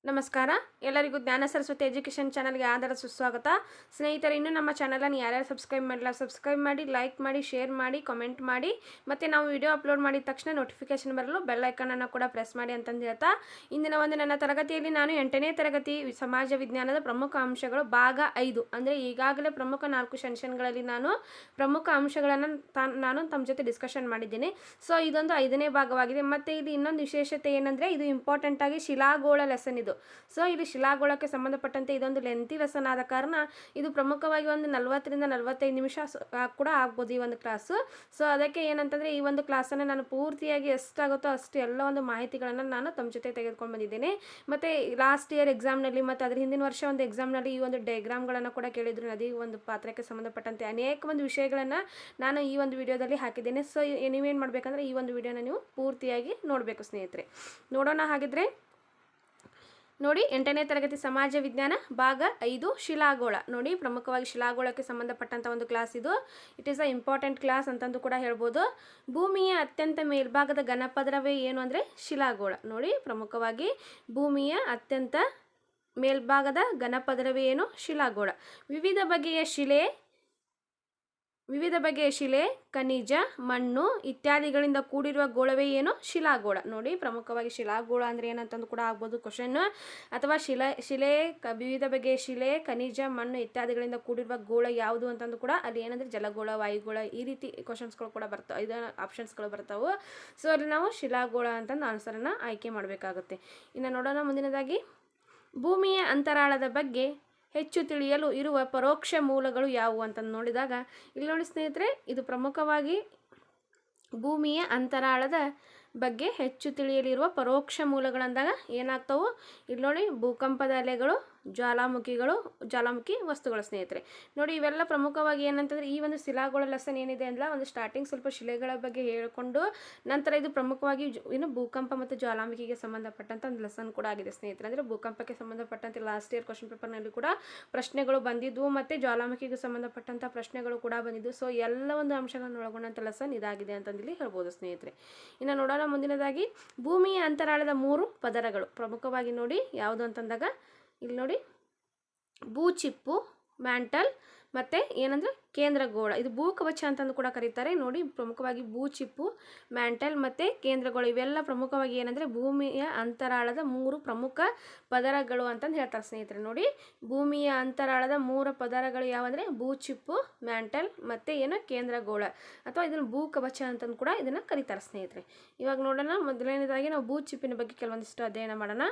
ನಮಸ್ಕಾರ. ಎಲ್ಲರಿಗೂ ಜ್ಞಾನ ಸರಸ್ವತಿ ಎಜುಕೇಷನ್ ಚಾನಲ್ಗೆ ಆದರ ಸುಸ್ವಾಗತ. ಸ್ನೇಹಿತರೆ, ಇನ್ನೂ ನಮ್ಮ ಚಾನಲನ್ನು ಯಾರ್ಯಾರು ಸಬ್ಸ್ಕ್ರೈಬ್ ಮಾಡಿಲ್ಲ ಸಬ್ಸ್ಕ್ರೈಬ್ ಮಾಡಿ, ಲೈಕ್ ಮಾಡಿ, ಶೇರ್ ಮಾಡಿ, ಕಾಮೆಂಟ್ ಮಾಡಿ, ಮತ್ತು ನಾವು ವಿಡಿಯೋ ಅಪ್ಲೋಡ್ ಮಾಡಿದ ತಕ್ಷಣ ನೋಟಿಫಿಕೇಷನ್ ಬರಲು ಬೆಲ್ ಐಕನನ್ನು ಕೂಡ ಪ್ರೆಸ್ ಮಾಡಿ ಅಂತಂದು ಹೇಳ್ತಾ, ಇಂದಿನ ನನ್ನ ತರಗತಿಯಲ್ಲಿ ನಾನು 8ನೇ ತರಗತಿ ಸಮಾಜ ವಿಜ್ಞಾನದ ಪ್ರಮುಖ ಅಂಶಗಳು ಭಾಗ 5 ಅಂದರೆ ಈಗಾಗಲೇ ಪ್ರಮುಖ 4 ಸೆಷನ್ಗಳಲ್ಲಿ ನಾನು ಪ್ರಮುಖ ಅಂಶಗಳನ್ನು ನಾನು ತಮ್ಮ ಜೊತೆ ಡಿಸ್ಕಷನ್ ಮಾಡಿದ್ದೀನಿ. ಸೊ ಇದೊಂದು 5ನೇ ಭಾಗವಾಗಿದೆ. ಮತ್ತು ಇದು ಇನ್ನೊಂದು ವಿಶೇಷತೆ ಏನಂದರೆ, ಇದು ಇಂಪಾರ್ಟೆಂಟಾಗಿ ಶಿಲಾಗೋಳ ಲೆಸನ್ ಇದು. ಸೊ ಇಲ್ಲಿ ಶಿಲಾಗೋಳಕ್ಕೆ ಸಂಬಂಧಪಟ್ಟಂತೆ ಇದೊಂದು ಲೆಂತಿ ಲೆಸನ್ ಆದ ಕಾರಣ ಇದು ಪ್ರಮುಖವಾಗಿ ಒಂದು 40 ರಿಂದ 45 ನಿಮಿಷ ಕೂಡ ಆಗ್ಬೋದು ಈ ಒಂದು ಕ್ಲಾಸು. ಸೊ ಅದಕ್ಕೆ ಏನಂತಂದರೆ, ಈ ಒಂದು ಕ್ಲಾಸನ್ನು ನಾನು ಪೂರ್ತಿಯಾಗಿ ಎಷ್ಟಾಗುತ್ತೋ ಅಷ್ಟು ಎಲ್ಲ ಒಂದು ಮಾಹಿತಿಗಳನ್ನು ನಾನು ತಮ್ಮ ಜೊತೆ ತೆಗೆದುಕೊಂಡು ಬಂದಿದ್ದೇನೆ. ಮತ್ತು ಲಾಸ್ಟ್ ಇಯರ್ ಎಕ್ಸಾಮ್ನಲ್ಲಿ ಮತ್ತು ಅದರ ಹಿಂದಿನ ವರ್ಷ ಒಂದು ಎಕ್ಸಾಮ್ನಲ್ಲಿ ಈ ಒಂದು ಡಯಾಗ್ರಾಮ್ಗಳನ್ನು ಕೂಡ ಕೇಳಿದ್ರು. ನದಿ ಒಂದು ಪಾತ್ರಕ್ಕೆ ಸಂಬಂಧಪಟ್ಟಂತೆ ಅನೇಕ ಒಂದು ವಿಷಯಗಳನ್ನು ನಾನು ಈ ಒಂದು ವಿಡಿಯೋದಲ್ಲಿ ಹಾಕಿದ್ದೇನೆ. ಸೊ ನೀವೇನು ಮಾಡಬೇಕಂದ್ರೆ ಈ ಒಂದು ವಿಡಿಯೋನ ನೀವು ಪೂರ್ತಿಯಾಗಿ ನೋಡಬೇಕು ಸ್ನೇಹಿತರೆ. ನೋಡೋಣ ಹಾಗಿದ್ರೆ. ನೋಡಿ, 8ನೇ ತರಗತಿ ಸಮಾಜ ವಿಜ್ಞಾನ ಭಾಗ 5 ಶಿಲಾಗೋಳ. ನೋಡಿ, ಪ್ರಮುಖವಾಗಿ ಶಿಲಾಗೋಳಕ್ಕೆ ಸಂಬಂಧಪಟ್ಟಂಥ ಒಂದು ಕ್ಲಾಸ್ ಇದು. It is a important class ಅಂತಂದು ಕೂಡ ಹೇಳ್ಬೋದು. ಭೂಮಿಯ ಅತ್ಯಂತ ಮೇಲ್ಭಾಗದ ಘನಪದರವೇ ಏನು ಅಂದರೆ ಶಿಲಾಗೋಳ. ನೋಡಿ, ಪ್ರಮುಖವಾಗಿ ಭೂಮಿಯ ಅತ್ಯಂತ ಮೇಲ್ಭಾಗದ ಘನಪದರವೇ ಏನು? ಶಿಲಾಗೋಳ. ವಿವಿಧ ಬಗೆಯ ಶಿಲೆ, ಖನಿಜ, ಮಣ್ಣು ಇತ್ಯಾದಿಗಳಿಂದ ಕೂಡಿರುವ ಗೋಳವೇ ಏನು? ಶಿಲಾಗೋಳ. ನೋಡಿ, ಪ್ರಮುಖವಾಗಿ ಶಿಲಾಗೋಳ ಅಂದರೆ ಏನಂತಂದು ಕೂಡ ಆಗ್ಬೋದು ಕ್ವಶನ್. ಅಥವಾ ವಿವಿಧ ಬಗೆಯ ಶಿಲೆ, ಖನಿಜ, ಮಣ್ಣು ಇತ್ಯಾದಿಗಳಿಂದ ಕೂಡಿರುವ ಗೋಳ ಯಾವುದು ಅಂತಂದು ಕೂಡ ಅಲ್ಲಿ ಏನಂದರೆ ಜಲಗೋಳ, ವಾಯುಗೋಳ, ಈ ರೀತಿ ಕ್ವಶನ್ಸ್ಗಳು ಕೂಡ ಬರ್ತಾವೆ, ಇದು ಆಪ್ಷನ್ಸ್ಗಳು ಬರ್ತಾವೆ. ಸೊ ಅಲ್ಲಿ ನಾವು ಶಿಲಾಗೋಳ ಅಂತಂದು ಆನ್ಸರನ್ನು ಆಯ್ಕೆ ಮಾಡಬೇಕಾಗುತ್ತೆ. ಇನ್ನು ನೋಡೋಣ ಮುಂದಿನದಾಗಿ. ಭೂಮಿಯ ಅಂತರಾಳದ ಬಗ್ಗೆ ಹೆಚ್ಚು ತಿಳಿಯಲು ಇರುವ ಪರೋಕ್ಷ ಮೂಲಗಳು ಯಾವುವು ಅಂತಂದು ನೋಡಿದಾಗ, ಇಲ್ಲಿ ನೋಡಿ ಸ್ನೇಹಿತರೆ, ಇದು ಪ್ರಮುಖವಾಗಿ ಭೂಮಿಯ ಅಂತರಾಳದ ಬಗ್ಗೆ ಹೆಚ್ಚು ತಿಳಿಯಲಿರುವ ಪರೋಕ್ಷ ಮೂಲಗಳಂದಾಗ ಏನಾಗ್ತವೆ? ಇಲ್ಲಿ ನೋಡಿ, ಭೂಕಂಪದ ಅಲೆಗಳು, ಜ್ವಾಲಾಮುಖಿ ವಸ್ತುಗಳು ಸ್ನೇಹಿತರೆ. ನೋಡಿ, ಇವೆಲ್ಲ ಪ್ರಮುಖವಾಗಿ ಏನಂತಂದರೆ, ಈ ಒಂದು ಶಿಲಾಗೋಳ ಲೆಸನ್ ಏನಿದೆ ಅಂದ್ರೆ ಒಂದು ಸ್ಟಾರ್ಟಿಂಗ್ ಸ್ವಲ್ಪ ಶಿಲೆಗಳ ಬಗ್ಗೆ ಹೇಳಿಕೊಂಡು ನಂತರ ಇದು ಪ್ರಮುಖವಾಗಿ ಭೂಕಂಪ ಮತ್ತು ಜ್ವಾಲಾಮುಖಿಗೆ ಸಂಬಂಧಪಟ್ಟಂಥ ಒಂದು ಲೆಸನ್ ಕೂಡ ಆಗಿದೆ ಸ್ನೇಹಿತರೆ. ಅಂದರೆ ಭೂಕಂಪಕ್ಕೆ ಸಂಬಂಧಪಟ್ಟಂತೆ ಲಾಸ್ಟ್ ಇಯರ್ ಕ್ವಶನ್ ಪೇಪರ್ನಲ್ಲಿ ಕೂಡ ಪ್ರಶ್ನೆಗಳು ಬಂದಿದ್ವು ಮತ್ತು ಜ್ವಾಲಾಮುಖಿಗೆ ಸಂಬಂಧಪಟ್ಟಂಥ ಪ್ರಶ್ನೆಗಳು ಕೂಡ ಬಂದಿದ್ವು. ಸೊ ಎಲ್ಲ ಒಂದು ಅಂಶಗಳನ್ನು ಒಳಗೊಂಡಂಥ ಲೆಸನ್ ಇದಾಗಿದೆ ಅಂತಂದಿಲ್ಲಿ ಹೇಳ್ಬೋದು ಸ್ನೇಹಿತರೆ. ಇನ್ನು ನೋಡೋಣ ಮುಂದಿನದಾಗಿ. ಭೂಮಿಯ ಅಂತರಾಳದ 3 ಪದರಗಳು ಪ್ರಮುಖವಾಗಿ ನೋಡಿ ಯಾವುದು ಅಂತಂದಾಗ, ಇಲ್ಲಿ ನೋಡಿ, ಭೂಚಿಪ್ಪು, ಮ್ಯಾಂಟಲ್ ಮತ್ತು ಏನಂದರೆ ಕೇಂದ್ರಗೋಳ. ಇದು ಭೂಕವಚ ಅಂತಂದು ಕೂಡ ಕರೀತಾರೆ. ನೋಡಿ, ಪ್ರಮುಖವಾಗಿ ಭೂಚಿಪ್ಪು, ಮ್ಯಾಂಟಲ್ ಮತ್ತು ಕೇಂದ್ರಗೋಳ ಇವೆಲ್ಲ ಪ್ರಮುಖವಾಗಿ ಏನಂದರೆ ಭೂಮಿಯ ಅಂತರಾಳದ 3 ಪ್ರಮುಖ ಪದರಗಳು ಅಂತಂದು ಹೇಳ್ತಾರೆ ಸ್ನೇಹಿತರೆ. ನೋಡಿ, ಭೂಮಿಯ ಅಂತರಾಳದ 3 ಪದರಗಳು ಯಾವಂದರೆ ಭೂಚಿಪ್ಪು, ಮ್ಯಾಂಟಲ್ ಮತ್ತು ಕೇಂದ್ರಗೋಳ, ಅಥವಾ ಇದನ್ನು ಭೂಕವಚ ಅಂತಂದು ಕೂಡ ಇದನ್ನು ಕರೀತಾರೆ ಸ್ನೇಹಿತರೆ. ಇವಾಗ ನೋಡೋಣ, ಮೊದಲನೇದಾಗಿ ನಾವು ಭೂಚಿಪ್ಪಿನ ಬಗ್ಗೆ ಕೆಲವೊಂದಿಷ್ಟು ಅಧ್ಯಯನ ಮಾಡೋಣ.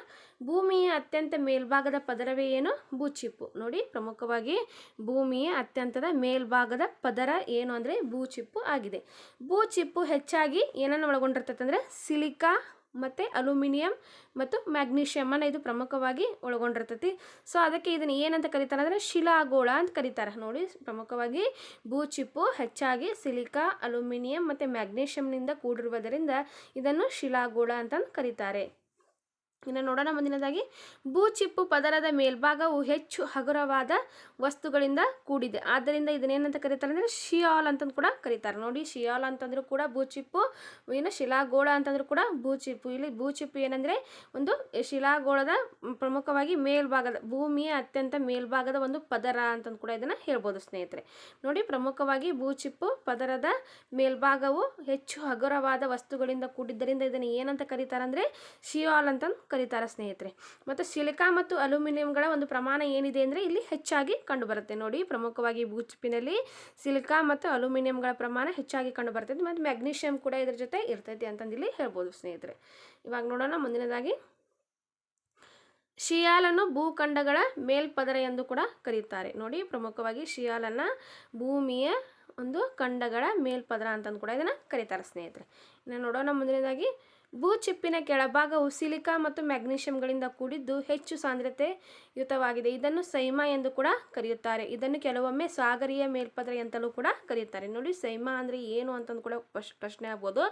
ಭೂಮಿಯ ಅತ್ಯಂತ ಮೇಲ್ಭಾಗದ ಪದರವೇ ಏನು? ಭೂಚಿಪ್ಪು. ನೋಡಿ, ಪ್ರಮುಖವಾಗಿ ಭೂಮಿಯ ಅತ್ಯಂತದ ಮೇಲ್ಭಾಗದ ಪದರ ಏನು ಅಂದರೆ ಭೂಚಿಪ್ಪು ಆಗಿದೆ. ಭೂಚಿಪ್ಪು ಹೆಚ್ಚಾಗಿ ಏನನ್ನು ಒಳಗೊಂಡಿರ್ತೈತೆ ಅಂದರೆ ಸಿಲಿಕಾ ಮತ್ತು ಅಲ್ಯೂಮಿನಿಯಂ ಮತ್ತು ಮ್ಯಾಗ್ನೀಷಿಯಮನ್ನು ಇದು ಪ್ರಮುಖವಾಗಿ ಒಳಗೊಂಡಿರ್ತೈತಿ. ಸೊ ಅದಕ್ಕೆ ಇದನ್ನು ಏನಂತ ಕರೀತಾರೆ ಅಂದರೆ ಶಿಲಾಗೋಳ ಅಂತ ಕರೀತಾರೆ. ನೋಡಿ, ಪ್ರಮುಖವಾಗಿ ಭೂಚಿಪ್ಪು ಹೆಚ್ಚಾಗಿ ಸಿಲಿಕಾ, ಅಲ್ಯೂಮಿನಿಯಂ ಮತ್ತು ಮ್ಯಾಗ್ನೀಷಿಯಂನಿಂದ ಕೂಡಿರುವುದರಿಂದ ಇದನ್ನು ಶಿಲಾಗೋಳ ಅಂತಂದು ಕರೀತಾರೆ. ಇನ್ನು ನೋಡೋಣ ಮುಂದಿನದಾಗಿ. ಭೂಚಿಪ್ಪು ಪದರದ ಮೇಲ್ಭಾಗವು ಹೆಚ್ಚು ಹಗುರವಾದ ವಸ್ತುಗಳಿಂದ ಕೂಡಿದೆ, ಆದ್ದರಿಂದ ಇದನ್ನೇನಂತ ಕರೀತಾರೆ ಅಂದರೆ ಶಿಯಾಲ್ ಅಂತಂದು ಕೂಡ ಕರೀತಾರೆ. ನೋಡಿ, ಶಿಯಾಲ್ ಅಂತಂದ್ರೂ ಕೂಡ ಭೂಚಿಪ್ಪು, ಶಿಲಾಗೋಳ ಅಂತಂದ್ರೂ ಕೂಡ ಭೂಚಿಪ್ಪು. ಇಲ್ಲಿ ಭೂಚಿಪ್ಪು ಏನಂದರೆ ಒಂದು ಶಿಲಾಗೋಳದ ಪ್ರಮುಖವಾಗಿ ಮೇಲ್ಭಾಗದ, ಭೂಮಿಯ ಅತ್ಯಂತ ಮೇಲ್ಭಾಗದ ಒಂದು ಪದರ ಅಂತಂದು ಕೂಡ ಇದನ್ನು ಹೇಳ್ಬೋದು ಸ್ನೇಹಿತರೆ. ನೋಡಿ, ಪ್ರಮುಖವಾಗಿ ಭೂಚಿಪ್ಪು ಪದರದ ಮೇಲ್ಭಾಗವು ಹೆಚ್ಚು ಹಗುರವಾದ ವಸ್ತುಗಳಿಂದ ಕೂಡಿದ್ದರಿಂದ ಇದನ್ನು ಏನಂತ ಕರೀತಾರೆ ಅಂದರೆ ಶಿಯಾಲ್ ಅಂತಂದು ಕರೀತಾರೆ ಸ್ನೇಹಿತರೆ. ಮತ್ತು ಸಿಲಿಕಾ ಮತ್ತು ಅಲ್ಯೂಮಿನಿಯಂಗಳ ಒಂದು ಪ್ರಮಾಣ ಏನಿದೆ ಅಂದರೆ ಇಲ್ಲಿ ಹೆಚ್ಚಾಗಿ ಕಂಡುಬರುತ್ತೆ. ನೋಡಿ, ಪ್ರಮುಖವಾಗಿ ಭೂಚಿಪ್ಪಿನಲ್ಲಿ ಸಿಲಿಕಾ ಮತ್ತು ಅಲ್ಯೂಮಿನಿಯಂಗಳ ಪ್ರಮಾಣ ಹೆಚ್ಚಾಗಿ ಕಂಡುಬರ್ತೈತೆ ಮತ್ತು ಮ್ಯಾಗ್ನೀಷಿಯಂ ಕೂಡ ಇದರ ಜೊತೆ ಇರ್ತೈತಿ ಅಂತಂದಿಲ್ಲಿ ಹೇಳ್ಬೋದು ಸ್ನೇಹಿತರೆ. ಇವಾಗ ನೋಡೋಣ ಮುಂದಿನದಾಗಿ. ಶಿಯಾಲನ್ನು ಭೂಖಂಡಗಳ ಮೇಲ್ಪದರ ಎಂದು ಕೂಡ ಕರೀತಾರೆ. ನೋಡಿ, ಪ್ರಮುಖವಾಗಿ ಶಿಯಾಲನ್ನು ಭೂಮಿಯ ಒಂದು ಖಂಡಗಳ ಮೇಲ್ಪದರ ಅಂತಂದು ಕೂಡ ಇದನ್ನು ಕರೀತಾರೆ ಸ್ನೇಹಿತರೆ. ಇನ್ನು ನೋಡೋಣ ಮುಂದಿನದಾಗಿ. ಭೂಚಿಪ್ಪಿನ ಕೆಳಭಾಗವು ಸಿಲಿಕಾ ಮತ್ತು ಮ್ಯಾಗ್ನೀಷಿಯಂಗಳಿಂದ ಕೂಡಿದ್ದು ಹೆಚ್ಚು ಸಾಂದ್ರತೆಯುತವಾಗಿದೆ. ಇದನ್ನು ಸೈಮಾ ಎಂದು ಕೂಡ ಕರೆಯುತ್ತಾರೆ. ಇದನ್ನು ಕೆಲವೊಮ್ಮೆ ಸಾಗರೀಯ ಮೇಲ್ಪದರ ಎಂತಲೂ ಕೂಡ ಕರೆಯುತ್ತಾರೆ. ನೋಡಿ, ಸೈಮಾ ಅಂದರೆ ಏನು ಅಂತಂದು ಕೂಡ ಪ್ರಶ್ನೆ ಆಗ್ಬೋದು.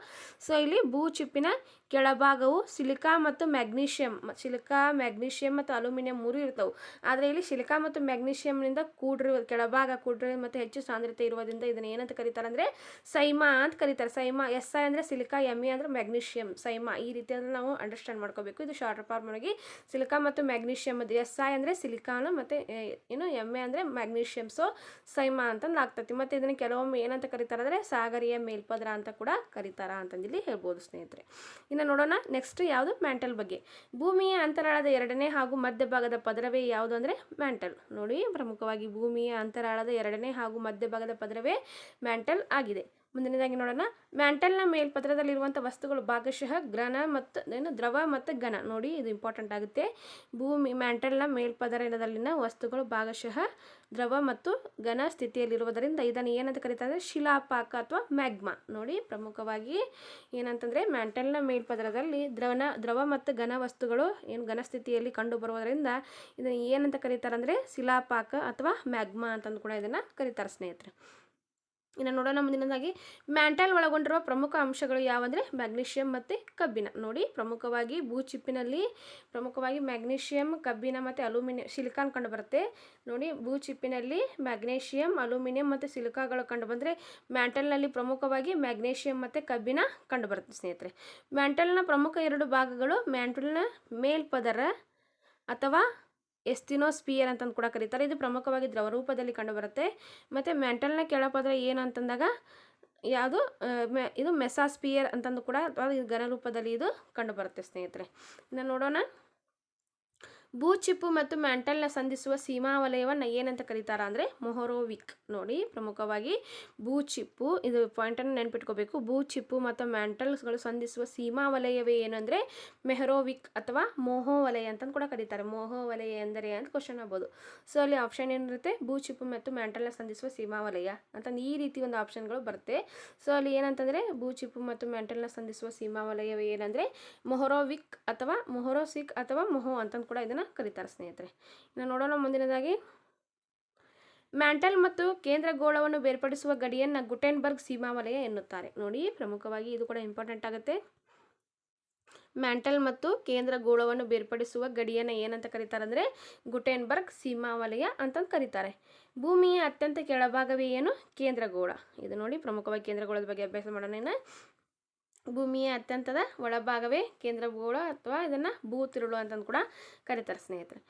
ಸೊ ಇಲ್ಲಿ ಭೂಚಿಪ್ಪಿನ ಕೆಳಭಾಗವು ಸಿಲಿಕಾ ಮತ್ತು ಮ್ಯಾಗ್ನೀಷಿಯಂ ಮತ್ತು ಅಲ್ಯೂಮಿನಿಯಂ 3 ಇರ್ತವೆ. ಆದರೆ ಇಲ್ಲಿ ಸಿಲಿಕಾ ಮತ್ತು ಮ್ಯಾಗ್ನೀಷಿಯಂನಿಂದ ಕೆಳಭಾಗ ಕೂಡಿರುವ ಮತ್ತು ಹೆಚ್ಚು ಸಾಂದ್ರತೆ ಇರುವುದರಿಂದ ಇದನ್ನು ಏನಂತ ಕರೀತಾರೆ ಅಂದರೆ ಸೈಮಾ ಅಂತ ಕರೀತಾರೆ. ಸೈಮಾ, SI ಅಂದರೆ ಸಿಲಿಕಾ, ME ಅಂದರೆ ಮ್ಯಾಗ್ನೀಷಿಯಂ. ಸೈಮಾ ಈ ರೀತಿಯಾಗಿ ನಾವು ಅಂಡರ್ಸ್ಟ್ಯಾಂಡ್ ಮಾಡ್ಕೋಬೇಕು. ಇದು ಶಾರ್ಟ್ ಫಾರ್ಮ್ ಆಗಿ ಸಿಲಿಕಾ ಮತ್ತು ಮ್ಯಾಗ್ನೀಷಿಯಮ್ SI ಅಂದರೆ ಸಿಲಿಕಾನ್ ಮತ್ತು MA ಅಂದರೆ ಮ್ಯಾಗ್ನೀಷಿಯಮ್. ಸೊ ಸೈಮಾ ಅಂತಂದು ಆಗ್ತೈತಿ. ಮತ್ತು ಇದನ್ನು ಕೆಲವೊಮ್ಮೆ ಏನಂತ ಕರೀತಾರೆ ಅಂದರೆ ಸಾಗರಿಯ ಮೇಲ್ಪದರ ಅಂತ ಕೂಡ ಕರೀತಾರ ಅಂತಂದಿಲ್ಲಿ ಹೇಳ್ಬೋದು ಸ್ನೇಹಿತರೆ. ಇನ್ನು ನೋಡೋಣ ನೆಕ್ಸ್ಟ್ ಯಾವುದು ಮ್ಯಾಂಟಲ್ ಬಗ್ಗೆ. ಭೂಮಿಯ ಅಂತರಾಳದ ಎರಡನೇ ಹಾಗೂ ಮಧ್ಯಭಾಗದ ಪದರವೇ ಯಾವುದು ಅಂದರೆ ಮ್ಯಾಂಟಲ್. ನೋಡಿ ಪ್ರಮುಖವಾಗಿ ಭೂಮಿಯ ಅಂತರಾಳದ ಎರಡನೇ ಹಾಗೂ ಮಧ್ಯಭಾಗದ ಪದರವೇ ಮ್ಯಾಂಟಲ್ ಆಗಿದೆ. ಮುಂದಿನದಾಗಿ ನೋಡೋಣ, ಮ್ಯಾಂಟಲ್ನ ಮೇಲ್ಪದರದಲ್ಲಿರುವಂಥ ವಸ್ತುಗಳು ಭಾಗಶಃ ದ್ರವ ಮತ್ತು ಘನ. ನೋಡಿ ಇದು ಇಂಪಾರ್ಟೆಂಟ್ ಆಗುತ್ತೆ. ಮ್ಯಾಂಟಲ್ನ ಮೇಲ್ಪದರದಲ್ಲಿನ ವಸ್ತುಗಳು ಭಾಗಶಃ ದ್ರವ ಮತ್ತು ಘನ ಸ್ಥಿತಿಯಲ್ಲಿರುವುದರಿಂದ ಇದನ್ನು ಏನಂತ ಕರೀತಾರೆ, ಶಿಲಾಪಾಕ ಅಥವಾ ಮ್ಯಾಗ್ಮಾ. ನೋಡಿ ಪ್ರಮುಖವಾಗಿ ಏನಂತಂದರೆ ಮ್ಯಾಂಟಲ್ನ ಮೇಲ್ಪದರದಲ್ಲಿ ದ್ರವ ಮತ್ತು ಘನ ವಸ್ತುಗಳು ಘನ ಸ್ಥಿತಿಯಲ್ಲಿ ಕಂಡು ಬರುವುದರಿಂದ ಇದನ್ನು ಏನಂತ ಕರೀತಾರೆ ಅಂದರೆ ಶಿಲಾಪಾಕ ಅಥವಾ ಮ್ಯಾಗ್ಮಾ ಅಂತಂದು ಕೂಡ ಇದನ್ನು ಕರೀತಾರೆ ಸ್ನೇಹಿತರೆ. ಇನ್ನು ನೋಡೋಣ ಮುಂದಿನದಾಗಿ, ಮ್ಯಾಂಟಲ್ ಒಳಗೊಂಡಿರುವ ಪ್ರಮುಖ ಅಂಶಗಳು ಯಾವಂದರೆ ಮ್ಯಾಗ್ನೀಷಿಯಂ ಮತ್ತು ಕಬ್ಬಿಣ. ನೋಡಿ ಪ್ರಮುಖವಾಗಿ ಭೂಚಿಪ್ಪಿನಲ್ಲಿ ಪ್ರಮುಖವಾಗಿ ಮ್ಯಾಗ್ನೀಷಿಯಂ, ಕಬ್ಬಿಣ ಮತ್ತು ಅಲ್ಯೂಮಿನಿಯಂ, ಸಿಲಿಕಾನ್ ಕಂಡುಬರುತ್ತೆ. ನೋಡಿ ಭೂಚಿಪ್ಪಿನಲ್ಲಿ ಮ್ಯಾಗ್ನೀಷಿಯಂ, ಅಲ್ಯೂಮಿನಿಯಂ ಮತ್ತು ಸಿಲಿಕಾಗಳು ಕಂಡುಬಂದರೆ ಮ್ಯಾಂಟಲ್ನಲ್ಲಿ ಪ್ರಮುಖವಾಗಿ ಮ್ಯಾಗ್ನೀಷಿಯಂ ಮತ್ತು ಕಬ್ಬಿಣ ಕಂಡುಬರುತ್ತೆ ಸ್ನೇಹಿತರೆ. ಮ್ಯಾಂಟಲ್ನ ಪ್ರಮುಖ ಎರಡು ಭಾಗಗಳು ಮ್ಯಾಂಟಲ್ನ ಮೇಲ್ಪದರ ಅಥವಾ ಎಸ್ಟಿನೋಸ್ಪಿಯರ್ ಅಂತಂದು ಕೂಡ ಕರೀತಾರೆ. ಇದು ಪ್ರಮುಖವಾಗಿ ದ್ರವ ರೂಪದಲ್ಲಿ ಕಂಡುಬರುತ್ತೆ. ಮತ್ತು ಮ್ಯಾಂಟಲ್ನ ಕೆಳಪದರ ಏನು ಅಂತಂದಾಗ ಯಾವುದು ಇದು ಮೆಸಾಸ್ಪಿಯರ್ ಅಂತಂದು ಕೂಡ ಅಥವಾ ಘನ ರೂಪದಲ್ಲಿ ಇದು ಕಂಡುಬರುತ್ತೆ ಸ್ನೇಹಿತರೆ. ಇನ್ನು ನೋಡೋಣ, ಭೂಚಿಪ್ಪು ಮತ್ತು ಮ್ಯಾಂಟಲ್ನ ಸಂಧಿಸುವ ಸೀಮಾ ವಲಯವನ್ನು ಏನಂತ ಕರೀತಾರ ಅಂದರೆ ಮೊಹರೋವಿಕ್. ನೋಡಿ ಪ್ರಮುಖವಾಗಿ ಭೂಚಿಪ್ಪು, ಇದು ಪಾಯಿಂಟನ್ನು ನೆನ್ಪಿಟ್ಕೋಬೇಕು, ಭೂಚಿಪ್ಪು ಮತ್ತು ಮ್ಯಾಂಟಲ್ಸ್ಗಳು ಸಂಧಿಸುವ ಸೀಮಾ ವಲಯವೇ ಏನಂದರೆ ಮೆಹರೋವಿಕ್ ಅಥವಾ ಮೋಹೋ ವಲಯ ಅಂತಂದು ಕೂಡ ಕರೀತಾರೆ. ಮೋಹೋ ವಲಯ ಎಂದರೆ ಅಂತ ಕ್ವಶನ್ ಆಗ್ಬೋದು. ಸೊ ಅಲ್ಲಿ ಆಪ್ಷನ್ ಏನಿರುತ್ತೆ, ಭೂಚಿಪ್ಪು ಮತ್ತು ಮ್ಯಾಂಟಲ್ನ ಸಂಧಿಸುವ ಸೀಮಾ ವಲಯ ಅಂತಂದು ಈ ರೀತಿ ಒಂದು ಆಪ್ಷನ್ಗಳು ಬರುತ್ತೆ. ಸೊ ಅಲ್ಲಿ ಏನಂತಂದರೆ ಭೂಚಿಪ್ಪು ಮತ್ತು ಮ್ಯಾಂಟಲ್ನ ಸಂಧಿಸುವ ಸೀಮಾ ವಲಯವೇ ಏನಂದರೆ ಮೊಹರೋವಿಕ್ ಅಥವಾ ಮೊಹರೋಸಿಕ್ ಅಥವಾ ಮೊಹೋ ಅಂತಂದು ಕೂಡ ಇದನ್ನು ಕರೀತಾರೆ ಸ್ನೇಹಿತರೆ. ಇನ್ನು ನೋಡೋಣ ಮುಂದಿನದಾಗಿ, ಮ್ಯಾಂಟಲ್ ಮತ್ತು ಕೇಂದ್ರ ಗೋಳವನ್ನು ಬೇರ್ಪಡಿಸುವ ಗಡಿಯನ್ನು ಗುಟೆನ್ಬರ್ಗ್ ಸೀಮಾ ವಲಯ ಎನ್ನುತ್ತಾರೆ. ನೋಡಿ ಪ್ರಮುಖವಾಗಿ ಇದು ಕೂಡ ಇಂಪಾರ್ಟೆಂಟ್ ಆಗುತ್ತೆ. ಮ್ಯಾಂಟಲ್ ಮತ್ತು ಕೇಂದ್ರ ಗೋಳವನ್ನು ಬೇರ್ಪಡಿಸುವ ಗಡಿಯನ್ನು ಏನಂತ ಕರೀತಾರೆ ಅಂದರೆ ಗುಟೆನ್ಬರ್ಗ್ ಸೀಮಾ ವಲಯ ಅಂತಂದು ಕರೀತಾರೆ. ಭೂಮಿಯ ಅತ್ಯಂತ ಕೆಳಭಾಗವೇ ಏನು, ಕೇಂದ್ರ ಗೋಳ. ಇದು ನೋಡಿ ಪ್ರಮುಖವಾಗಿ ಕೇಂದ್ರ ಗೋಳದ ಬಗ್ಗೆ ಅಭ್ಯಾಸ ಮಾಡೋಣ. ಭೂಮಿಯ ಅತ್ಯಂತದ ಒಳಭಾಗವೇ ಕೇಂದ್ರ ಗೋಳ ಅಥವಾ ಇದನ್ನು ಭೂತಿರುಳು ಅಂತಂದು ಕೂಡ ಕರೀತಾರೆ ಸ್ನೇಹಿತರೆ.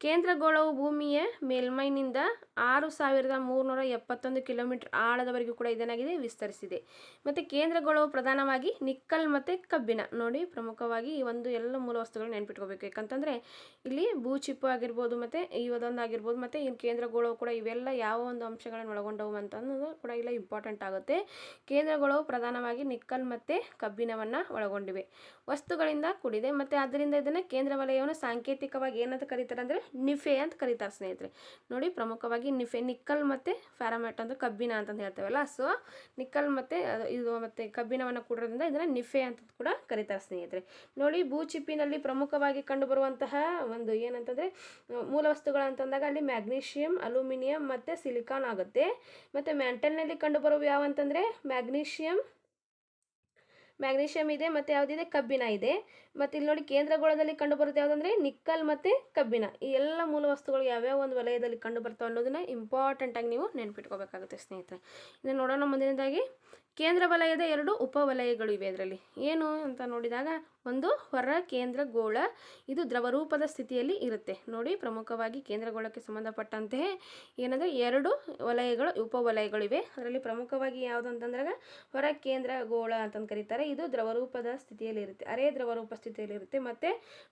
ಕೇಂದ್ರ ಗೋಳವು ಭೂಮಿಯ ಮೇಲ್ಮೈನಿಂದ 6371 ಕಿಲೋಮೀಟರ್ ಆಳದವರೆಗೂ ಕೂಡ ಇದನ್ನಾಗಿದೆ ವಿಸ್ತರಿಸಿದೆ. ಮತ್ತು ಕೇಂದ್ರ ಗೋಳವು ಪ್ರಧಾನವಾಗಿ ನಿಕ್ಕಲ್ ಮತ್ತು ಕಬ್ಬಿಣ. ನೋಡಿ ಪ್ರಮುಖವಾಗಿ ಈ ಒಂದು ಎಲ್ಲ ಮೂಲ ವಸ್ತುಗಳು ನೆನ್ಪಿಟ್ಕೋಬೇಕು. ಯಾಕಂತಂದರೆ ಇಲ್ಲಿ ಭೂಚಿಪ್ಪು ಆಗಿರ್ಬೋದು ಮತ್ತು ಇವದೊಂದು ಆಗಿರ್ಬೋದು ಮತ್ತು ಈ ಕೇಂದ್ರ ಗೋಳವು ಕೂಡ ಇವೆಲ್ಲ ಯಾವ ಒಂದು ಅಂಶಗಳನ್ನು ಒಳಗೊಂಡವು ಅಂತಂದು ಕೂಡ ಇಲ್ಲ ಇಂಪಾರ್ಟೆಂಟ್ ಆಗುತ್ತೆ. ಕೇಂದ್ರ ಗೋಳವು ಪ್ರಧಾನವಾಗಿ ನಿಕ್ಕಲ್ ಮತ್ತು ಕಬ್ಬಿಣವನ್ನು ಒಳಗೊಂಡಿವೆ ವಸ್ತುಗಳಿಂದ ಕೂಡಿದೆ. ಮತ್ತು ಆದ್ದರಿಂದ ಇದನ್ನು ಕೇಂದ್ರ ವಲಯವನ್ನು ಸಾಂಕೇತಿಕವಾಗಿ ಏನಂತ ಕರೀತಾರೆ ಅಂದರೆ ನಿಫೆ ಅಂತ ಕರೀತಾರೆ ಸ್ನೇಹಿತರೆ. ನೋಡಿ ಪ್ರಮುಖವಾಗಿ ನಿಕ್ಕಲ್ ಮತ್ತು ಫ್ಯಾರಮೈಟ್ ಅಂತ ಕಬ್ಬಿಣ ಅಂತಂದು ಹೇಳ್ತೇವಲ್ಲ. ಸೊ ನಿಕ್ಕಲ್ ಮತ್ತು ಇದು ಮತ್ತು ಕಬ್ಬಿಣವನ್ನು ಕೂಡೋದ್ರಿಂದ ಇದನ್ನು ನಿಫೆ ಅಂತ ಕೂಡ ಕರೀತಾರೆ ಸ್ನೇಹಿತರೆ. ನೋಡಿ ಭೂಚಿಪ್ಪಿನಲ್ಲಿ ಪ್ರಮುಖವಾಗಿ ಕಂಡುಬರುವಂತಹ ಒಂದು ಏನಂತಂದರೆ ಮೂಲ ವಸ್ತುಗಳು ಅಂತಂದಾಗ ಅಲ್ಲಿ ಮ್ಯಾಗ್ನೀಷಿಯಂ, ಅಲ್ಯೂಮಿನಿಯಂ ಮತ್ತು ಸಿಲಿಕಾನ್ ಆಗುತ್ತೆ. ಮತ್ತು ಮ್ಯಾಂಟಲ್ನಲ್ಲಿ ಕಂಡುಬರುವ ಯಾವಂತಂದರೆ ಮ್ಯಾಗ್ನೀಷಿಯಂ ಇದೆ ಮತ್ತು ಯಾವುದಿದೆ, ಕಬ್ಬಿಣ ಇದೆ. ಮತ್ತು ಇಲ್ಲಿ ನೋಡಿ ಕೇಂದ್ರ ಗೋಳದಲ್ಲಿ ಕಂಡುಬರುತ್ತೆ ಯಾವುದಂದರೆ ನಿಕ್ಕಲ್ ಮತ್ತು ಕಬ್ಬಿಣ. ಈ ಎಲ್ಲ ಮೂಲ ವಸ್ತುಗಳು ಯಾವ್ಯಾವ ಒಂದು ವಲಯದಲ್ಲಿ ಕಂಡು ಬರ್ತಾವೆ ಅನ್ನೋದನ್ನ ಇಂಪಾರ್ಟೆಂಟಾಗಿ ನೀವು ನೆನ್ಪಿಟ್ಕೋಬೇಕಾಗುತ್ತೆ ಸ್ನೇಹಿತರೆ. ಇನ್ನು ನೋಡೋಣ ಮುಂದಿನದಾಗಿ, ಕೇಂದ್ರ ವಲಯದ 2 ಉಪವಲಯಗಳು ಇವೆ. ಇದರಲ್ಲಿ ಏನು ಅಂತ ನೋಡಿದಾಗ ಒಂದು ಹೊರ ಕೇಂದ್ರ ಗೋಳ, ಇದು ದ್ರವರೂಪದ ಸ್ಥಿತಿಯಲ್ಲಿ ಇರುತ್ತೆ. ನೋಡಿ ಪ್ರಮುಖವಾಗಿ ಕೇಂದ್ರ ಗೋಳಕ್ಕೆ ಸಂಬಂಧಪಟ್ಟಂತೆ ಏನಂದರೆ 2 ವಲಯಗಳು ಉಪವಲಯಗಳಿವೆ. ಅದರಲ್ಲಿ ಪ್ರಮುಖವಾಗಿ ಯಾವುದು ಅಂತಂದಾಗ ಹೊರ ಕೇಂದ್ರ ಗೋಳ ಅಂತಂದು ಕರೀತಾರೆ. ಇದು ದ್ರವರೂಪದ ಸ್ಥಿತಿಯಲ್ಲಿ ಇರುತ್ತೆ, ಅರೆ ದ್ರವರೂಪ ಸ್ಥಿತಿಯಲ್ಲಿ ಇರುತ್ತೆ. ಮತ್ತು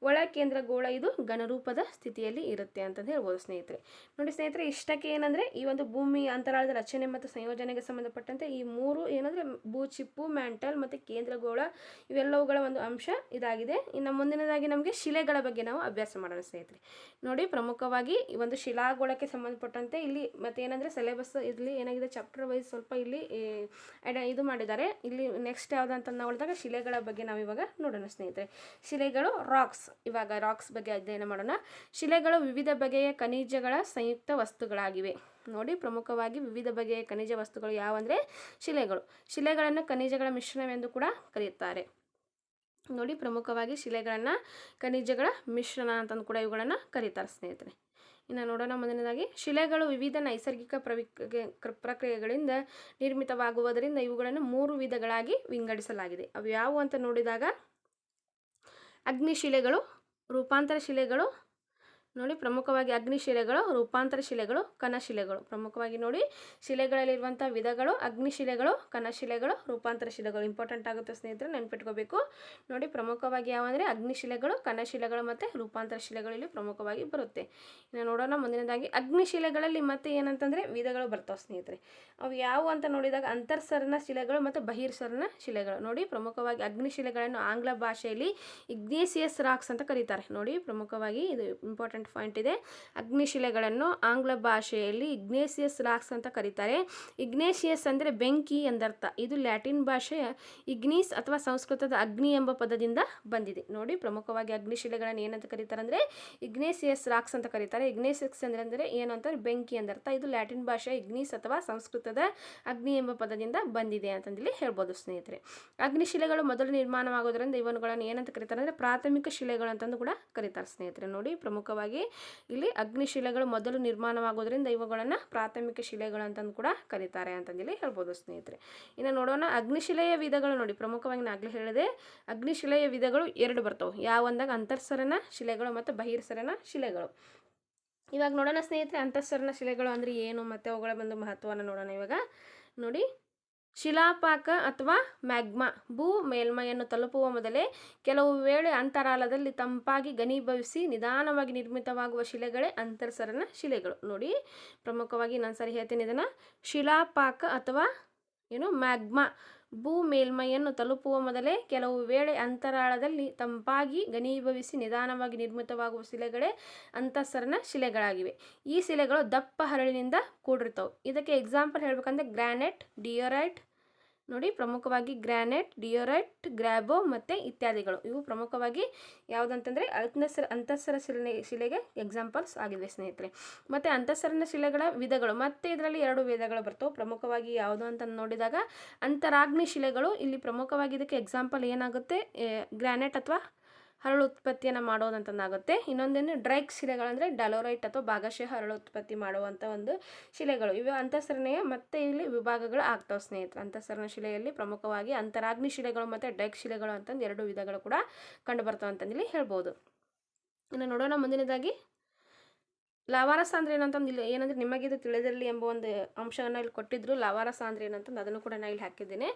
ಒಳ ಕೇಂದ್ರ ಗೋಳ ಇದು ಘನರೂಪದ ಸ್ಥಿತಿಯಲ್ಲಿ ಇರುತ್ತೆ ಅಂತಂದು ಹೇಳ್ಬೋದು ಸ್ನೇಹಿತರೆ. ನೋಡಿ ಸ್ನೇಹಿತರೆ, ಇಷ್ಟಕ್ಕೆ ಏನಂದರೆ ಈ ಒಂದು ಭೂಮಿ ಅಂತರಾಳದ ರಚನೆ ಮತ್ತು ಸಂಯೋಜನೆಗೆ ಸಂಬಂಧಪಟ್ಟಂತೆ ಈ 3 ಏನಂದರೆ ಭೂಚಿಪ್ಪು, ಮ್ಯಾಂಟಲ್ ಮತ್ತು ಕೇಂದ್ರ ಗೋಳ ಇವೆಲ್ಲವುಗಳ ಒಂದು ಅಂಶ ಇದಾಗಿದೆ. ಇನ್ನು ಮುಂದಿನದಾಗಿ ನಮಗೆ ಶಿಲೆಗಳ ಬಗ್ಗೆ ನಾವು ಅಭ್ಯಾಸ ಮಾಡೋಣ ಸ್ನೇಹಿತರೆ. ನೋಡಿ ಪ್ರಮುಖವಾಗಿ ಈ ಒಂದು ಶಿಲಾಗೋಳಕ್ಕೆ ಸಂಬಂಧಪಟ್ಟಂತೆ ಇಲ್ಲಿ ಮತ್ತೇನಂದರೆ ಸಿಲೆಬಸ್ ಇಲ್ಲಿ ಏನಾಗಿದೆ ಚಾಪ್ಟರ್ ವೈಸ್ ಸ್ವಲ್ಪ ಇಲ್ಲಿ ಇದು ಮಾಡಿದ್ದಾರೆ. ಇಲ್ಲಿ ನೆಕ್ಸ್ಟ್ ಯಾವುದಂತ ನೋಡಿದಾಗ ಶಿಲೆಗಳ ಬಗ್ಗೆ ನಾವು ಇವಾಗ ನೋಡೋಣ ಸ್ನೇಹಿತರೆ. ಶಿಲೆಗಳು ಇವಾಗ ರಾಕ್ಸ್ ಬಗ್ಗೆ ಅಧ್ಯಯನ ಮಾಡೋಣ. ಶಿಲೆಗಳು ವಿವಿಧ ಬಗೆಯ ಖನಿಜಗಳ ಸಂಯುಕ್ತ ವಸ್ತುಗಳಾಗಿವೆ. ನೋಡಿ ಪ್ರಮುಖವಾಗಿ ವಿವಿಧ ಬಗೆಯ ಖನಿಜ ವಸ್ತುಗಳು ಯಾವಂದರೆ ಶಿಲೆಗಳನ್ನು ಖನಿಜಗಳ ಮಿಶ್ರಣವೆಂದು ಕೂಡ ಕರೆಯುತ್ತಾರೆ. ನೋಡಿ ಪ್ರಮುಖವಾಗಿ ಶಿಲೆಗಳನ್ನು ಖನಿಜಗಳ ಮಿಶ್ರಣ ಅಂತಂದು ಕೂಡ ಇವುಗಳನ್ನು ಕರೀತಾರೆ ಸ್ನೇಹಿತರೆ. ಇನ್ನು ನೋಡೋಣ ಮುಂದಿನದಾಗಿ, ಶಿಲೆಗಳು ವಿವಿಧ ನೈಸರ್ಗಿಕ ಪ್ರಕ್ರಿಯೆಗಳಿಂದ ನಿರ್ಮಿತವಾಗುವುದರಿಂದ ಇವುಗಳನ್ನು 3 ವಿಧಗಳಾಗಿ ವಿಂಗಡಿಸಲಾಗಿದೆ. ಅವು ಯಾವುವು ಅಂತ ನೋಡಿದಾಗ ಅಗ್ನಿಶಿಲೆಗಳು, ರೂಪಾಂತರ ಶಿಲೆಗಳು ನೋಡಿ ಪ್ರಮುಖವಾಗಿ ಅಗ್ನಿಶಿಲೆಗಳು, ರೂಪಾಂತರ ಶಿಲೆಗಳು, ಕಣಶಿಲೆಗಳು. ಪ್ರಮುಖವಾಗಿ ನೋಡಿ ಶಿಲೆಗಳಲ್ಲಿರುವಂಥ ವಿಧಗಳು ಅಗ್ನಿಶಿಲೆಗಳು, ಕಣಶಿಲೆಗಳು, ರೂಪಾಂತರ ಶಿಲೆಗಳು. ಇಂಪಾರ್ಟೆಂಟ್ ಆಗುತ್ತೆ ಸ್ನೇಹಿತರೆ, ನೆನ್ಪಿಟ್ಕೋಬೇಕು. ನೋಡಿ ಪ್ರಮುಖವಾಗಿ ಯಾವಂದರೆ ಅಗ್ನಿಶಿಲೆಗಳು, ಕಣಶಿಲೆಗಳು ಮತ್ತು ರೂಪಾಂತರ ಶಿಲೆಗಳು ಇಲ್ಲಿ ಪ್ರಮುಖವಾಗಿ ಬರುತ್ತೆ. ಇನ್ನು ನೋಡೋಣ ಮುಂದಿನದಾಗಿ ಅಗ್ನಿಶಿಲೆಗಳಲ್ಲಿ ಮತ್ತೆ ಏನಂತಂದರೆ ವಿಧಗಳು ಬರ್ತಾವೆ ಸ್ನೇಹಿತರೆ. ಅವು ಯಾವುವು ಅಂತ ನೋಡಿದಾಗ ಅಂತರ್ಸರಣ ಶಿಲೆಗಳು ಮತ್ತು ಬಹಿರ್ಸರಣ ಶಿಲೆಗಳು. ನೋಡಿ ಪ್ರಮುಖವಾಗಿ ಅಗ್ನಿಶಿಲೆಗಳನ್ನು ಆಂಗ್ಲ ಭಾಷೆಯಲ್ಲಿ ಇಗ್ನೇಸಿಯಸ್ ರಾಕ್ಸ್ ಅಂತ ಕರೀತಾರೆ. ನೋಡಿ ಪ್ರಮುಖವಾಗಿ ಇದು ಇಂಪಾರ್ಟೆಂಟ್ ಪಾಯಿಂಟ್ ಇದೆ. ಅಗ್ನಿಶಿಲೆಗಳನ್ನು ಆಂಗ್ಲ ಭಾಷೆಯಲ್ಲಿ ಇಗ್ನೇಸಿಯಸ್ ರಾಕ್ಸ್ ಅಂತ ಕರೀತಾರೆ. ಇಗ್ನೇಸಿಯಸ್ ಅಂದರೆ ಬೆಂಕಿ ಎಂದರ್ಥ. ಇದು ಲ್ಯಾಟಿನ್ ಭಾಷೆಯ ಇಗ್ನೀಸ್ ಅಥವಾ ಸಂಸ್ಕೃತದ ಅಗ್ನಿ ಎಂಬ ಪದದಿಂದ ಬಂದಿದೆ. ನೋಡಿ ಪ್ರಮುಖವಾಗಿ ಅಗ್ನಿಶಿಲೆಗಳನ್ನು ಏನಂತ ಕರೀತಾರೆ ಅಂದರೆ ಇಗ್ನೇಸಿಯಸ್ ರಾಕ್ಸ್ ಅಂತ ಕರೀತಾರೆ. ಇಗ್ನೇಸಿಯಸ್ ಅಂದರೆ ಏನು ಅಂತಂದರೆ ಬೆಂಕಿ ಎಂದರ್ಥ. ಇದು ಲ್ಯಾಟಿನ್ ಭಾಷೆಯ ಇಗ್ನೀಸ್ ಅಥವಾ ಸಂಸ್ಕೃತದ ಅಗ್ನಿ ಎಂಬ ಪದದಿಂದ ಬಂದಿದೆ ಅಂತಂದೇಳಿ ಹೇಳ್ಬೋದು ಸ್ನೇಹಿತರೆ. ಅಗ್ನಿಶಿಲೆಗಳು ಮೊದಲು ನಿರ್ಮಾಣವಾಗೋದ್ರಿಂದ ಇವುಗಳನ್ನು ಏನಂತ ಕರೀತಾರೆ ಅಂದರೆ ಪ್ರಾಥಮಿಕ ಶಿಲೆಗಳು ಅಂತಂದು ಕೂಡ ಕರೀತಾರೆ ಸ್ನೇಹಿತರೆ. ನೋಡಿ ಪ್ರಮುಖವಾಗಿ ಇಲ್ಲಿ ಅಗ್ನಿಶಿಲೆಗಳು ಮೊದಲು ನಿರ್ಮಾಣವಾಗೋದ್ರಿಂದ ಇವುಗಳನ್ನು ಪ್ರಾಥಮಿಕ ಶಿಲೆಗಳು ಅಂತಂದು ಕೂಡ ಕರೀತಾರೆ ಅಂತಂದೇಳಿ ಹೇಳ್ಬೋದು ಸ್ನೇಹಿತರೆ. ಇನ್ನು ನೋಡೋಣ ಅಗ್ನಿಶಿಲೆಯ ವಿಧಗಳು. ನೋಡಿ ಪ್ರಮುಖವಾಗಿ ನಾನು ಆಗಲೇ ಹೇಳಿದೆ ಅಗ್ನಿಶಿಲೆಯ ವಿಧಗಳು 2 ಬರ್ತವೆ. ಯಾವಂದಾಗ ಅಂತರ್ಸರಣ ಶಿಲೆಗಳು ಮತ್ತು ಬಹಿರ್ಸರಣ ಶಿಲೆಗಳು. ಇವಾಗ ನೋಡೋಣ ಸ್ನೇಹಿತರೆ ಅಂತರ್ಸರಣ ಶಿಲೆಗಳು ಅಂದರೆ ಏನು ಮತ್ತು ಅವುಗಳ ಒಂದು ಮಹತ್ವವನ್ನು ನೋಡೋಣ. ಇವಾಗ ನೋಡಿ ಶಿಲಾಪಾಕ ಅಥವಾ ಮ್ಯಾಗ್ಮಾ ಭೂ ಮೇಲ್ಮೈಯನ್ನು ತಲುಪುವ ಮೊದಲೇ ಕೆಲವು ವೇಳೆ ಅಂತರಾಳದಲ್ಲಿ ತಂಪಾಗಿ ಘನೀಭವಿಸಿ ನಿಧಾನವಾಗಿ ನಿರ್ಮಿತವಾಗುವ ಶಿಲೆಗಳೇ ಅಂತರ್ಸರಣ ಶಿಲೆಗಳು. ನೋಡಿ ಪ್ರಮುಖವಾಗಿ ನಾನು ಸರಿ ಹೇಳ್ತೀನಿ ಇದನ್ನು. ಶಿಲಾಪಾಕ ಅಥವಾ ಮ್ಯಾಗ್ಮಾ ಭೂ ಮೇಲ್ಮೈಯನ್ನು ತಲುಪುವ ಮೊದಲೇ ಕೆಲವು ವೇಳೆ ಅಂತರಾಳದಲ್ಲಿ ತಂಪಾಗಿ ಘನೀಭವಿಸಿ ನಿಧಾನವಾಗಿ ನಿರ್ಮಿತವಾಗುವ ಶಿಲೆಗಳೇ ಅಂತರ್ಸರಣ ಶಿಲೆಗಳಾಗಿವೆ. ಈ ಶಿಲೆಗಳು ದಪ್ಪ ಹರಳಿನಿಂದ ಕೂಡಿರ್ತವೆ. ಇದಕ್ಕೆ ಎಕ್ಸಾಂಪಲ್ ಹೇಳ್ಬೇಕಂದ್ರೆ ಗ್ರಾನೈಟ್, ಡಿಯೋರೈಟ್. ನೋಡಿ ಪ್ರಮುಖವಾಗಿ ಗ್ರಾನೈಟ್, ಡಿಯೋರೈಟ್, ಗ್ರಾಬೋ ಮತ್ತು ಇತ್ಯಾದಿಗಳು. ಇವು ಪ್ರಮುಖವಾಗಿ ಯಾವುದಂತಂದರೆ ಅಂತರ್ಸರ ಶಿಲೆಗೆ ಎಕ್ಸಾಂಪಲ್ಸ್ ಆಗಿದೆ ಸ್ನೇಹಿತರೆ. ಮತ್ತು ಅಂತರ್ಸರಣ ಶಿಲೆಗಳ ವಿಧಗಳು ಮತ್ತು ಇದರಲ್ಲಿ 2 ವಿಧಗಳು ಬರ್ತವೆ. ಪ್ರಮುಖವಾಗಿ ಯಾವುದು ಅಂತ ನೋಡಿದಾಗ ಅಂತರಾಗ್ನಿ ಶಿಲೆಗಳು. ಇಲ್ಲಿ ಪ್ರಮುಖವಾಗಿ ಇದಕ್ಕೆ ಎಕ್ಸಾಂಪಲ್ ಏನಾಗುತ್ತೆ ಗ್ರಾನೈಟ್ ಅಥವಾ ಹರಳು ಉತ್ಪತ್ತಿಯನ್ನು ಮಾಡೋದಂತಂದಾಗುತ್ತೆ. ಇನ್ನೊಂದೇನು ಡ್ರೈಕ್ ಶಿಲೆಗಳಂದರೆ ಡಲೋರೈಟ್ ಅಥವಾ ಭಾಗಶಃ ಹರಳು ಉತ್ಪತ್ತಿ ಮಾಡುವಂಥ ಒಂದು ಶಿಲೆಗಳು. ಇವು ಅಂತರ್ಸರಣೆಯ ಮತ್ತೆ ಇಲ್ಲಿ ವಿಭಾಗಗಳು ಆಗ್ತಾವೆ ಸ್ನೇಹಿತರೆ. ಅಂತರ್ಸರಣ ಶಿಲೆಯಲ್ಲಿ ಪ್ರಮುಖವಾಗಿ ಅಂತರಾಗ್ನಿ ಶಿಲೆಗಳು ಮತ್ತು ಡ್ರೈಕ್ ಶಿಲೆಗಳು ಅಂತಂದು 2 ವಿಧಗಳು ಕೂಡ ಕಂಡು ಬರ್ತಾವೆ ಅಂತಂದೇಳಿ ಹೇಳ್ಬೋದು. ಇನ್ನು ನೋಡೋಣ ಮುಂದಿನದಾಗಿ ಲಾವಾರಸ ಅಂದರೆ ಏನಂತಂದು ಇಲ್ಲಿ ಏನಂದರೆ ನಿಮಗಿದು ತಿಳಿದಿರಲಿ ಎಂಬ ಒಂದು ಅಂಶವನ್ನು ಇಲ್ಲಿ ಕೊಟ್ಟಿದ್ರು. ಲಾವಾರಸ ಅಂದರೆ ಏನಂತಂದು ಅದನ್ನು ಕೂಡ ನಾನು ಇಲ್ಲಿ ಹಾಕಿದ್ದೇನೆ.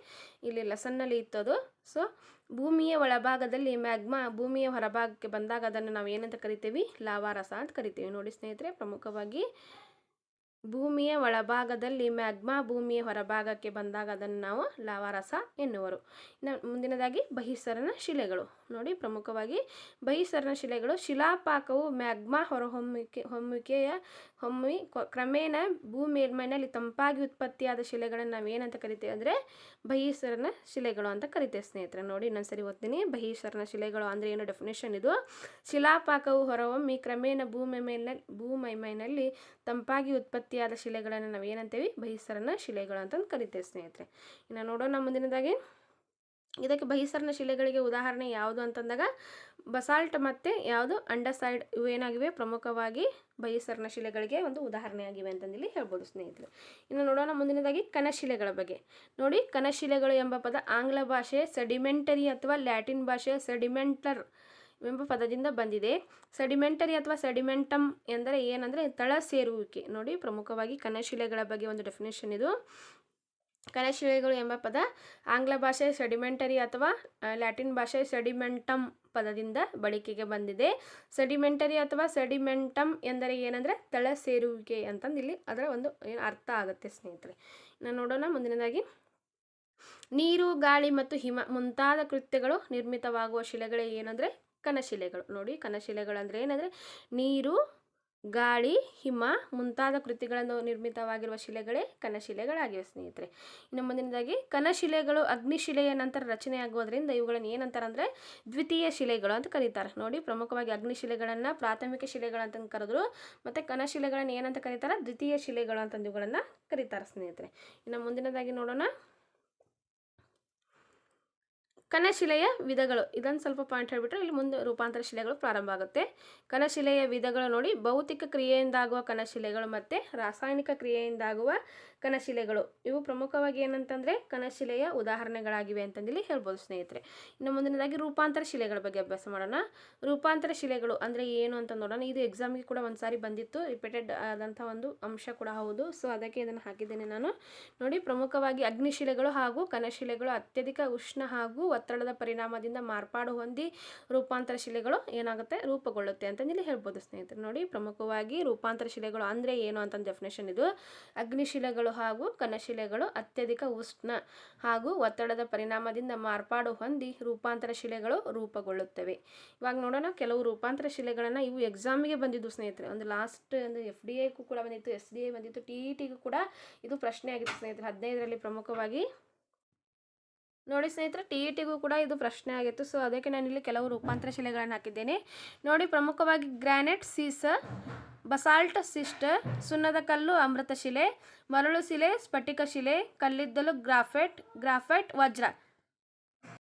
ಇಲ್ಲಿ ಲೆಸನ್ನಲ್ಲಿ ಇತ್ತದು. ಸೊ ಭೂಮಿಯ ಒಳಭಾಗದಲ್ಲಿ ಮ್ಯಾಗ್ಮಾ ಭೂಮಿಯ ಹೊರಭಾಗಕ್ಕೆ ಬಂದಾಗ ಅದನ್ನು ನಾವು ಏನಂತ ಕರಿತೀವಿ ಲಾವಾರಸ ಅಂತ ಕರಿತೀವಿ. ನೋಡಿ ಸ್ನೇಹಿತರೆ ಪ್ರಮುಖವಾಗಿ ಭೂಮಿಯ ಒಳಭಾಗದಲ್ಲಿ ಮ್ಯಾಗ್ಮಾ ಭೂಮಿಯ ಹೊರಭಾಗಕ್ಕೆ ಬಂದಾಗ ಅದನ್ನು ನಾವು ಲಾವಾರಸ ಎನ್ನುವರು. ಇನ್ನು ಮುಂದಿನದಾಗಿ ಬಹಿರ್ಸರಣ ಶಿಲೆಗಳು. ನೋಡಿ ಪ್ರಮುಖವಾಗಿ ಬಹಿರ್ಸರಣ ಶಿಲೆಗಳು ಶಿಲಾಪಾಕವು ಮ್ಯಾಗ್ಮಾ ಹೊಮ್ಮಿ ಕ್ರಮೇಣ ಭೂ ಮೇಲ್ಮೈನಲ್ಲಿ ತಂಪಾಗಿ ಉತ್ಪತ್ತಿಯಾದ ಶಿಲೆಗಳನ್ನು ನಾವು ಏನಂತ ಕರಿತೀವಿ ಅಂದರೆ ಬಹಿರ್ಸರಣ ಶಿಲೆಗಳು ಅಂತ ಕರಿತೇವೆ ಸ್ನೇಹಿತರೆ. ನೋಡಿ ಇನ್ನೊಂದ್ಸರಿ ಓದ್ತೀನಿ. ಬಹಿರ್ಸರಣ ಶಿಲೆಗಳು ಅಂದರೆ ಏನು ಡೆಫಿನೇಷನ್ ಇದು. ಶಿಲಾಪಾಕವು ಹೊರಹೊಮ್ಮಿ ಕ್ರಮೇಣ ಭೂಮೈಮೈನಲ್ಲಿ ತಂಪಾಗಿ ಉತ್ಪತ್ತಿಯಾದ ಶಿಲೆಗಳನ್ನು ನಾವು ಏನಂತೇವಿ ಬಹಿರ್ಸರಣ ಶಿಲೆಗಳು ಅಂತಂದು ಕರಿತೇವೆ ಸ್ನೇಹಿತರೆ. ಇನ್ನು ನೋಡೋಣ ಮುಂದಿನದಾಗಿ ಇದಕ್ಕೆ ಬಹಿರ್ಸರಣ ಶಿಲೆಗಳಿಗೆ ಉದಾಹರಣೆ ಯಾವುದು ಅಂತಂದಾಗ ಬಸಾಲ್ಟ್ ಮತ್ತು ಯಾವುದು ಅಂಡಸೈಡ್ ಇವು ಏನಾಗಿವೆ ಪ್ರಮುಖವಾಗಿ ಬಹಿರ್ಸರಣ ಶಿಲೆಗಳಿಗೆ ಒಂದು ಉದಾಹರಣೆ ಆಗಿವೆ ಅಂತಂದಿಲ್ಲಿ ಹೇಳ್ಬೋದು ಸ್ನೇಹಿತರೆ. ಇನ್ನು ನೋಡೋಣ ಮುಂದಿನದಾಗಿ ಕಣಶಿಲೆಗಳ ಬಗ್ಗೆ. ನೋಡಿ ಕಣಶಿಲೆಗಳು ಎಂಬ ಪದ ಆಂಗ್ಲ ಭಾಷೆಯ ಸೆಡಿಮೆಂಟರಿ ಅಥವಾ ಲ್ಯಾಟಿನ್ ಭಾಷೆಯ ಸೆಡಿಮೆಂಟರ್ ಎಂಬ ಪದದಿಂದ ಬಂದಿದೆ. ಸೆಡಿಮೆಂಟರಿ ಅಥವಾ ಸೆಡಿಮೆಂಟಮ್ ಎಂದರೆ ಏನಂದರೆ ತಳ ಸೇರುವಿಕೆ. ನೋಡಿ ಪ್ರಮುಖವಾಗಿ ಕಣಶಿಲೆಗಳ ಬಗ್ಗೆ ಒಂದು ಡೆಫಿನೇಷನ್ ಇದು. ಕಣಶಿಲೆಗಳು ಎಂಬ ಪದ ಆಂಗ್ಲ ಭಾಷೆಯ ಸೆಡಿಮೆಂಟರಿ ಅಥವಾ ಲ್ಯಾಟಿನ್ ಭಾಷೆಯ ಸೆಡಿಮೆಂಟಮ್ ಪದದಿಂದ ಬಳಕೆಗೆ ಬಂದಿದೆ. ಸೆಡಿಮೆಂಟರಿ ಅಥವಾ ಸೆಡಿಮೆಂಟಮ್ ಎಂದರೆ ಏನಂದರೆ ತಳ ಸೇರುವಿಕೆ ಅಂತಂದು ಇಲ್ಲಿ ಅದರ ಒಂದು ಅರ್ಥ ಆಗುತ್ತೆ ಸ್ನೇಹಿತರೆ. ಇನ್ನು ನೋಡೋಣ ಮುಂದಿನದಾಗಿ ನೀರು, ಗಾಳಿ ಮತ್ತು ಹಿಮ ಮುಂತಾದ ಕೃತ್ಯಗಳು ನಿರ್ಮಿತವಾಗುವ ಶಿಲೆಗಳೇ ಏನಂದರೆ ಕಣಶಿಲೆಗಳು. ನೋಡಿ ಕಣಶಿಲೆಗಳು ಅಂದರೆ ಏನಂದರೆ ನೀರು, ಗಾಳಿ, ಹಿಮ ಮುಂತಾದ ಕೃತಿಗಳನ್ನು ನಿರ್ಮಿತವಾಗಿರುವ ಶಿಲೆಗಳೇ ಕಣಶಿಲೆಗಳಾಗಿವೆ ಸ್ನೇಹಿತರೆ. ಇನ್ನು ಮುಂದಿನದಾಗಿ ಕಣಶಿಲೆಗಳು ಅಗ್ನಿಶಿಲೆಯ ನಂತರ ರಚನೆಯಾಗುವುದರಿಂದ ಇವುಗಳನ್ನು ಏನಂತಾರೆ ಅಂದರೆ ದ್ವಿತೀಯ ಶಿಲೆಗಳು ಅಂತ ಕರೀತಾರೆ. ನೋಡಿ ಪ್ರಮುಖವಾಗಿ ಅಗ್ನಿಶಿಲೆಗಳನ್ನು ಪ್ರಾಥಮಿಕ ಶಿಲೆಗಳು ಅಂತಂದು ಕರೆದ್ರು, ಮತ್ತು ಕಣಶಿಲೆಗಳನ್ನು ಏನಂತ ಕರೀತಾರೆ ದ್ವಿತೀಯ ಶಿಲೆಗಳು ಅಂತಂದು ಇವುಗಳನ್ನು ಕರೀತಾರೆ ಸ್ನೇಹಿತರೆ. ಇನ್ನು ಮುಂದಿನದಾಗಿ ನೋಡೋಣ ಕಣಶಿಲೆಯ ವಿಧಗಳು. ಇದನ್ನು ಸ್ವಲ್ಪ ಪಾಯಿಂಟ್ ಹೇಳಿಬಿಟ್ರೆ ಇಲ್ಲಿ ಮುಂದೆ ರೂಪಾಂತರ ಶಿಲೆಗಳು ಪ್ರಾರಂಭ ಆಗುತ್ತೆ. ಕಣಶಿಲೆಯ ವಿಧಗಳು ನೋಡಿ ಭೌತಿಕ ಕ್ರಿಯೆಯಿಂದಾಗುವ ಕಣಶಿಲೆಗಳು ಮತ್ತು ರಾಸಾಯನಿಕ ಕ್ರಿಯೆಯಿಂದಾಗುವ ಕಣಶಿಲೆಗಳು. ಇವು ಪ್ರಮುಖವಾಗಿ ಏನಂತಂದರೆ ಕಣಶಿಲೆಯ ಉದಾಹರಣೆಗಳಾಗಿವೆ ಅಂತಂದೇಳಿ ಹೇಳ್ಬೋದು ಸ್ನೇಹಿತರೆ. ಇನ್ನು ಮುಂದಿನದಾಗಿ ರೂಪಾಂತರ ಶಿಲೆಗಳ ಬಗ್ಗೆ ಅಭ್ಯಾಸ ಮಾಡೋಣ. ರೂಪಾಂತರ ಶಿಲೆಗಳು ಅಂದರೆ ಏನು ಅಂತ ನೋಡೋಣ. ಇದು ಎಕ್ಸಾಮ್ಗೆ ಕೂಡ ಒಂದು ಸಾರಿ ಬಂದಿತ್ತು, ರಿಪೀಟೆಡ್ ಆದಂಥ ಒಂದು ಅಂಶ ಕೂಡ ಹೌದು. ಸೊ ಅದಕ್ಕೆ ಇದನ್ನು ಹಾಕಿದ್ದೇನೆ ನಾನು. ನೋಡಿ, ಪ್ರಮುಖವಾಗಿ ಅಗ್ನಿಶಿಲೆಗಳು ಹಾಗೂ ಕಣಶಿಲೆಗಳು ಅತ್ಯಧಿಕ ಉಷ್ಣ ಹಾಗೂ ಒತ್ತಡದ ಪರಿಣಾಮದಿಂದ ಮಾರ್ಪಾಡು ಹೊಂದಿ ರೂಪಾಂತರ ಶಿಲೆಗಳು ಏನಾಗುತ್ತೆ, ರೂಪುಗೊಳ್ಳುತ್ತೆ ಅಂತಂದೇಳಿ ಹೇಳ್ಬೋದು ಸ್ನೇಹಿತರೆ. ನೋಡಿ, ಪ್ರಮುಖವಾಗಿ ರೂಪಾಂತರ ಶಿಲೆಗಳು ಅಂದರೆ ಏನು ಅಂತ ಡೆಫಿನೇಷನ್ ಇದು. ಅಗ್ನಿಶಿಲೆಗಳು ಹಾಗೂ ಕಣಶಿಲೆಗಳು ಅತ್ಯಧಿಕ ಉಷ್ಣ ಹಾಗೂ ಒತ್ತಡದ ಪರಿಣಾಮದಿಂದ ಮಾರ್ಪಾಡು ಹೊಂದಿ ರೂಪಾಂತರ ಶಿಲೆಗಳು ರೂಪುಗೊಳ್ಳುತ್ತವೆ. ಇವಾಗ ನೋಡೋಣ ಕೆಲವು ರೂಪಾಂತರ ಶಿಲೆಗಳನ್ನು. ಇವು ಎಕ್ಸಾಮಿಗೆ ಬಂದಿದ್ದು ಸ್ನೇಹಿತರೆ. ಒಂದು ಲಾಸ್ಟ್ ಒಂದು FDA ಕೂಡ ಬಂದಿತ್ತು, SDA ಬಂದಿತ್ತು, TETಗೂ ಕೂಡ ಇದು ಪ್ರಶ್ನೆ ಆಗಿತ್ತು ಸ್ನೇಹಿತರೆ 15ರಲ್ಲಿ ಪ್ರಮುಖವಾಗಿ. ನೋಡಿ ಸ್ನೇಹಿತರೆ, TETಗೂ ಕೂಡ ಇದು ಪ್ರಶ್ನೆ ಆಗಿತ್ತು. ಸೊ ಅದಕ್ಕೆ ನಾನಿಲ್ಲಿ ಕೆಲವು ರೂಪಾಂತರ ಶಿಲೆಗಳನ್ನು ಹಾಕಿದ್ದೇನೆ. ನೋಡಿ, ಪ್ರಮುಖವಾಗಿ ಗ್ರಾನೈಟ್, ಸೀಸ, ಬಸಾಲ್ಟ್, ಸಿಸ್ಟ್, ಸುಣ್ಣದ ಕಲ್ಲು, ಅಮೃತ ಶಿಲೆ, ಮರಳು ಶಿಲೆ, ಸ್ಫಟಿಕ ಶಿಲೆ, ಕಲ್ಲಿದ್ದಲು, ಗ್ರಾಫೈಟ್, ವಜ್ರ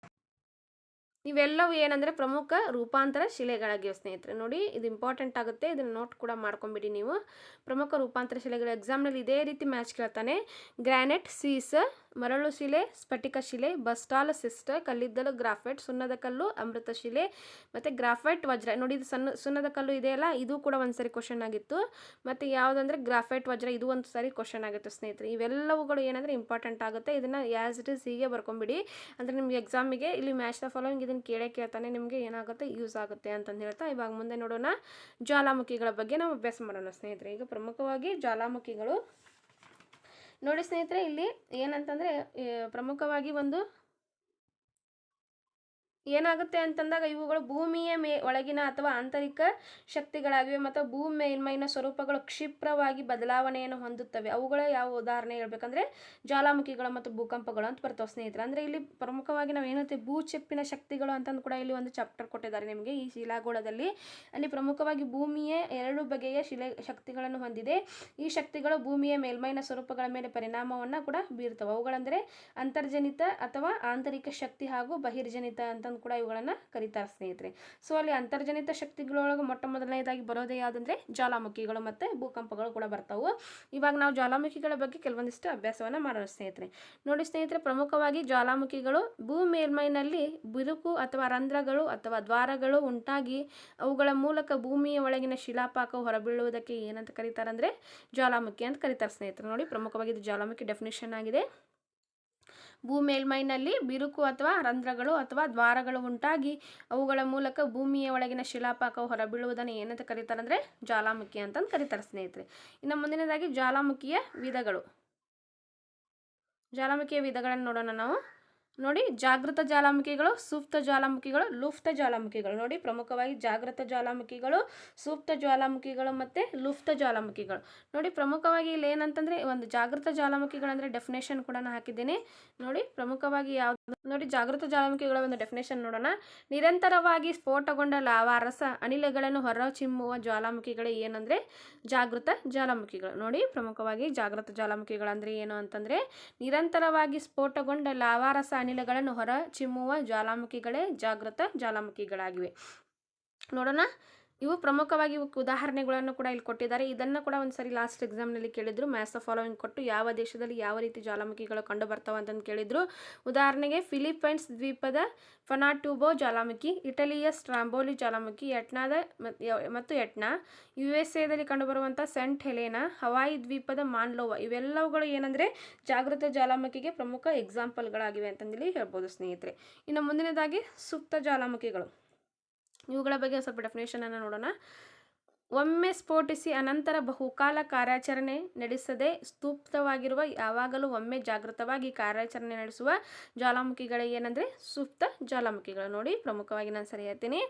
ಇವೆಲ್ಲವೂ ಏನಂದರೆ ಪ್ರಮುಖ ರೂಪಾಂತರ ಶಿಲೆಗಳಾಗಿವೆ ಸ್ನೇಹಿತರೆ. ನೋಡಿ, ಇದು ಇಂಪಾರ್ಟೆಂಟ್ ಆಗುತ್ತೆ, ಇದನ್ನು ನೋಟ್ ಕೂಡ ಮಾಡ್ಕೊಂಬಿಡಿ ನೀವು. ಪ್ರಮುಖ ರೂಪಾಂತರ ಶಿಲೆಗಳು ಎಕ್ಸಾಮ್ನಲ್ಲಿ ಇದೇ ರೀತಿ ಮ್ಯಾಚ್ ಕೇಳ್ತಾನೆ. ಗ್ರಾನೈಟ್, ಸೀಸ, ಮರಳು ಶಿಲೆ, ಸ್ಫಟಿಕ ಶಿಲೆ, ಬಸಾಲ್ಟ್, ಸಿಸ್ಟ್, ಕಲ್ಲಿದ್ದಲು, ಗ್ರಾಫೈಟ್, ಸುಣ್ಣದ ಕಲ್ಲು, ಅಮೃತ ಶಿಲೆ ಮತ್ತು ಗ್ರಾಫೈಟ್, ವಜ್ರ. ನೋಡಿ, ಇದು ಸುಣ್ಣದ ಕಲ್ಲು ಇದೆಯಲ್ಲ, ಇದು ಕೂಡ ಒಂದು ಸಾರಿ ಕ್ವಶನ್ ಆಗಿತ್ತು. ಮತ್ತು ಯಾವುದಂದ್ರೆ ಗ್ರಾಫೈಟ್, ವಜ್ರ, ಇದು ಒಂದು ಸಾರಿ ಕ್ವಶನ್ ಆಗುತ್ತೆ ಸ್ನೇಹಿತರೆ. ಇವೆಲ್ಲವುಗಳು ಏನಂದರೆ ಇಂಪಾರ್ಟೆಂಟ್ ಆಗುತ್ತೆ. ಇದನ್ನು ಆ್ಯಸ್ ಇಟ್ ಈಸ್ ಹೀಗೆ ಬರ್ಕೊಂಬಿಡಿ. ಅಂದರೆ ನಿಮಗೆ ಎಕ್ಸಾಮಿಗೆ ಇಲ್ಲಿ ಮ್ಯಾಚ್ ದ ಫಾಲೋವಿಂಗ್ ಇದನ್ನು ಕೇಳ್ತಾನೆ, ನಿಮಗೆ ಏನಾಗುತ್ತೆ, ಯೂಸ್ ಆಗುತ್ತೆ ಅಂತಂದು ಹೇಳ್ತಾ ಇವಾಗ ಮುಂದೆ ನೋಡೋಣ ಜ್ವಾಲಾಮುಖಿಗಳ ಬಗ್ಗೆ ನಾವು ಅಭ್ಯಾಸ ಮಾಡೋಣ ಸ್ನೇಹಿತರೆ. ಈಗ ಪ್ರಮುಖವಾಗಿ ಜ್ವಾಲಾಮುಖಿಗಳು ನೋಡಿ ಸ್ನೇಹಿತರೆ, ಇಲ್ಲಿ ಏನಂತಂದರೆ ಪ್ರಮುಖವಾಗಿ ಒಂದು ಏನಾಗುತ್ತೆ ಅಂತಂದಾಗ ಇವುಗಳು ಭೂಮಿಯ ಒಳಗಿನ ಅಥವಾ ಆಂತರಿಕ ಶಕ್ತಿಗಳಾಗಿವೆ ಮತ್ತು ಭೂಮಿ ಮೇಲ್ಮೈನ ಸ್ವರೂಪಗಳು ಕ್ಷಿಪ್ರವಾಗಿ ಬದಲಾವಣೆಯನ್ನು ಹೊಂದುತ್ತವೆ. ಅವುಗಳ ಯಾವ ಉದಾಹರಣೆ ಹೇಳ್ಬೇಕಂದ್ರೆ ಜ್ವಾಲಾಮುಖಿಗಳು ಮತ್ತು ಭೂಕಂಪಗಳು ಅಂತ ಬರ್ತಾವೆ ಸ್ನೇಹಿತರೆ. ಅಂದರೆ ಇಲ್ಲಿ ಪ್ರಮುಖವಾಗಿ ನಾವು ಏನಂತೆ ಭೂಚಿಪ್ಪಿನ ಶಕ್ತಿಗಳು ಅಂತಂದು ಕೂಡ ಇಲ್ಲಿ ಒಂದು ಚಾಪ್ಟರ್ ಕೊಟ್ಟಿದ್ದಾರೆ ನಿಮಗೆ ಈ ಶಿಲಾಗೋಳದಲ್ಲಿ. ಅಲ್ಲಿ ಪ್ರಮುಖವಾಗಿ ಭೂಮಿಯ 2 ಬಗೆಯ ಶಕ್ತಿಗಳನ್ನು ಹೊಂದಿದೆ. ಈ ಶಕ್ತಿಗಳು ಭೂಮಿಯ ಮೇಲ್ಮೈನ ಸ್ವರೂಪಗಳ ಮೇಲೆ ಪರಿಣಾಮವನ್ನು ಕೂಡ ಬೀರ್ತವೆ. ಅವುಗಳಂದರೆ ಅಂತರ್ಜನಿತ ಅಥವಾ ಆಂತರಿಕ ಶಕ್ತಿ ಹಾಗೂ ಬಹಿರ್ಜನಿತ ಅಂತ ಕೂಡ ಇವುಗಳನ್ನು ಕರೀತಾರೆ ಸ್ನೇಹಿತರೆ. ಸೊ ಅಲ್ಲಿ ಅಂತರ್ಜನಿತ ಶಕ್ತಿಗಳೊಳಗೆ ಮೊಟ್ಟ ಮೊದಲನೇದಾಗಿ ಬರೋದೇ ಯಾವುದಂದ್ರೆ ಜ್ವಾಲಾಮುಖಿಗಳು ಮತ್ತು ಭೂಕಂಪಗಳು ಕೂಡ ಬರ್ತಾವೆ. ಇವಾಗ ನಾವು ಜ್ವಾಲಾಮುಖಿಗಳ ಬಗ್ಗೆ ಕೆಲವೊಂದಿಷ್ಟು ಅಭ್ಯಾಸವನ್ನು ಮಾಡೋಣ ಸ್ನೇಹಿತರೆ. ನೋಡಿ ಸ್ನೇಹಿತರೆ, ಪ್ರಮುಖವಾಗಿ ಜ್ವಾಲಾಮುಖಿಗಳು ಭೂ ಮೇಲ್ಮೈನಲ್ಲಿ ಬಿರುಕು ಅಥವಾ ರಂಧ್ರಗಳು ಅಥವಾ ದ್ವಾರಗಳು ಉಂಟಾಗಿ ಅವುಗಳ ಮೂಲಕ ಭೂಮಿಯ ಒಳಗಿನ ಶಿಲಾಪಾಕವು ಹೊರಬೀಳುವುದಕ್ಕೆ ಏನಂತ ಕರೀತಾರೆ ಅಂದರೆ ಜ್ವಾಲಾಮುಖಿ ಅಂತ ಕರೀತಾರೆ ಸ್ನೇಹಿತರೆ. ನೋಡಿ, ಪ್ರಮುಖವಾಗಿ ಇದು ಜ್ವಾಲಾಮುಖಿ ಡೆಫಿನಿಷನ್ ಆಗಿದೆ. ಭೂ ಮೇಲ್ಮೈನಲ್ಲಿ ಬಿರುಕು ಅಥವಾ ರಂಧ್ರಗಳು ಅಥವಾ ದ್ವಾರಗಳು ಉಂಟಾಗಿ ಅವುಗಳ ಮೂಲಕ ಭೂಮಿಯ ಒಳಗಿನ ಶಿಲಾಪಾಕವು ಹೊರಬೀಳುವುದನ್ನು ಏನಂತ ಕರೀತಾರೆ ಅಂದರೆ ಜ್ವಾಲಾಮುಖಿ ಅಂತಂದು ಕರೀತಾರೆ ಸ್ನೇಹಿತರೆ. ಇನ್ನು ಮುಂದಿನದಾಗಿ ಜ್ವಾಲಾಮುಖಿಯ ವಿಧಗಳನ್ನು ನೋಡೋಣ ನಾವು. ನೋಡಿ, ಜಾಗೃತ ಜ್ವಾಲಾಮುಖಿಗಳು, ಸುಪ್ತ ಜ್ವಾಲಾಮುಖಿಗಳು, ಲುಪ್ತ ಜ್ವಾಲಾಮುಖಿಗಳು. ನೋಡಿ, ಪ್ರಮುಖವಾಗಿ ಜಾಗೃತ ಜ್ವಾಲಾಮುಖಿಗಳು, ಸುಪ್ತ ಜ್ವಾಲಾಮುಖಿಗಳು ಮತ್ತು ಲುಪ್ತ ಜ್ವಾಲಾಮುಖಿಗಳು. ನೋಡಿ, ಪ್ರಮುಖವಾಗಿ ಇಲ್ಲಿ ಏನಂತಂದರೆ ಒಂದು ಜಾಗೃತ ಜ್ವಾಲಾಮುಖಿಗಳು ಅಂದರೆ ಡೆಫಿನೇಷನ್ ಕೂಡ ಹಾಕಿದ್ದೇನೆ. ನೋಡಿ, ಪ್ರಮುಖವಾಗಿ ನೋಡಿ ಜಾಗೃತ ಜ್ವಾಲಾಮುಖಿಗಳ ಒಂದು ಡೆಫಿನೇಷನ್ ನೋಡೋಣ. ನಿರಂತರವಾಗಿ ಸ್ಫೋಟಗೊಂಡ ಲಾವಾರಸ ಅನಿಲಗಳನ್ನು ಹೊರಚಿಮ್ಮುವ ಜ್ವಾಲಾಮುಖಿಗಳೇ ಏನಂದರೆ ಜಾಗೃತ ಜ್ವಾಲಾಮುಖಿಗಳು. ನೋಡಿ, ಪ್ರಮುಖವಾಗಿ ಜಾಗೃತ ಜ್ವಾಲಾಮುಖಿಗಳು ಅಂದರೆ ಏನು ಅಂತಂದರೆ ನಿರಂತರವಾಗಿ ಸ್ಫೋಟಗೊಂಡ ಲಾವಾರಸ ಅನಿಲಗಳನ್ನು ಹೊರ ಚಿಮ್ಮುವ ಜ್ವಾಲಾಮುಖಿಗಳೇ ಜಾಗೃತ ಜ್ವಾಲಾಮುಖಿಗಳಾಗಿವೆ. ನೋಡೋಣ, ಇವು ಪ್ರಮುಖವಾಗಿ ಇವಕ್ಕೆ ಉದಾಹರಣೆಗಳನ್ನು ಕೂಡ ಇಲ್ಲಿ ಕೊಟ್ಟಿದ್ದಾರೆ. ಇದನ್ನು ಕೂಡ ಒಂದು ಸರಿ ಲಾಸ್ಟ್ ಎಕ್ಸಾಮ್ನಲ್ಲಿ ಕೇಳಿದ್ರು. ಮ್ಯಾಚ್ ದ ಫಾಲೋವಿಂಗ್ ಕೊಟ್ಟು ಯಾವ ದೇಶದಲ್ಲಿ ಯಾವ ರೀತಿ ಜ್ವಾಲಾಮುಖಿಗಳು ಕಂಡು ಬರ್ತಾವೆ ಅಂತಂದು ಕೇಳಿದ್ರು. ಉದಾಹರಣೆಗೆ ಫಿಲಿಪೈನ್ಸ್ ದ್ವೀಪದ ಫನಾಟ್ಯೂಬೋ ಜ್ವಾಲಾಮುಖಿ, ಇಟಲಿಯ Stromboli ಜ್ವಾಲಾಮುಖಿ, ಎಟ್ನಾ, USA ಕಂಡುಬರುವಂಥ scent Helena, Hawaii ದ್ವೀಪದ ಮಾನ್ಲೋವಾ. ಇವೆಲ್ಲವುಗಳು ಏನಂದರೆ ಜಾಗೃತ ಜ್ವಾಲಾಮುಖಿಗೆ ಪ್ರಮುಖ ಎಕ್ಸಾಂಪಲ್ಗಳಾಗಿವೆ ಅಂತಂದೇಳಿ ಹೇಳ್ಬೋದು ಸ್ನೇಹಿತರೆ. ಇನ್ನು ಮುಂದಿನದಾಗಿ ಸುಪ್ತ ಜ್ವಾಲಾಮುಖಿಗಳು. ಇವುಗಳ ಬಗ್ಗೆ ಸ್ವಲ್ಪ ಡೆಫಿನೇಷನನ್ನು ನೋಡೋಣ. ಒಮ್ಮೆ ಸ್ಫೋಟಿಸಿ ಅನಂತರ ಬಹುಕಾಲ ಕಾರ್ಯಾಚರಣೆ ನಡೆಸದೆ ಸ್ತೂಪ್ತವಾಗಿರುವ ಯಾವಾಗಲೂ ಒಮ್ಮೆ ಜಾಗೃತವಾಗಿ ಕಾರ್ಯಾಚರಣೆ ನಡೆಸುವ ಜ್ವಾಲಾಮುಖಿಗಳೇ ಏನಂದರೆ ಸುಪ್ತ ಜ್ವಾಲಾಮುಖಿಗಳು. ನೋಡಿ, ಪ್ರಮುಖವಾಗಿ ನಾನು ಸರಿ ಹೇಳ್ತೀನಿ.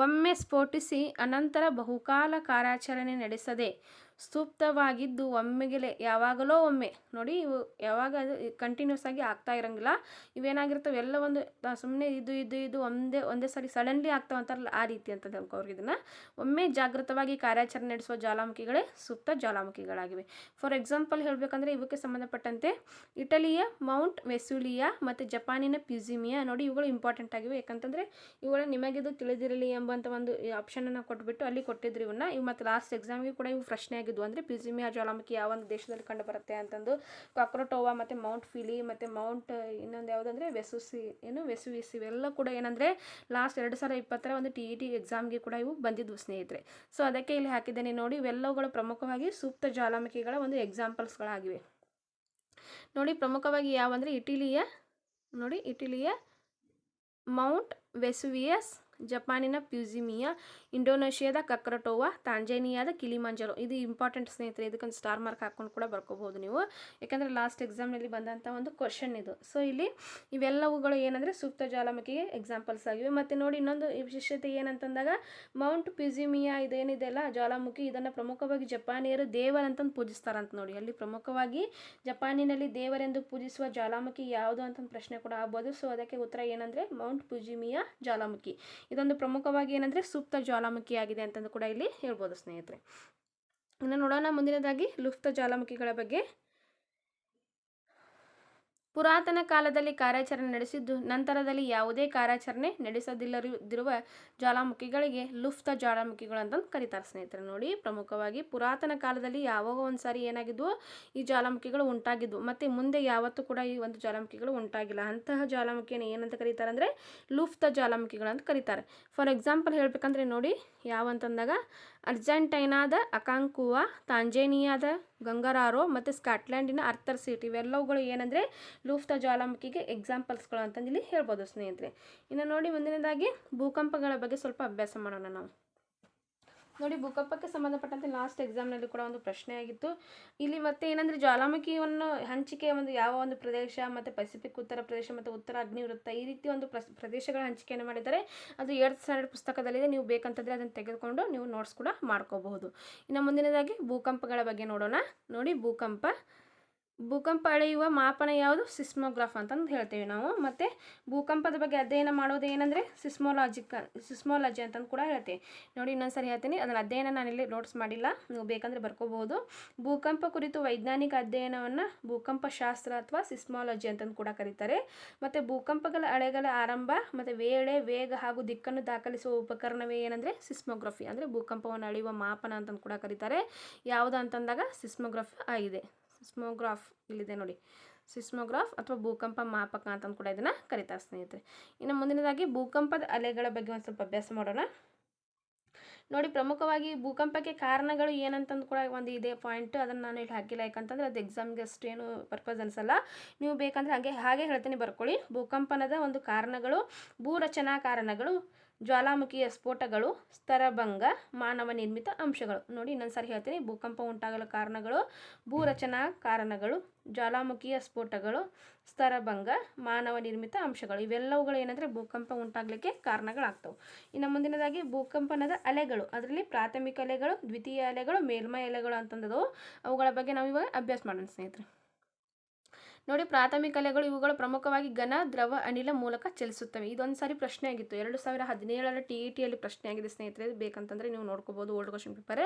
ಒಮ್ಮೆ ಸ್ಫೋಟಿಸಿ ಅನಂತರ ಬಹುಕಾಲ ಕಾರ್ಯಾಚರಣೆ ನಡೆಸದೆ ಸ್ತೂಪ್ತವಾಗಿದ್ದು ಒಮ್ಮೆಗೆಲೆ ಯಾವಾಗಲೋ ಒಮ್ಮೆ. ನೋಡಿ, ಇವು ಯಾವಾಗ ಅದು ಕಂಟಿನ್ಯೂಸ್ ಆಗಿ ಆಗ್ತಾ ಇರೋಂಗಿಲ್ಲ. ಇವೇನಾಗಿರ್ತವೆ ಎಲ್ಲ ಒಂದು ಸುಮ್ಮನೆ ಇದು ಒಂದೇ ಸರಿ ಸಡನ್ಲಿ ಆಗ್ತಾವಂತಾರಲ್ಲ ಆ ರೀತಿ ಅಂತ ಅವ್ರಿಗೆ ಇದನ್ನು ಒಮ್ಮೆ ಜಾಗೃತವಾಗಿ ಕಾರ್ಯಾಚರಣೆ ನಡೆಸುವ ಜ್ವಾಲಾಮುಖಿಗಳೇ ಸುಪ್ತ ಜ್ವಾಲಾಮುಖಿಗಳಾಗಿವೆ. ಫಾರ್ ಎಕ್ಸಾಂಪಲ್ ಹೇಳಬೇಕಂದ್ರೆ ಇವಕ್ಕೆ ಸಂಬಂಧಪಟ್ಟಂತೆ ಇಟಲಿಯ ಮೌಂಟ್ ವೆಸೂಲಿಯಾ ಮತ್ತು ಜಪಾನಿನ ಪ್ಯೂಸಿಮಿಯಾ. ನೋಡಿ, ಇವುಗಳು ಇಂಪಾರ್ಟೆಂಟ್ ಆಗಿವೆ. ಯಾಕಂತಂದರೆ ಇವುಗಳು ನಿಮಗಿದು ತಿಳಿದಿರಲಿ ಎಂಬಂಥ ಒಂದು ಆಪ್ಷನನ್ನು ಕೊಟ್ಬಿಟ್ಟು ಅಲ್ಲಿ ಕೊಟ್ಟಿದ್ರು ಇವನ್ನ. ಇವು ಮತ್ತು ಲಾಸ್ಟ್ ಎಕ್ಸಾಮ್ಗೆ ಕೂಡ ಇವು ಪ್ರಶ್ನೆ ಏನಾಗಿದ್ವು ಅಂದರೆ ಪ್ಯುಸಿಮಿಯಾ ಜ್ವಾಲಾಮುಖಿ ಯಾವ ಒಂದು ದೇಶದಲ್ಲಿ ಕಂಡು ಬರುತ್ತೆ ಅಂತಂದು ಕಾಕ್ರಟೋವಾ ಮತ್ತು ಮೌಂಟ್ ಫಿಲಿ ಮತ್ತು ಮೌಂಟ್ ಇನ್ನೊಂದು ಯಾವುದಂದರೆ ವೆಸುವಿಸ್ ಇವೆಲ್ಲ ಕೂಡ ಏನಂದರೆ ಲಾಸ್ಟ್ 2020 ಒಂದು TET ಎಕ್ಸಾಮ್ಗೆ ಕೂಡ ಇವು ಬಂದಿದ್ವು ಸ್ನೇಹಿತರೆ. ಸೊ ಅದಕ್ಕೆ ಇಲ್ಲಿ ಹಾಕಿದ್ದೇನೆ ನೋಡಿ. ಇವೆಲ್ಲವುಗಳು ಪ್ರಮುಖವಾಗಿ ಸೂಕ್ತ ಜ್ವಾಲಾಮುಖಿಗಳ ಒಂದು ಎಕ್ಸಾಂಪಲ್ಸ್ಗಳಾಗಿವೆ ನೋಡಿ. ಪ್ರಮುಖವಾಗಿ ಯಾವಂದರೆ ಇಟಲಿಯ ಮೌಂಟ್ ವೆಸುವಿಯಸ್, ಜಪಾನಿನ ಪ್ಯುಸಿಮಿಯಾ, ಇಂಡೋನೇಷ್ಯಾದ ಕಕ್ರಟೋವಾ, ತಾಂಜೇನಿಯಾದ ಕಿಲಿಮಾಂಜರೋ. ಇದು ಇಂಪಾರ್ಟೆಂಟ್ ಸ್ನೇಹಿತರೆ, ಇದಕ್ಕೊಂದು ಸ್ಟಾರ್ ಮಾರ್ಕ್ ಹಾಕ್ಕೊಂಡು ಕೂಡ ಬರ್ಕೋಬಹುದು ನೀವು, ಯಾಕಂದರೆ ಲಾಸ್ಟ್ ಎಕ್ಸಾಮ್ನಲ್ಲಿ ಬಂದಂಥ ಒಂದು ಕ್ವಶನ್ ಇದು. ಸೊ ಇಲ್ಲಿ ಇವೆಲ್ಲವುಗಳು ಏನಂದರೆ ಸೂಕ್ತ ಜ್ವಾಲಾಮುಖಿಗೆ ಎಕ್ಸಾಂಪಲ್ಸ್ ಆಗಿವೆ. ಮತ್ತು ನೋಡಿ ಇನ್ನೊಂದು ವಿಶೇಷತೆ ಏನಂತಂದಾಗ ಮೌಂಟ್ ಪ್ಯುಸಿಮಿಯಾ ಇದೇನಿದೆಯಲ್ಲ ಜ್ವಾಲಾಮುಖಿ, ಇದನ್ನು ಪ್ರಮುಖವಾಗಿ ಜಪಾನಿಯರು ದೇವರಂತಂದು ಪೂಜಿಸ್ತಾರಂತ ನೋಡಿ. ಅಲ್ಲಿ ಪ್ರಮುಖವಾಗಿ ಜಪಾನಿನಲ್ಲಿ ದೇವರೆಂದು ಪೂಜಿಸುವ ಜ್ವಾಲಾಮುಖಿ ಯಾವುದು ಅಂತ ಪ್ರಶ್ನೆ ಕೂಡ ಆಗ್ಬೋದು. ಸೊ ಅದಕ್ಕೆ ಉತ್ತರ ಏನಂದರೆ ಮೌಂಟ್ ಪ್ಯುಸಿಮಿಯಾ ಜ್ವಾಲಾಮುಖಿ. ಇದೊಂದು ಪ್ರಮುಖವಾಗಿ ಏನಂದರೆ ಸೂಕ್ತ ಜ್ವಾಲಾಮುಖಿಯಾಗಿದೆ ಅಂತಂದು ಕೂಡ ಇಲ್ಲಿ ಹೇಳ್ಬೋದು ಸ್ನೇಹಿತರೆ. ಇನ್ನು ನೋಡೋಣ ಮುಂದಿನದಾಗಿ ಲುಪ್ತ ಜ್ವಾಲಾಮುಖಿಗಳ ಬಗ್ಗೆ. ಪುರಾತನ ಕಾಲದಲ್ಲಿ ಕಾರ್ಯಾಚರಣೆ ನಡೆಸಿದ್ದು ನಂತರದಲ್ಲಿ ಯಾವುದೇ ಕಾರ್ಯಾಚರಣೆ ನಡೆಸದಿಲ್ಲದಿರುವ ಜ್ವಾಲಾಮುಖಿಗಳಿಗೆ ಲುಪ್ತ ಜ್ವಾಲಾಮುಖಿಗಳು ಅಂತಂದು ಕರೀತಾರೆ ಸ್ನೇಹಿತರೆ. ನೋಡಿ ಪ್ರಮುಖವಾಗಿ ಪುರಾತನ ಕಾಲದಲ್ಲಿ ಯಾವಾಗ ಒಂದು ಸಾರಿ ಏನಾಗಿದ್ವು ಈ ಜ್ವಾಲಾಮುಖಿಗಳು ಉಂಟಾಗಿದ್ವು, ಮತ್ತು ಮುಂದೆ ಯಾವತ್ತೂ ಕೂಡ ಈ ಒಂದು ಜ್ವಾಲಾಮುಖಿಗಳು ಉಂಟಾಗಿಲ್ಲ. ಅಂತಹ ಜ್ವಾಲಾಮುಖಿಯನ್ನು ಏನಂತ ಕರೀತಾರೆ ಅಂದರೆ ಲುಪ್ತ ಜ್ವಾಲಾಮುಖಿಗಳು ಅಂತ ಕರೀತಾರೆ. ಫಾರ್ ಎಕ್ಸಾಂಪಲ್ ಹೇಳಬೇಕಂದ್ರೆ ನೋಡಿ ಯಾವಂತಂದಾಗ ಅರ್ಜೆಂಟೈನಾದ ಅಕಾಂಕುವಾ, ತಾಂಜೇನಿಯಾದ ಗಂಗರಾರೋ ಮತ್ತು ಸ್ಕಾಟ್ಲ್ಯಾಂಡಿನ ಅರ್ಥರ್ ಸೀಟ್ ಇವೆಲ್ಲವುಗಳು ಏನಂದರೆ ಲುಪ್ತ ಜ್ವಾಲಾಮುಖಿಗೆ ಎಕ್ಸಾಂಪಲ್ಸ್ಗಳು ಅಂತಂದು ಇಲ್ಲಿ ಹೇಳ್ಬೋದು ಸ್ನೇಹಿತರೆ. ಇನ್ನು ನೋಡಿ ಮುಂದಿನದಾಗಿ ಭೂಕಂಪಗಳ ಬಗ್ಗೆ ಸ್ವಲ್ಪ ಅಭ್ಯಾಸ ಮಾಡೋಣ ನಾವು. ನೋಡಿ ಭೂಕಂಪಕ್ಕೆ ಸಂಬಂಧಪಟ್ಟಂತೆ ಲಾಸ್ಟ್ ಎಕ್ಸಾಮ್ನಲ್ಲಿ ಕೂಡ ಒಂದು ಪ್ರಶ್ನೆ ಆಗಿತ್ತು ಇಲ್ಲಿ. ಮತ್ತೆ ಏನಂದರೆ ಜ್ವಾಲಾಮುಖಿಯನ್ನು ಹಂಚಿಕೆ ಒಂದು ಯಾವ ಒಂದು ಪ್ರದೇಶ ಮತ್ತು ಪೆಸಿಫಿಕ್ ಉತ್ತರ ಪ್ರದೇಶ ಮತ್ತು ಉತ್ತರ ಅಗ್ನಿವೃತ್ತ ಈ ರೀತಿ ಒಂದು ಪ್ರದೇಶಗಳ ಹಂಚಿಕೆಯನ್ನು ಮಾಡಿದ್ದಾರೆ. ಅದು 8th ಸ್ಟ್ಯಾಂಡರ್ಡ್ ಪುಸ್ತಕದಲ್ಲಿದೆ, ನೀವು ಬೇಕಂತಂದರೆ ಅದನ್ನು ತೆಗೆದುಕೊಂಡು ನೀವು ನೋಟ್ಸ್ ಕೂಡ ಮಾಡ್ಕೋಬಹುದು. ಇನ್ನು ಮುಂದಿನದಾಗಿ ಭೂಕಂಪಗಳ ಬಗ್ಗೆ ನೋಡೋಣ. ನೋಡಿ ಭೂಕಂಪ ಅಳೆಯುವ ಮಾಪನ ಯಾವುದು? ಸಿಸ್ಮೋಗ್ರಾಫ್ ಅಂತಂದು ಹೇಳ್ತೇವೆ ನಾವು. ಮತ್ತು ಭೂಕಂಪದ ಬಗ್ಗೆ ಅಧ್ಯಯನ ಮಾಡೋದು ಏನಂದರೆ ಸಿಸ್ಮೋಲಜಿ ಅಂತಂದು ಕೂಡ ಹೇಳ್ತೇವೆ. ನೋಡಿ ಇನ್ನೊಂದ್ಸರಿ ಹೇಳ್ತೀನಿ, ಅದನ್ನು ಅಧ್ಯಯನ ನಾನಿಲ್ಲಿ ನೋಟ್ಸ್ ಮಾಡಿಲ್ಲ, ನೀವು ಬೇಕಂದರೆ ಬರ್ಕೋಬಹುದು. ಭೂಕಂಪ ಕುರಿತು ವೈಜ್ಞಾನಿಕ ಅಧ್ಯಯನವನ್ನು ಭೂಕಂಪ ಶಾಸ್ತ್ರ ಅಥವಾ ಸಿಸ್ಮೋಲಜಿ ಅಂತಂದು ಕೂಡ ಕರೀತಾರೆ. ಮತ್ತು ಭೂಕಂಪಗಳ ಅಲೆಗಳ ಆರಂಭ ಮತ್ತು ವೇಗ ಹಾಗೂ ದಿಕ್ಕನ್ನು ದಾಖಲಿಸುವ ಉಪಕರಣವೇ ಏನಂದರೆ ಸಿಸ್ಮೋಗ್ರಫಿ, ಅಂದರೆ ಭೂಕಂಪವನ್ನು ಅಳೆಯುವ ಮಾಪನ ಅಂತಂದು ಕೂಡ ಕರೀತಾರೆ. ಯಾವುದು ಅಂತಂದಾಗ ಸಿಸ್ಮೋಗ್ರಫಿ ಆಗಿದೆ. ಸಿಸ್ಮೋಗ್ರಾಫ್ ಇಲ್ಲಿದೆ ನೋಡಿ, ಸಿಸ್ಮೋಗ್ರಾಫ್ ಅಥವಾ ಭೂಕಂಪ ಮಾಪಕ ಅಂತಂದು ಕೂಡ ಇದನ್ನು ಕರೀತಾರೆ ಸ್ನೇಹಿತರೆ. ಇನ್ನು ಮುಂದಿನದಾಗಿ ಭೂಕಂಪದ ಅಲೆಗಳ ಬಗ್ಗೆ ಒಂದು ಸ್ವಲ್ಪ ಅಭ್ಯಾಸ ಮಾಡೋಣ. ನೋಡಿ ಪ್ರಮುಖವಾಗಿ ಭೂಕಂಪಕ್ಕೆ ಕಾರಣಗಳು ಏನಂತಂದು ಕೂಡ ಒಂದು ಇದೆ ಪಾಯಿಂಟ್, ಅದನ್ನು ನಾನು ಇಲ್ಲಿ ಹಾಕಿಲ್ಲ, ಯಾಕಂತಂದರೆ ಅದು ಎಕ್ಸಾಮ್ಗೆ ಅಷ್ಟೇನು ಪರ್ಪಸ್ ಅನಿಸಲ್ಲ. ನೀವು ಬೇಕಂದರೆ ಹಾಗೆ ಹೇಳ್ತೀನಿ ಬರ್ಕೊಳ್ಳಿ. ಭೂಕಂಪನದ ಒಂದು ಕಾರಣಗಳು: ಭೂರಚನಾ ಕಾರಣಗಳು, ಜ್ವಾಲಾಮುಖಿಯ ಸ್ಫೋಟಗಳು, ಸ್ತರಭಂಗ, ಮಾನವ ನಿರ್ಮಿತ ಅಂಶಗಳು. ನೋಡಿ ಇನ್ನೊಂದ್ಸಾರಿ ಹೇಳ್ತೀನಿ, ಭೂಕಂಪ ಉಂಟಾಗಲು ಕಾರಣಗಳು: ಭೂರಚನಾ ಕಾರಣಗಳು, ಜ್ವಾಲಾಮುಖಿಯ ಸ್ಫೋಟಗಳು, ಸ್ತರಭಂಗ, ಮಾನವ ನಿರ್ಮಿತ ಅಂಶಗಳು. ಇವೆಲ್ಲವುಗಳು ಏನಂದರೆ ಭೂಕಂಪ ಉಂಟಾಗಲಿಕ್ಕೆ ಕಾರಣಗಳಾಗ್ತವೆ. ಇನ್ನು ಮುಂದಿನದಾಗಿ ಭೂಕಂಪನದ ಅಲೆಗಳು, ಅದರಲ್ಲಿ ಪ್ರಾಥಮಿಕ ಅಲೆಗಳು, ದ್ವಿತೀಯ ಅಲೆಗಳು, ಮೇಲ್ಮೈ ಅಲೆಗಳು ಅಂತಂದವು. ಅವುಗಳ ಬಗ್ಗೆ ನಾವು ಇವಾಗ ಅಭ್ಯಾಸ ಮಾಡೋಣ ಸ್ನೇಹಿತರೆ. ನೋಡಿ ಪ್ರಾಥಮಿಕ ಅಲೆಗಳು ಇವುಗಳು ಪ್ರಮುಖವಾಗಿ ಘನ, ದ್ರವ, ಅನಿಲ ಮೂಲಕ ಚಲಿಸುತ್ತವೆ. ಇದೊಂದು ಸಾರಿ ಪ್ರಶ್ನೆ ಆಗಿತ್ತು 2017 TETಯಲ್ಲಿ ಪ್ರಶ್ನೆ ಆಗಿದೆ ಸ್ನೇಹಿತರೆ. ಬೇಕಂತಂದರೆ ನೀವು ನೋಡ್ಕೋಬೋದು ಓಲ್ಡ್ ಕ್ವಶನ್ ಪೇಪರ್.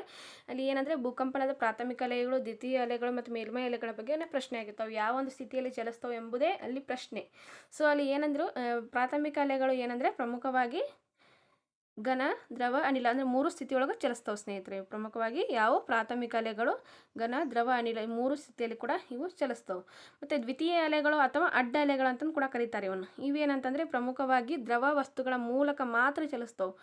ಅಲ್ಲಿ ಏನಂದರೆ ಭೂಕಂಪನದ ಪ್ರಾಥಮಿಕ ಅಲೆಗಳು, ದ್ವಿತೀಯ ಅಲೆಗಳು ಮತ್ತು ಮೇಲ್ಮೈ ಅಲೆಗಳ ಬಗ್ಗೆ ಪ್ರಶ್ನೆ ಆಗಿತ್ತು. ಅವು ಯಾವ ಒಂದು ಸ್ಥಿತಿಯಲ್ಲಿ ಚಲಿಸ್ತವೆ ಎಂಬುದೇ ಅಲ್ಲಿ ಪ್ರಶ್ನೆ. ಸೊ ಅಲ್ಲಿ ಏನಂದ್ರು ಪ್ರಾಥಮಿಕ ಅಲೆಗಳು ಏನಂದರೆ ಪ್ರಮುಖವಾಗಿ ಘನ, ದ್ರವ, ಅನಿಲ ಅಂದರೆ 3 ಸ್ಥಿತಿಯೊಳಗೆ ಚಲಿಸ್ತವೆ ಸ್ನೇಹಿತರೆ. ಪ್ರಮುಖವಾಗಿ ಯಾವ ಪ್ರಾಥಮಿಕ ಅಲೆಗಳು ಘನ, ದ್ರವ, ಅನಿಲ ಈ 3 ಸ್ಥಿತಿಯಲ್ಲಿ ಕೂಡ ಇವು ಚಲಿಸ್ತವೆ. ಮತ್ತು ದ್ವಿತೀಯ ಅಲೆಗಳು ಅಥವಾ ಅಡ್ಡ ಅಲೆಗಳು ಅಂತಂದು ಕೂಡ ಕರೀತಾರೆ ಇವನ್ನು. ಇವೇನಂತಂದರೆ ಪ್ರಮುಖವಾಗಿ ದ್ರವ ವಸ್ತುಗಳ ಮೂಲಕ ಮಾತ್ರ ಚಲಿಸ್ತವೆ.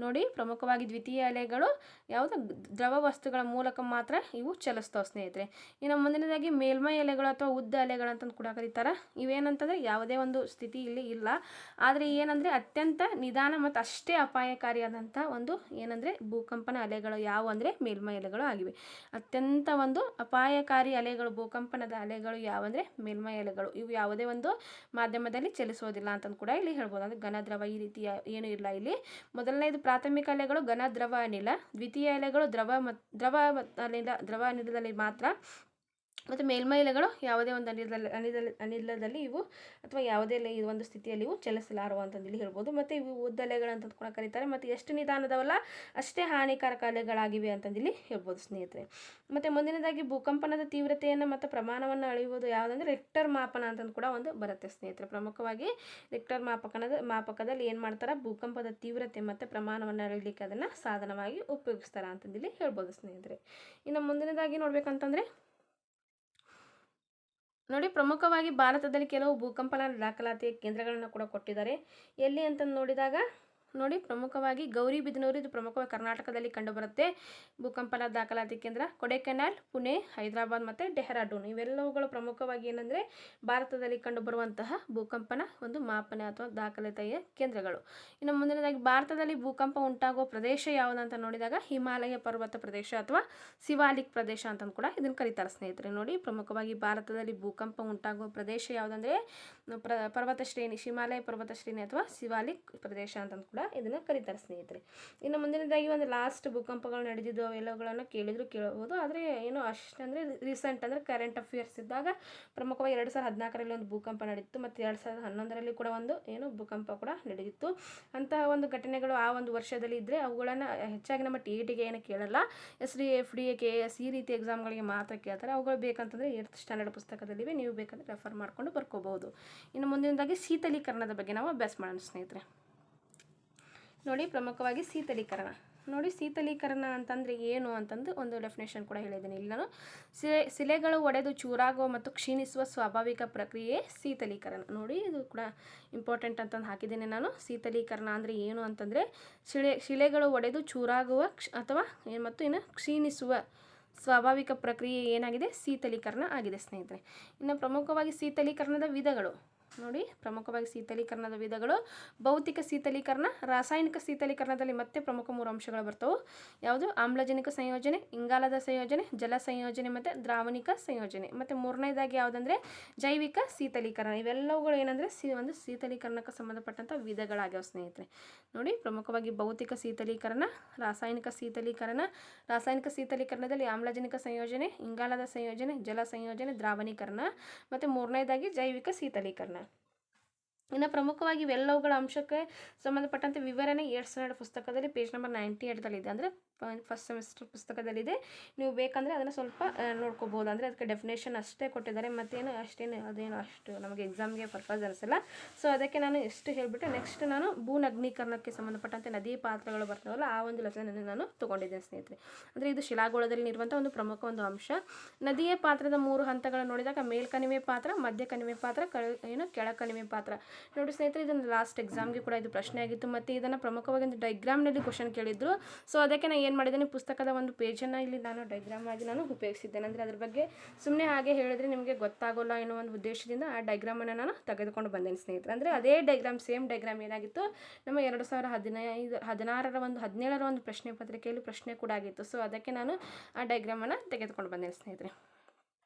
ನೋಡಿ ಪ್ರಮುಖವಾಗಿ ದ್ವಿತೀಯ ಅಲೆಗಳು ಯಾವುದು ದ್ರವ ವಸ್ತುಗಳ ಮೂಲಕ ಮಾತ್ರ ಇವು ಚಲಿಸ್ತವೆ ಸ್ನೇಹಿತರೆ. ಇನ್ನು ಮುಂದಿನದಾಗಿ ಮೇಲ್ಮೈ ಅಲೆಗಳು ಅಥವಾ ಉದ್ದ ಅಲೆಗಳು ಅಂತಂದು ಕೂಡ ಕರೀತಾರೆ. ಇವೇನಂತಂದರೆ ಯಾವುದೇ ಒಂದು ಸ್ಥಿತಿ ಇಲ್ಲಿ ಇಲ್ಲ, ಆದರೆ ಏನಂದರೆ ಅತ್ಯಂತ ನಿಧಾನ ಮತ್ತು ಅಷ್ಟೇ ಅಪಾಯಕಾರಿಯಾದಂಥ ಒಂದು ಏನಂದರೆ ಭೂಕಂಪನ ಅಲೆಗಳು ಯಾವ ಅಂದರೆ ಮೇಲ್ಮೈ ಅಲೆಗಳು ಆಗಿವೆ. ಅತ್ಯಂತ ಒಂದು ಅಪಾಯಕಾರಿ ಅಲೆಗಳು ಭೂಕಂಪನದ ಅಲೆಗಳು ಯಾವಂದರೆ ಮೇಲ್ಮೈ ಅಲೆಗಳು. ಇವು ಯಾವುದೇ ಒಂದು ಮಾಧ್ಯಮದಲ್ಲಿ ಚಲಿಸೋದಿಲ್ಲ ಅಂತಂದು ಕೂಡ ಇಲ್ಲಿ ಹೇಳ್ಬೋದು. ಅಂದರೆ ಘನ, ದ್ರವ ಈ ರೀತಿ ಏನೂ ಇಲ್ಲ ಇಲ್ಲಿ. ಮೊದಲನೇದು ಪ್ರಾಥಮಿಕ ಅಲೆಗಳು ಘನ, ದ್ರವ, ಅನಿಲ. ದ್ವಿತೀಯ ಅಲೆಗಳು ದ್ರವ ಅನಿಲದಲ್ಲಿ ಮಾತ್ರ. ಮತ್ತು ಮೇಲ್ಮೈಲೆಗಳು ಯಾವುದೇ ಒಂದು ಅನಿಲದಲ್ಲಿ ಇವು ಅಥವಾ ಯಾವುದೇ ಈ ಒಂದು ಸ್ಥಿತಿಯಲ್ಲಿ ಇವು ಚಲಿಸಲಾರುವಂಥದ್ದು ಇಲ್ಲಿ ಹೇಳ್ಬೋದು. ಮತ್ತು ಇವು ಉದ್ದಲೆಗಳು ಅಂತ ಕೂಡ ಕರೀತಾರೆ. ಮತ್ತು ಎಷ್ಟು ನಿಧಾನದವಲ್ಲ ಅಷ್ಟೇ ಹಾನಿಕಾರಕ ಅಲೆಗಳಾಗಿವೆ ಅಂತಂದಿಲ್ಲಿ ಹೇಳ್ಬೋದು ಸ್ನೇಹಿತರೆ. ಮತ್ತು ಮುಂದಿನದಾಗಿ ಭೂಕಂಪನದ ತೀವ್ರತೆಯನ್ನು ಮತ್ತು ಪ್ರಮಾಣವನ್ನು ಅಳೆಯುವುದು ಯಾವುದಂದ್ರೆ ರಿಕ್ಟರ್ ಮಾಪನ ಅಂತಂದು ಕೂಡ ಒಂದು ಬರುತ್ತೆ ಸ್ನೇಹಿತರೆ. ಪ್ರಮುಖವಾಗಿ ರಿಕ್ಟರ್ ಮಾಪಕದಲ್ಲಿ ಏನು ಮಾಡ್ತಾರೆ, ಭೂಕಂಪದ ತೀವ್ರತೆ ಮತ್ತು ಪ್ರಮಾಣವನ್ನು ಅಳೆಯಲಿಕ್ಕೆ ಅದನ್ನು ಸಾಧನವಾಗಿ ಉಪಯೋಗಿಸ್ತಾರೆ ಅಂತಂದಿಲ್ಲಿ ಹೇಳ್ಬೋದು ಸ್ನೇಹಿತರೆ. ಇನ್ನು ಮುಂದಿನದಾಗಿ ನೋಡ್ಬೇಕಂತಂದರೆ ನೋಡಿ, ಪ್ರಮುಖವಾಗಿ ಭಾರತದಲ್ಲಿ ಕೆಲವು ಭೂಕಂಪನ ದಾಖಲಾತಿಯ ಕೇಂದ್ರಗಳನ್ನು ಕೂಡ ಕೊಟ್ಟಿದ್ದಾರೆ. ಎಲ್ಲಿ ಅಂತಂದು ನೋಡಿದಾಗ ನೋಡಿ, ಪ್ರಮುಖವಾಗಿ ಗೌರಿಬಿದನೂರು, ಇದು ಪ್ರಮುಖವಾಗಿ ಕರ್ನಾಟಕದಲ್ಲಿ ಕಂಡುಬರುತ್ತೆ. ಭೂಕಂಪನ ದಾಖಲಾತಿ ಕೇಂದ್ರ ಕೊಡೆಕೆನಾಲ್, ಪುಣೆ, ಹೈದರಾಬಾದ್ ಮತ್ತು ಡೆಹ್ರಾಡೂನ್ ಇವೆಲ್ಲವುಗಳು ಪ್ರಮುಖವಾಗಿ ಏನಂದರೆ ಭಾರತದಲ್ಲಿ ಕಂಡುಬರುವಂತಹ ಭೂಕಂಪನ ಒಂದು ಮಾಪನ ಅಥವಾ ದಾಖಲಾತಿಯ ಕೇಂದ್ರಗಳು. ಇನ್ನು ಮುಂದಿನದಾಗಿ ಭಾರತದಲ್ಲಿ ಭೂಕಂಪ ಉಂಟಾಗುವ ಪ್ರದೇಶ ಯಾವುದಂತ ನೋಡಿದಾಗ ಹಿಮಾಲಯ ಪರ್ವತ ಪ್ರದೇಶ ಅಥವಾ ಶಿವಾಲಿಕ್ ಪ್ರದೇಶ ಅಂತಂದು ಕೂಡ ಇದನ್ನು ಕರೀತಾರೆ ಸ್ನೇಹಿತರೆ. ನೋಡಿ, ಪ್ರಮುಖವಾಗಿ ಭಾರತದಲ್ಲಿ ಭೂಕಂಪ ಉಂಟಾಗುವ ಪ್ರದೇಶ ಯಾವುದಂದರೆ ಪರ್ವತ ಶ್ರೇಣಿ, ಹಿಮಾಲಯ ಪರ್ವತ ಶ್ರೇಣಿ ಅಥವಾ ಶಿವಾಲಿಕ್ ಪ್ರದೇಶ ಅಂತಂದು ಕೂಡ ಇದನ್ನು ಕರೀತಾರೆ ಸ್ನೇಹಿತರೆ. ಇನ್ನು ಮುಂದಿನದಾಗಿ ಒಂದು ಲಾಸ್ಟ್ ಭೂಕಂಪಗಳು ನಡೆದಿದ್ದು ಅವೆಲ್ಲವುಗಳನ್ನು ಕೇಳಬಹುದು. ಆದರೆ ಏನು ಅಷ್ಟಂದರೆ ರೀಸೆಂಟ್ ಅಂದರೆ ಕರೆಂಟ್ ಅಫೇರ್ಸ್ ಇದ್ದಾಗ ಪ್ರಮುಖವಾಗಿ 2014ರಲ್ಲಿ ಒಂದು ಭೂಕಂಪ ನಡೆದಿತ್ತು ಮತ್ತು 2011ರಲ್ಲಿ ಕೂಡ ಒಂದು ಭೂಕಂಪ ಕೂಡ ನಡೆದಿತ್ತು. ಅಂತಹ ಒಂದು ಘಟನೆಗಳು ಆ ಒಂದು ವರ್ಷದಲ್ಲಿ ಇದ್ದರೆ ಅವುಗಳನ್ನು ಹೆಚ್ಚಾಗಿ ನಮ್ಮ TETಗೆ ಏನು ಕೇಳಲ್ಲ, SDA, FDA, KS ಈ ರೀತಿ ಎಕ್ಸಾಮ್ಗಳಿಗೆ ಮಾತ್ರ ಕೇಳ್ತಾರೆ. ಅವುಗಳು ಬೇಕಂತಂದರೆ 8th ಸ್ಟ್ಯಾಂಡರ್ಡ್ ಪುಸ್ತಕದಲ್ಲಿವೆ, ನೀವು ಬೇಕಂದರೆ ರೆಫರ್ ಮಾಡಿಕೊಂಡು ಬರ್ಕೋಬಹುದು. ಇನ್ನು ಮುಂದಿನದಾಗಿ ಶೀತಲೀಕರಣದ ಬಗ್ಗೆ ನಾವು ಅಭ್ಯಾಸ ಮಾಡೋಣ ಸ್ನೇಹಿತರೆ. ನೋಡಿ, ಪ್ರಮುಖವಾಗಿ ಶೀತಲೀಕರಣ. ನೋಡಿ, ಶೀತಲೀಕರಣ ಅಂತಂದರೆ ಏನು ಅಂತಂದು ಒಂದು ಡೆಫಿನೇಷನ್ ಕೂಡ ಹೇಳಿದ್ದೀನಿ ಇಲ್ಲಿ ನಾನು. ಶಿಲೆಗಳು ಒಡೆದು ಚೂರಾಗುವ ಮತ್ತು ಕ್ಷೀಣಿಸುವ ಸ್ವಾಭಾವಿಕ ಪ್ರಕ್ರಿಯೆ ಶೀತಲೀಕರಣ. ನೋಡಿ, ಇದು ಕೂಡ ಇಂಪಾರ್ಟೆಂಟ್ ಅಂತಂದು ಹಾಕಿದ್ದೀನಿ ನಾನು. ಶೀತಲೀಕರಣ ಅಂದರೆ ಏನು ಅಂತಂದರೆ ಶಿಲೆಗಳು ಒಡೆದು ಚೂರಾಗುವ ಅಥವಾ ಮತ್ತು ಇನ್ನು ಕ್ಷೀಣಿಸುವ ಸ್ವಾಭಾವಿಕ ಪ್ರಕ್ರಿಯೆ ಏನಾಗಿದೆ, ಶೀತಲೀಕರಣ ಆಗಿದೆ ಸ್ನೇಹಿತರೆ. ಇನ್ನು ಪ್ರಮುಖವಾಗಿ ಶೀತಲೀಕರಣದ ವಿಧಗಳು. ನೋಡಿ, ಪ್ರಮುಖವಾಗಿ ಶೀತಲೀಕರಣದ ವಿಧಗಳು ಭೌತಿಕ ಶೀತಲೀಕರಣ, ರಾಸಾಯನಿಕ ಶೀತಲೀಕರಣದಲ್ಲಿ ಮತ್ತೆ ಪ್ರಮುಖ 3 ಅಂಶಗಳು ಬರ್ತವೆ. ಯಾವುದು, ಆಮ್ಲಜನಕ ಸಂಯೋಜನೆ, ಇಂಗಾಲದ ಸಂಯೋಜನೆ, ಜಲ ಸಂಯೋಜನೆ ಮತ್ತು ದ್ರಾವಣಿಕ ಸಂಯೋಜನೆ. ಮತ್ತು ಮೂರನೇದಾಗಿ ಯಾವುದಂದರೆ ಜೈವಿಕ ಶೀತಲೀಕರಣ. ಇವೆಲ್ಲವುಗಳು ಏನಂದರೆ ಒಂದು ಶೀತಲೀಕರಣಕ್ಕೆ ಸಂಬಂಧಪಟ್ಟಂಥ ವಿಧಗಳಾಗ್ಯಾವ ಸ್ನೇಹಿತರೆ. ನೋಡಿ, ಪ್ರಮುಖವಾಗಿ ಭೌತಿಕ ಶೀತಲೀಕರಣ, ರಾಸಾಯನಿಕ ಶೀತಲೀಕರಣದಲ್ಲಿ ಆಮ್ಲಜನಕ ಸಂಯೋಜನೆ, ಇಂಗಾಲದ ಸಂಯೋಜನೆ, ಜಲ ಸಂಯೋಜನೆ, ದ್ರಾವಣೀಕರಣ ಮತ್ತು ಮೂರನೇದಾಗಿ ಜೈವಿಕ ಶೀತಲೀಕರಣ. ಇನ್ನು ಪ್ರಮುಖವಾಗಿ ಇವೆಲ್ಲವುಗಳ ಅಂಶಕ್ಕೆ ಸಂಬಂಧಪಟ್ಟಂತೆ ವಿವರಣೆ 8th ಸ್ಟ್ಯಾಂಡರ್ಡ್ ಪುಸ್ತಕದಲ್ಲಿ ಪೇಜ್ ನಂಬರ್ 98 ಅಂದರೆ ಫಸ್ಟ್ ಸೆಮಿಸ್ಟರ್ ಪುಸ್ತಕದಲ್ಲಿದೆ. ನೀವು ಬೇಕಂದರೆ ಅದನ್ನು ಸ್ವಲ್ಪ ನೋಡ್ಕೋಬೋದು. ಅಂದರೆ ಅದಕ್ಕೆ ಡೆಫಿನೇಷನ್ ಅಷ್ಟೇ ಕೊಟ್ಟಿದ್ದಾರೆ, ಮತ್ತೇನು ಅದೇನು ಅಷ್ಟು ನಮಗೆ ಎಕ್ಸಾಮ್ಗೆ ಪರ್ಪಸ್ ಅನಿಸಲ್ಲ. ಸೊ ಅದಕ್ಕೆ ನಾನು ಎಷ್ಟು ಹೇಳಿಬಿಟ್ಟು ನೆಕ್ಸ್ಟ್ ನಾನು ಭೂನಗ್ನೀಕರಣಕ್ಕೆ ಸಂಬಂಧಪಟ್ಟಂತೆ ನದಿ ಪಾತ್ರಗಳು ಬರ್ತಾವಲ್ಲ ಆ ಒಂದು ಲೆಸನನ್ನು ನಾನು ತೊಗೊಂಡಿದ್ದೇನೆ ಸ್ನೇಹಿತರೆ. ಅಂದರೆ ಇದು ಶಿಲಾಗೋಳದಲ್ಲಿ ಇರುವಂಥ ಒಂದು ಪ್ರಮುಖ ಒಂದು ಅಂಶ. ನದಿಯ ಪಾತ್ರದ 3 ಹಂತಗಳನ್ನು ನೋಡಿದಾಗ ಮೇಲ್ಕಣಿವೆ ಪಾತ್ರ, ಮಧ್ಯ ಕಣಿವೆ ಪಾತ್ರ, ಕೆಳಕಣಿವೆ ಪಾತ್ರ. ನೋಡಿ ಸ್ನೇಹಿತರೆ, ಇದನ್ನು ಲಾಸ್ಟ್ ಎಕ್ಸಾಮ್ಗೆ ಕೂಡ ಇದು ಪ್ರಶ್ನೆ ಆಗಿತ್ತು ಮತ್ತು ಇದನ್ನು ಪ್ರಮುಖವಾಗಿ ಒಂದು ಡೈಗ್ರಾಮ್ನಲ್ಲಿ ಕ್ವಶನ್ ಕೇಳಿದ್ರು. ಸೊ ಅದಕ್ಕೆ ನಾನು ಏನು ಮಾಡಿದ್ದೇನೆ, ಪುಸ್ತಕದ ಒಂದು ಪೇಜನ್ನು ಇಲ್ಲಿ ನಾನು ಡೈಗ್ರಾಮ್ ಆಗಿ ನಾನು ಉಪಯೋಗಿಸಿದ್ದೇನೆ. ಅಂದರೆ ಅದ್ರ ಬಗ್ಗೆ ಸುಮ್ಮನೆ ಹಾಗೆ ಹೇಳಿದರೆ ನಿಮಗೆ ಗೊತ್ತಾಗೋಲ್ಲ ಅನ್ನೋ ಒಂದು ಉದ್ದೇಶದಿಂದ ಆ ಡೈಗ್ರಾಮನ್ನು ನಾನು ತೆಗೆದುಕೊಂಡು ಬಂದೇನೆ ಸ್ನೇಹಿತರೆ. ಅಂದರೆ ಅದೇ ಡೈಗ್ರಾಮ್, ಸೇಮ್ ಡೈಗ್ರಾಮ್ ಏನಾಗಿತ್ತು ನಮ್ಮ 2017ರ ಒಂದು ಪ್ರಶ್ನೆ ಪತ್ರಿಕೆಯಲ್ಲಿ ಪ್ರಶ್ನೆ ಕೂಡ ಆಗಿತ್ತು. ಸೊ ಅದಕ್ಕೆ ನಾನು ಆ ಡೈಗ್ರಾಮನ್ನು ತೆಗೆದುಕೊಂಡು ಬಂದೇನೆ ಸ್ನೇಹಿತರೆ.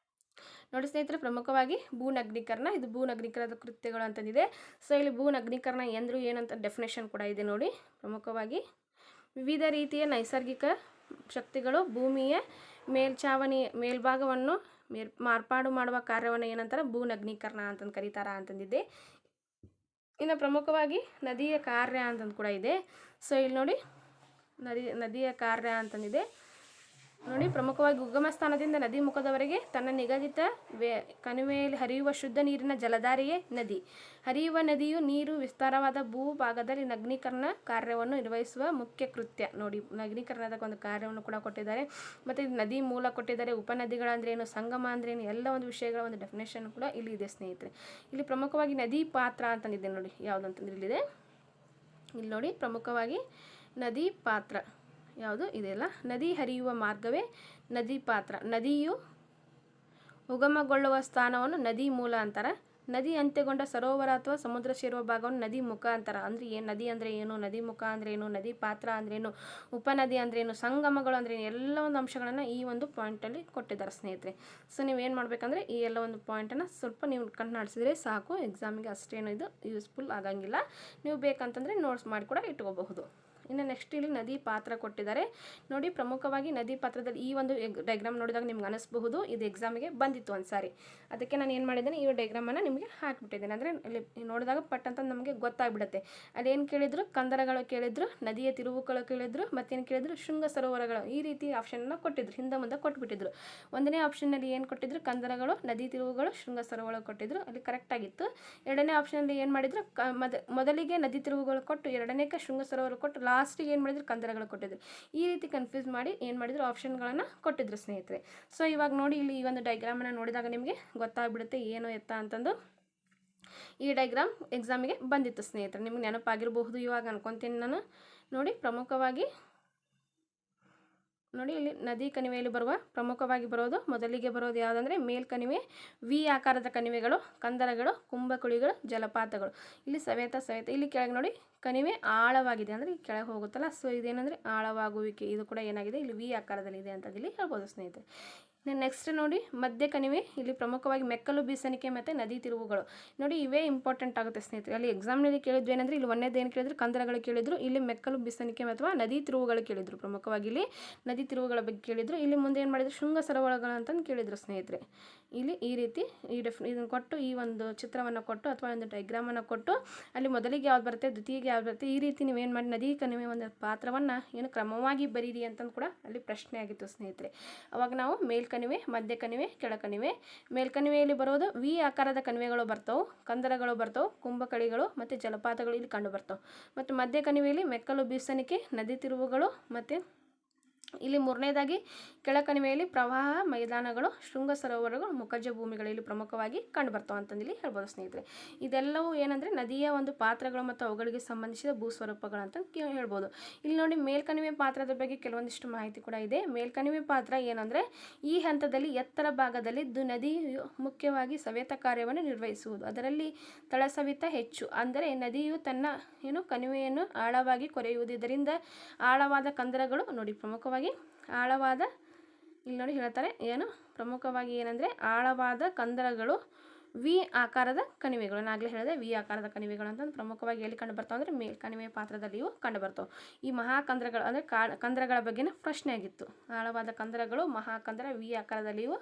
ನೋಡಿ ಸ್ನೇಹಿತರೆ, ಪ್ರಮುಖವಾಗಿ ಭೂನಗ್ನೀಕರಣ, ಇದು ಭೂನಗ್ನೀಕರಣದ ಕೃತ್ಯಗಳು ಅಂತಂದಿದೆ. ಸೊ ಇಲ್ಲಿ ಭೂನಗ್ನೀಕರಣ ಎಂದರು ಏನಂತ ಡೆಫಿನೇಷನ್ ಕೂಡ ಇದೆ ನೋಡಿ. ಪ್ರಮುಖವಾಗಿ ವಿವಿಧ ರೀತಿಯ ನೈಸರ್ಗಿಕ ಶಕ್ತಿಗಳು ಭೂಮಿಯ ಮೇಲ್ಭಾಗವನ್ನು ಮಾರ್ಪಾಡು ಮಾಡುವ ಕಾರ್ಯವನ್ನು ಏನಂತಾರೆ, ಭೂನಗ್ನೀಕರಣ ಅಂತಂದು ಕರೀತಾರ ಅಂತಂದಿದೆ. ಇನ್ನು ಪ್ರಮುಖವಾಗಿ ನದಿಯ ಕಾರ್ಯ ಅಂತಂದು ಕೂಡ ಇದೆ. ಸೊ ಇಲ್ಲಿ ನೋಡಿ, ನದಿಯ ಕಾರ್ಯ ಅಂತಂದಿದೆ ನೋಡಿ. ಪ್ರಮುಖವಾಗಿ ಉಗಮ ಸ್ಥಾನದಿಂದ ನದಿ ಮುಖದವರೆಗೆ ತನ್ನ ನಿಗದಿತ ಕಣಿವೆಯಲ್ಲಿ ಹರಿಯುವ ಶುದ್ಧ ನೀರಿನ ಜಲಧಾರೆಯೇ ನದಿ. ಹರಿಯುವ ನದಿಯು ನೀರು ವಿಸ್ತಾರವಾದ ಭೂಭಾಗದಲ್ಲಿ ನಗ್ನೀಕರಣ ಕಾರ್ಯವನ್ನು ನಿರ್ವಹಿಸುವ ಮುಖ್ಯ ಕೃತ್ಯ. ನೋಡಿ, ನಗ್ನೀಕರಣದ ಒಂದು ಕಾರ್ಯವನ್ನು ಕೂಡ ಕೊಟ್ಟಿದ್ದಾರೆ. ಮತ್ತು ನದಿ ಮೂಲ ಕೊಟ್ಟಿದ್ದಾರೆ, ಉಪನದಿಗಳಂದ್ರೆ ಏನು, ಸಂಗಮ ಅಂದ್ರೆ ಏನು, ಎಲ್ಲ ಒಂದು ವಿಷಯಗಳ ಒಂದು ಡೆಫಿನೇಷನ್ ಕೂಡ ಇಲ್ಲಿ ಇದೆ ಸ್ನೇಹಿತರೆ. ಇಲ್ಲಿ ಪ್ರಮುಖವಾಗಿ ನದಿ ಪಾತ್ರ ಅಂತಂದಿದೆ ನೋಡಿ, ಯಾವುದಂತಂದ್ರೆ ಇಲ್ಲಿದೆ. ಇಲ್ಲಿ ನೋಡಿ, ಪ್ರಮುಖವಾಗಿ ನದಿ ಪಾತ್ರ ಯಾವುದು ಇದೆಯಲ್ಲ, ನದಿ ಹರಿಯುವ ಮಾರ್ಗವೇ ನದಿ ಪಾತ್ರ. ನದಿಯು ಉಗಮಗೊಳ್ಳುವ ಸ್ಥಾನವನ್ನು ನದಿ ಮೂಲ ಅಂತಾರೆ. ನದಿ ಅಂತ್ಯಗೊಂಡ ಸರೋವರ ಅಥವಾ ಸಮುದ್ರ ಸೇರುವ ಭಾಗವನ್ನು ನದಿ ಮುಖ ಅಂತಾರೆ. ಅಂದರೆ ನದಿ ಅಂದರೆ ಏನು, ನದಿ ಮುಖ ಅಂದರೆ ಏನು, ನದಿ ಪಾತ್ರ ಅಂದ್ರೇನು, ಉಪನದಿ ಅಂದ್ರೇನು, ಸಂಗಮಗಳು ಅಂದ್ರೇನು, ಎಲ್ಲ ಒಂದು ಅಂಶಗಳನ್ನು ಈ ಒಂದು ಪಾಯಿಂಟಲ್ಲಿ ಕೊಟ್ಟಿದ್ದಾರೆ ಸ್ನೇಹಿತರೆ. ಸೊ ನೀವೇನು ಮಾಡಬೇಕಂದ್ರೆ ಈ ಎಲ್ಲ ಒಂದು ಪಾಯಿಂಟನ್ನು ಸ್ವಲ್ಪ ನೀವು ಕಣ್ಣಾಡಿಸಿದ್ರೆ ಸಾಕು, ಎಕ್ಸಾಮಿಗೆ ಅಷ್ಟೇನು ಇದು ಯೂಸ್ಫುಲ್ ಆಗಂಗಿಲ್ಲ. ನೀವು ಬೇಕಂತಂದರೆ ನೋಟ್ಸ್ ಮಾಡಿ ಕೂಡ ಇಟ್ಕೋಬಹುದು. ಇನ್ನು ನೆಕ್ಸ್ಟ್ ಇಲ್ಲಿ ನದಿ ಪಾತ್ರ ಕೊಟ್ಟಿದ್ದಾರೆ ನೋಡಿ. ಪ್ರಮುಖವಾಗಿ ನದಿ ಪಾತ್ರದಲ್ಲಿ ಈ ಒಂದು ಡೈಗ್ರಾಮ್ ನೋಡಿದಾಗ ನಿಮ್ಗೆ ಅನಿಸ್ಬಹುದು ಇದು ಎಕ್ಸಾಮಿಗೆ ಬಂದಿತ್ತು ಒಂದು ಸಾರಿ. ಅದಕ್ಕೆ ನಾನು ಏನು ಮಾಡಿದ್ದೇನೆ, ಈ ಡೈಗ್ರಾಮನ್ನು ನಿಮಗೆ ಹಾಕಿಬಿಟ್ಟಿದ್ದೇನೆ. ಅಂದರೆ ಇಲ್ಲಿ ನೋಡಿದಾಗ ಪಟ್ ಅಂತ ನಮಗೆ ಗೊತ್ತಾಗ್ಬಿಡುತ್ತೆ. ಅಲ್ಲಿ ಏನು ಕೇಳಿದ್ರು, ಕಂದರಗಳು ಕೇಳಿದ್ರು, ನದಿಯ ತಿರುವುಗಳು ಕೇಳಿದ್ರು, ಮತ್ತೇನು ಕೇಳಿದ್ರು, ಶೃಂಗ ಸರೋವರಗಳು. ಈ ರೀತಿ ಆಪ್ಷನ್ನ ಕೊಟ್ಟಿದ್ರು, ಹಿಂದೆ ಮುಂದೆ ಕೊಟ್ಬಿಟ್ಟಿದ್ರು. ಒಂದನೇ ಆಪ್ಷನ್ನಲ್ಲಿ ಏನು ಕೊಟ್ಟಿದ್ರು, ಕಂದರಗಳು, ನದಿ ತಿರುವುಗಳು, ಶೃಂಗ ಸರೋವರ ಕೊಟ್ಟಿದ್ರು, ಅಲ್ಲಿ ಕರೆಕ್ಟಾಗಿತ್ತು. ಎರಡನೇ ಆಪ್ಷನಲ್ಲಿ ಏನು ಮಾಡಿದ್ರು, ಮೊದಲಿಗೆ ನದಿ ತಿರುವುಗಳು ಕೊಟ್ಟು, ಎರಡನೇಕ್ಕೆ ಶೃಂಗ ಸರೋವರ ಕೊಟ್ಟು, ಲಾಸ್ಟಿಗೆ ಏನು ಮಾಡಿದ್ರು, ಕಂದರಗಳು ಕೊಟ್ಟಿದ್ರು. ಈ ರೀತಿ ಕನ್ಫ್ಯೂಸ್ ಮಾಡಿ ಏನು ಮಾಡಿದ್ರು, ಆಪ್ಷನ್ಗಳನ್ನು ಕೊಟ್ಟಿದ್ರು ಸ್ನೇಹಿತರೆ. ಸೊ ಇವಾಗ ನೋಡಿ, ಇಲ್ಲಿ ಈ ಒಂದು ಡೈಗ್ರಾಮನ್ನು ನೋಡಿದಾಗ ನಿಮಗೆ ಗೊತ್ತಾಗ್ಬಿಡುತ್ತೆ ಏನು ಎತ್ತ ಅಂತಂದು. ಈ ಡೈಗ್ರಾಮ್ ಎಕ್ಸಾಮಿಗೆ ಬಂದಿತ್ತು ಸ್ನೇಹಿತರೆ, ನಿಮ್ಗೆ ನೆನಪಾಗಿರಬಹುದು ಇವಾಗ ಅನ್ಕೊತೀನಿ ನಾನು. ನೋಡಿ ಪ್ರಮುಖವಾಗಿ ನೋಡಿ ಇಲ್ಲಿ ನದಿ ಕಣಿವೆಯಲ್ಲಿ ಪ್ರಮುಖವಾಗಿ ಬರೋದು, ಮೊದಲಿಗೆ ಬರೋದು ಯಾವುದಂದರೆ ಮೇಲ್ಕಣಿವೆ, ವಿ ಆಕಾರದ ಕಣಿವೆಗಳು, ಕಂದರಗಳು, ಕುಂಭಕುಳಿಗಳು, ಜಲಪಾತಗಳು. ಇಲ್ಲಿ ಸವೇತ ಇಲ್ಲಿ ಕೆಳಗೆ ನೋಡಿ ಕಣಿವೆ ಆಳವಾಗಿದೆ, ಅಂದರೆ ಈ ಕೆಳಗೆ ಹೋಗುತ್ತಲ್ಲ. ಸೊ ಇದೇನಂದರೆ ಆಳವಾಗುವಿಕೆ, ಇದು ಕೂಡ ಏನಾಗಿದೆ ಇಲ್ಲಿ ವಿ ಆಕಾರದಲ್ಲಿ ಇದೆ ಅಂತ ಇಲ್ಲಿ ಹೇಳ್ಬೋದು ಸ್ನೇಹಿತರೆ. ನೆಕ್ಸ್ಟ್ ನೋಡಿ ಮಧ್ಯ ಕಣಿವೆ, ಇಲ್ಲಿ ಪ್ರಮುಖವಾಗಿ ಮೆಕ್ಕಲು ಬೀಸಣಿಕೆ ಮತ್ತು ನದಿ ತಿರುವುಗಳು. ನೋಡಿ ಇವೇ ಇಂಪಾರ್ಟೆಂಟ್ ಆಗುತ್ತೆ ಸ್ನೇಹಿತರೆ. ಅಲ್ಲಿ ಎಕ್ಸಾಮ್ನಲ್ಲಿ ಕೇಳಿದ್ರು ಏನಂದರೆ, ಇಲ್ಲಿ ಒಂದೇದು ಏನು ಕೇಳಿದ್ರು, ಕಂದರಗಳು ಕೇಳಿದ್ರು, ಇಲ್ಲಿ ಮೆಕ್ಕಲು ಬೀಸಣಿಕೆ ಅಥವಾ ನದಿ ತಿರುವುಗಳು ಕೇಳಿದ್ರು. ಪ್ರಮುಖವಾಗಿ ಇಲ್ಲಿ ನದಿ ತಿರುವುಗಳ ಬಗ್ಗೆ ಕೇಳಿದ್ರು. ಇಲ್ಲಿ ಮುಂದೆ ಏನು ಮಾಡಿದ್ರು, ಶೃಂಗ ಸರೋವರಗಳು ಅಂತಂದು ಕೇಳಿದ್ರು ಸ್ನೇಹಿತರೆ. ಇಲ್ಲಿ ಈ ರೀತಿ ಇದನ್ನು ಕೊಟ್ಟು, ಈ ಒಂದು ಚಿತ್ರವನ್ನು ಕೊಟ್ಟು ಅಥವಾ ಒಂದು ಡೈಗ್ರಾಮನ್ನು ಕೊಟ್ಟು, ಅಲ್ಲಿ ಮೊದಲಿಗೆ ಯಾವ್ದು ಬರುತ್ತೆ, ದ್ವಿತೀಯಗೆ ಯಾವ್ದು ಬರುತ್ತೆ, ಈ ರೀತಿ ನೀವೇನು ಮಾಡಿ ನದಿ ಕಣಿವೆ ಒಂದು ಪಾತ್ರವನ್ನು ಏನು ಕ್ರಮವಾಗಿ ಬರೀರಿ ಅಂತಂದು ಕೂಡ ಅಲ್ಲಿ ಪ್ರಶ್ನೆ ಆಗಿತ್ತು ಸ್ನೇಹಿತರೆ. ಅವಾಗ ನಾವು ಮೇಲ್ಕಣಿವೆ, ಮಧ್ಯ ಕಣಿವೆ, ಕೆಳಕಣಿವೆ. ಮೇಲ್ಕಣಿವೆಯಲ್ಲಿ ಬರೋದು ವಿ ಆಕಾರದ ಕಣಿವೆಗಳು ಬರ್ತವೆ, ಕಂದರಗಳು ಬರ್ತವೆ, ಕುಂಭಕಳಿಗಳು ಮತ್ತು ಜಲಪಾತಗಳು ಇಲ್ಲಿ ಕಂಡು ಬರ್ತವೆ. ಮತ್ತು ಮಧ್ಯ ಕಣಿವೆಯಲ್ಲಿ ಮೆಕ್ಕಲು ಬೀಸಣಿಕೆ, ನದಿ ತಿರುವುಗಳು, ಮತ್ತು ಇಲ್ಲಿ ಮೂರನೇದಾಗಿ ಕೆಳಕಣಿವೆಯಲ್ಲಿ ಪ್ರವಾಹ ಮೈದಾನಗಳು, ಶೃಂಗ ಸರೋವರಗಳು, ಮುಖಜ ಭೂಮಿಗಳು ಇಲ್ಲಿ ಪ್ರಮುಖವಾಗಿ ಕಂಡು ಬರ್ತಾವೆ ಅಂತಂದಿಲ್ಲಿ ಹೇಳ್ಬೋದು ಸ್ನೇಹಿತರೆ. ಇದೆಲ್ಲವೂ ಏನಂದರೆ ನದಿಯ ಒಂದು ಪಾತ್ರಗಳು ಮತ್ತು ಅವುಗಳಿಗೆ ಸಂಬಂಧಿಸಿದ ಭೂಸ್ವರೂಪಗಳು ಅಂತ ಹೇಳ್ಬೋದು. ಇಲ್ಲಿ ನೋಡಿ ಮೇಲ್ಕಣಿವೆ ಪಾತ್ರದ ಬಗ್ಗೆ ಕೆಲವೊಂದಿಷ್ಟು ಮಾಹಿತಿ ಕೂಡ ಇದೆ. ಮೇಲ್ಕಣಿವೆ ಪಾತ್ರ ಏನಂದರೆ, ಈ ಹಂತದಲ್ಲಿ ಎತ್ತರ ಭಾಗದಲ್ಲಿ ನದಿಯು ಮುಖ್ಯವಾಗಿ ಸವೇತ ಕಾರ್ಯವನ್ನು ನಿರ್ವಹಿಸುವುದು. ಅದರಲ್ಲಿ ತಳಸವಿತ ಹೆಚ್ಚು, ಅಂದರೆ ನದಿಯು ತನ್ನ ಕಣಿವೆಯನ್ನು ಆಳವಾಗಿ ಕೊರೆಯುವುದರಿಂದ ಆಳವಾದ ಕಂದರಗಳು ನೋಡಿ ಪ್ರಮುಖವಾಗಿ ಆಳವಾದ, ಇಲ್ಲಿ ನೋಡಿ ಹೇಳ್ತಾರೆ ಪ್ರಮುಖವಾಗಿ ಏನಂದರೆ ಆಳವಾದ ಕಂದರಗಳು, ವಿ ಆಕಾರದ ಕಣಿವೆಗಳು. ನಾಗಲೇ ಹೇಳಿದೆ ವಿ ಆಕಾರದ ಕಣಿವೆಗಳು ಅಂತಂದು ಪ್ರಮುಖವಾಗಿ ಎಲ್ಲಿ ಕಂಡು ಬರ್ತಾವೆ ಅಂದರೆ ಮೇಲ್ಕಣಿವೆ ಪಾತ್ರದಲ್ಲಿಯೂ ಕಂಡು ಬರ್ತವೆ. ಈ ಮಹಾಕಂದರಗಳು ಅಂದರೆ ಕಂದರಗಳ ಬಗ್ಗೆನ ಪ್ರಶ್ನೆ ಆಗಿತ್ತು. ಆಳವಾದ ಕಂದರಗಳು, ಮಹಾಕಂದರ, ವಿ ಆಕಾರದಲ್ಲಿಯೂ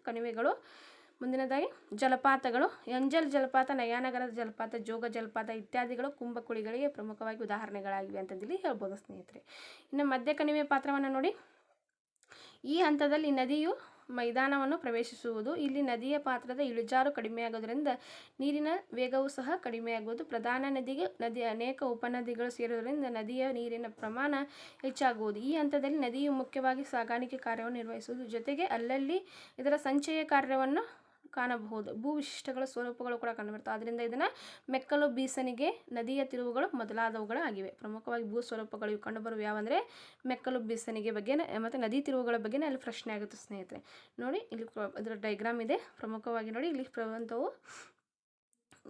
ಕಣಿವೆಗಳು. ಮುಂದಿನದಾಗಿ ಜಲಪಾತಗಳು, ಎಂಜಲ್ ಜಲಪಾತ, ನಯಾನಗರದ ಜಲಪಾತ, ಜೋಗ ಜಲಪಾತ ಇತ್ಯಾದಿಗಳು ಕುಂಭಕುಳಿಗಳಿಗೆ ಪ್ರಮುಖವಾಗಿ ಉದಾಹರಣೆಗಳಾಗಿವೆ ಅಂತಂದಿಲ್ಲಿ ಹೇಳ್ಬೋದು ಸ್ನೇಹಿತರೆ. ಇನ್ನು ಮಧ್ಯ ಕಣಿವೆ ಪಾತ್ರವನ್ನು ನೋಡಿ, ಈ ಹಂತದಲ್ಲಿ ನದಿಯು ಮೈದಾನವನ್ನು ಪ್ರವೇಶಿಸುವುದು. ಇಲ್ಲಿ ನದಿಯ ಪಾತ್ರದ ಇಳಿಜಾರು ಕಡಿಮೆಯಾಗೋದ್ರಿಂದ ನೀರಿನ ವೇಗವೂ ಸಹ ಕಡಿಮೆಯಾಗುವುದು. ಪ್ರಧಾನ ನದಿಗೆ ಅನೇಕ ಉಪನದಿಗಳು ಸೇರುವುದರಿಂದ ನದಿಯ ನೀರಿನ ಪ್ರಮಾಣ ಹೆಚ್ಚಾಗುವುದು. ಈ ಹಂತದಲ್ಲಿ ನದಿಯು ಮುಖ್ಯವಾಗಿ ಸಾಗಾಣಿಕೆ ಕಾರ್ಯವನ್ನು ನಿರ್ವಹಿಸುವುದು, ಜೊತೆಗೆ ಅಲ್ಲಲ್ಲಿ ಇದರ ಸಂಚಯ ಕಾರ್ಯವನ್ನು ಕಾಣಬಹುದು. ಭೂ ವಿಶಿಷ್ಟಗಳ ಸ್ವರೂಪಗಳು ಕೂಡ ಕಂಡುಬರ್ತವೆ. ಆದ್ದರಿಂದ ಇದನ್ನು ಮೆಕ್ಕಲು ಬೀಸಣಿಗೆ, ನದಿಯ ತಿರುವುಗಳು ಮೊದಲಾದವುಗಳು ಆಗಿವೆ. ಪ್ರಮುಖವಾಗಿ ಭೂ ಸ್ವರೂಪಗಳು ಇವು ಕಂಡುಬರುವ ಯಾವಂದರೆ ಮೆಕ್ಕಲು ಬೀಸಣಿಗೆ ಬಗ್ಗೆ ಮತ್ತು ನದಿ ತಿರುವುಗಳ ಬಗ್ಗೆ ಅಲ್ಲಿ ಪ್ರಶ್ನೆ ಆಗುತ್ತೆ ಸ್ನೇಹಿತರೆ. ನೋಡಿ ಇಲ್ಲಿ ಇದರ ಡೈಗ್ರಾಮ್ ಇದೆ. ಪ್ರಮುಖವಾಗಿ ನೋಡಿ ಇಲ್ಲಿ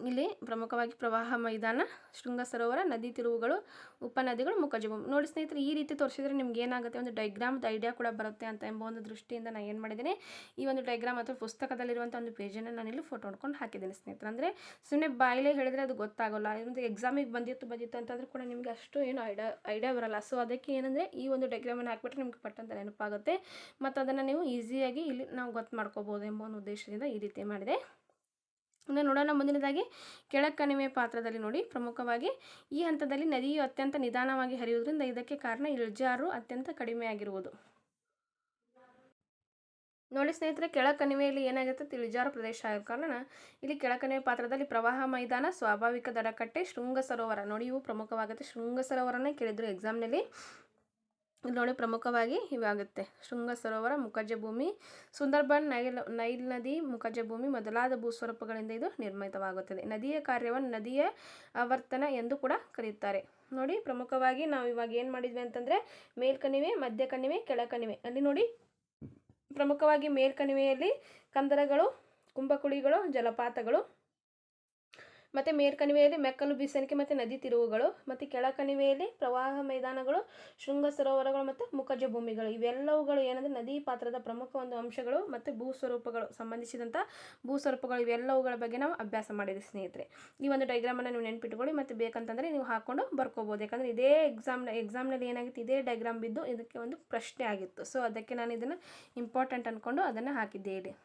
ಇಲ್ಲಿ ಪ್ರಮುಖವಾಗಿ ಪ್ರವಾಹ ಮೈದಾನ, ಶೃಂಗ ಸರೋವರ, ನದಿ ತಿರುವುಗಳು, ಉಪನದಿಗಳು, ಮುಖಜ ಭೂಮಿ. ನೋಡಿ ಸ್ನೇಹಿತರೆ, ಈ ರೀತಿ ತೋರಿಸಿದ್ರೆ ನಿಮ್ಗೆ ಏನಾಗುತ್ತೆ, ಒಂದು ಡೈಗ್ರಾಮ್ದು ಐಡಿಯಾ ಕೂಡ ಬರುತ್ತೆ ಅಂತ ಎಂಬ ಒಂದು ದೃಷ್ಟಿಯಿಂದ ನಾನು ಏನು ಮಾಡಿದ್ದೀನಿ, ಈ ಒಂದು ಡೈಗ್ರಾಮ್ ಅಥವಾ ಪುಸ್ತಕದಲ್ಲಿರುವಂಥ ಒಂದು ಪೇಜನ್ನು ನಾನಿಲ್ಲಿ ಫೋಟೋ ಹೊಡ್ಕೊಂಡು ಹಾಕಿದ್ದೀನಿ ಸ್ನೇಹಿತರೆ. ಅಂದರೆ ಸುಮ್ಮನೆ ಬಾಯಿಲೇ ಹೇಳಿದ್ರೆ ಅದು ಗೊತ್ತಾಗೋಲ್ಲ. ಒಂದು ಎಕ್ಸಾಮಿಗೆ ಬಂದಿತ್ತು ಅಂತಂದ್ರೆ ಕೂಡ ನಿಮಗೆ ಅಷ್ಟು ಏನು ಐಡಿಯಾ ಬರೋಲ್ಲ. ಸೊ ಅದಕ್ಕೆ ಏನಂದರೆ ಈ ಒಂದು ಡೈಗ್ರಾಮನ್ನು ಹಾಕಿಬಿಟ್ರೆ ನಿಮ್ಗೆ ಪಟ್ಟಂತ ನೆನಪಾಗುತ್ತೆ ಮತ್ತು ಅದನ್ನು ನೀವು ಈಸಿಯಾಗಿ ಇಲ್ಲಿ ನಾವು ಗೊತ್ತು ಮಾಡ್ಕೋಬೋದು ಎಂಬ ಒಂದು ಉದ್ದೇಶದಿಂದ ಈ ರೀತಿ ಮಾಡಿದೆ. ಇನ್ನು ನೋಡೋಣ ಮುಂದಿನದಾಗಿ ಕೆಳಕಣಿವೆ ಪಾತ್ರದಲ್ಲಿ ನೋಡಿ, ಪ್ರಮುಖವಾಗಿ ಈ ಹಂತದಲ್ಲಿ ನದಿಯು ಅತ್ಯಂತ ನಿಧಾನವಾಗಿ ಹರಿಯುವುದರಿಂದ ಇದಕ್ಕೆ ಕಾರಣ ಇಳಿಜಾರು ಅತ್ಯಂತ ಕಡಿಮೆಯಾಗಿರುವುದು. ನೋಡಿ ಸ್ನೇಹಿತರೆ, ಕೆಳಕಣಿವೆಯಲ್ಲಿ ಏನಾಗಿರುತ್ತೆ, ಇಳಿಜಾರು ಪ್ರದೇಶ ಆದ ಕಾರಣ ಇಲ್ಲಿ ಕೆಳಕಣಿವೆ ಪಾತ್ರದಲ್ಲಿ ಪ್ರವಾಹ ಮೈದಾನ, ಸ್ವಾಭಾವಿಕ ದಡಕಟ್ಟೆ, ಶೃಂಗ ಸರೋವರ ನೋಡಿ ಇವು ಪ್ರಮುಖವಾಗುತ್ತೆ. ಶೃಂಗ ಸರೋವರನೇ ಕೇಳಿದ್ರು ಎಕ್ಸಾಮ್ನಲ್ಲಿ. ಇಲ್ಲಿ ನೋಡಿ ಪ್ರಮುಖವಾಗಿ ಇವಾಗುತ್ತೆ ಶೃಂಗ ಸರೋವರ, ಮುಖಜ ಭೂಮಿ, ಸುಂದರ್ಬನ್, ನೈಲ್ ನದಿ, ಮುಖಜ ಭೂಮಿ ಮೊದಲಾದ ಭೂಸ್ವರೂಪಗಳಿಂದ ಇದು ನಿರ್ಮಿತವಾಗುತ್ತದೆ. ನದಿಯ ಕಾರ್ಯವನ್ನು ನದಿಯ ಆವರ್ತನ ಎಂದು ಕೂಡ ಕರೆಯುತ್ತಾರೆ. ನೋಡಿ ಪ್ರಮುಖವಾಗಿ ನಾವು ಇವಾಗ ಏನು ಮಾಡಿದ್ವಿ ಅಂತಂದರೆ ಮೇಲ್ಕಣಿವೆ, ಮಧ್ಯ ಕಣಿವೆ, ಕೆಳಕಣಿವೆ. ಅಲ್ಲಿ ನೋಡಿ ಪ್ರಮುಖವಾಗಿ ಮೇಲ್ಕಣಿವೆಯಲ್ಲಿ ಕಂದರಗಳು, ಕುಂಭಕುಳಿಗಳು, ಜಲಪಾತಗಳು, ಮತ್ತು ಮೇಲ್ಕಣಿವೆಯಲ್ಲಿ ಮೆಕ್ಕಲು ಬೀಸಣಿಗೆ ಮತ್ತು ನದಿ ತಿರುವುಗಳು, ಮತ್ತು ಕೆಳಕಣಿವೆಯಲ್ಲಿ ಪ್ರವಾಹ ಮೈದಾನಗಳು, ಶೃಂಗ ಸರೋವರಗಳು ಮತ್ತು ಮುಖಜ ಭೂಮಿಗಳು. ಇವೆಲ್ಲವುಗಳು ಏನಂದರೆ ನದಿ ಪಾತ್ರದ ಪ್ರಮುಖ ಒಂದು ಅಂಶಗಳು ಮತ್ತು ಭೂಸ್ವರೂಪಗಳು, ಸಂಬಂಧಿಸಿದಂಥ ಭೂಸ್ವರೂಪಗಳು, ಇವೆಲ್ಲವುಗಳ ಬಗ್ಗೆ ನಾವು ಅಭ್ಯಾಸ ಮಾಡಿದ್ವಿ ಸ್ನೇಹಿತರೆ. ಈ ಒಂದು ಡೈಗ್ರಾಮನ್ನು ನೀವು ನೆನ್ಪಿಟ್ಕೊಳ್ಳಿ, ಮತ್ತು ಬೇಕಂತಂದರೆ ನೀವು ಹಾಕ್ಕೊಂಡು ಬರ್ಕೋಬೋದು. ಯಾಕಂದರೆ ಇದೇ ಎಕ್ಸಾಮ್ನಲ್ಲಿ ಏನಾಗಿತ್ತು, ಇದೇ ಡೈಗ್ರಾಮ್ ಬಿದ್ದು ಇದಕ್ಕೆ ಒಂದು ಪ್ರಶ್ನೆ ಆಗಿತ್ತು. ಸೊ ಅದಕ್ಕೆ ನಾನು ಇದನ್ನು ಇಂಪಾರ್ಟೆಂಟ್ ಅಂದ್ಕೊಂಡು ಅದನ್ನು ಹಾಕಿದ್ದೆ ಇಲ್ಲಿ.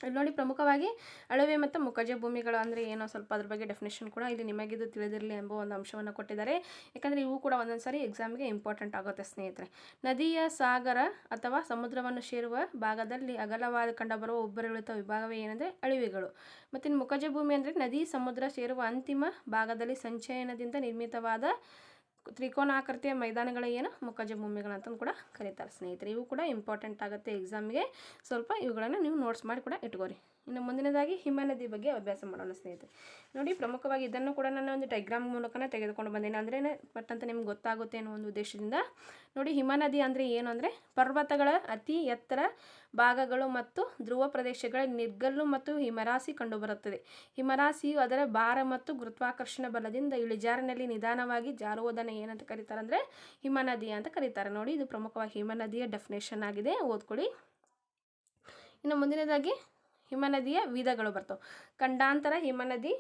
ಇಲ್ಲಿ ನೋಡಿ, ಪ್ರಮುಖವಾಗಿ ಅಳವೆ ಮತ್ತು ಮುಖಜ ಭೂಮಿಗಳು ಅಂದರೆ ಏನೋ ಸ್ವಲ್ಪ ಅದ್ರ ಬಗ್ಗೆ ಡೆಫಿನೇಷನ್ ಕೂಡ ಇಲ್ಲಿ ನಿಮಗಿದು ತಿಳಿದಿರಲಿ ಎಂಬ ಒಂದು ಅಂಶವನ್ನು ಕೊಟ್ಟಿದ್ದಾರೆ. ಯಾಕಂದರೆ ಇವು ಕೂಡ ಒಂದೊಂದು ಸಾರಿ ಎಕ್ಸಾಮ್ಗೆ ಇಂಪಾರ್ಟೆಂಟ್ ಆಗುತ್ತೆ ಸ್ನೇಹಿತರೆ. ನದಿಯ ಸಾಗರ ಅಥವಾ ಸಮುದ್ರವನ್ನು ಸೇರುವ ಭಾಗದಲ್ಲಿ ಅಗಲವಾದ ಕಂಡುಬರುವ ಉಬ್ಬರವಿಳಿತ ವಿಭಾಗವೇ ಏನಂದರೆ ಅಳಿವೆಗಳು. ಮತ್ತು ಇನ್ನು ಮುಖಜ ಭೂಮಿ ಅಂದರೆ ನದಿ ಸಮುದ್ರ ಸೇರುವ ಅಂತಿಮ ಭಾಗದಲ್ಲಿ ಸಂಚಯನದಿಂದ ನಿರ್ಮಿತವಾದ ತ್ರಿಕೋನಾಕೃತಿಯ ಮೈದಾನಗಳು ಏನು ಮುಖಜ ಭೂಮಿಗಳು ಅಂತಂದು ಕೂಡ ಕರೀತಾರೆ ಸ್ನೇಹಿತರೆ. ಇವು ಕೂಡ ಇಂಪಾರ್ಟೆಂಟ್ ಆಗುತ್ತೆ ಎಕ್ಸಾಮ್ಗೆ. ಸ್ವಲ್ಪ ಇವುಗಳನ್ನು ನೀವು ನೋಟ್ಸ್ ಮಾಡಿ ಕೂಡ ಇಟ್ಕೋರಿ. ಇನ್ನು ಮುಂದಿನದಾಗಿ ಹಿಮನದಿ ಬಗ್ಗೆ ಅಭ್ಯಾಸ ಮಾಡೋಣ ಸ್ನೇಹಿತರೆ. ನೋಡಿ, ಪ್ರಮುಖವಾಗಿ ಇದನ್ನು ಕೂಡ ನಾನು ಒಂದು ಡೈಗ್ರಾಮ್ ಮೂಲಕನೇ ತೆಗೆದುಕೊಂಡು ಬಂದೇನೆ, ಅಂದ್ರೆ ಬಟ್ ಅಂತ ನಿಮ್ಗೆ ಗೊತ್ತಾಗುತ್ತೆ ಅನ್ನೋ ಒಂದು ಉದ್ದೇಶದಿಂದ. ನೋಡಿ, ಹಿಮನದಿ ಅಂದರೆ ಏನು ಅಂದರೆ ಪರ್ವತಗಳ ಅತಿ ಎತ್ತರ ಭಾಗಗಳು ಮತ್ತು ಧ್ರುವ ಪ್ರದೇಶಗಳ ನಿರ್ಗಲ್ಲು ಮತ್ತು ಹಿಮರಾಶಿ ಕಂಡುಬರುತ್ತದೆ. ಹಿಮರಾಶಿಯು ಅದರ ಭಾರ ಮತ್ತು ಗುರುತ್ವಾಕರ್ಷಣ ಬಲದಿಂದ ಇಳಿಜಾರಿನಲ್ಲಿ ನಿಧಾನವಾಗಿ ಜಾರುವುದನ್ನು ಏನಂತ ಕರೀತಾರೆ ಅಂದರೆ ಹಿಮನದಿ ಅಂತ ಕರೀತಾರೆ. ನೋಡಿ, ಇದು ಪ್ರಮುಖವಾಗಿ ಹಿಮನದಿಯ ಡೆಫಿನೇಷನ್ ಆಗಿದೆ, ಓದ್ಕೊಳ್ಳಿ. ಇನ್ನು ಮುಂದಿನದಾಗಿ ಹಿಮನದಿಯ ವಿಧಗಳು ಬರ್ತವೆ. ಖಂಡಾಂತರ ಹಿಮನದಿ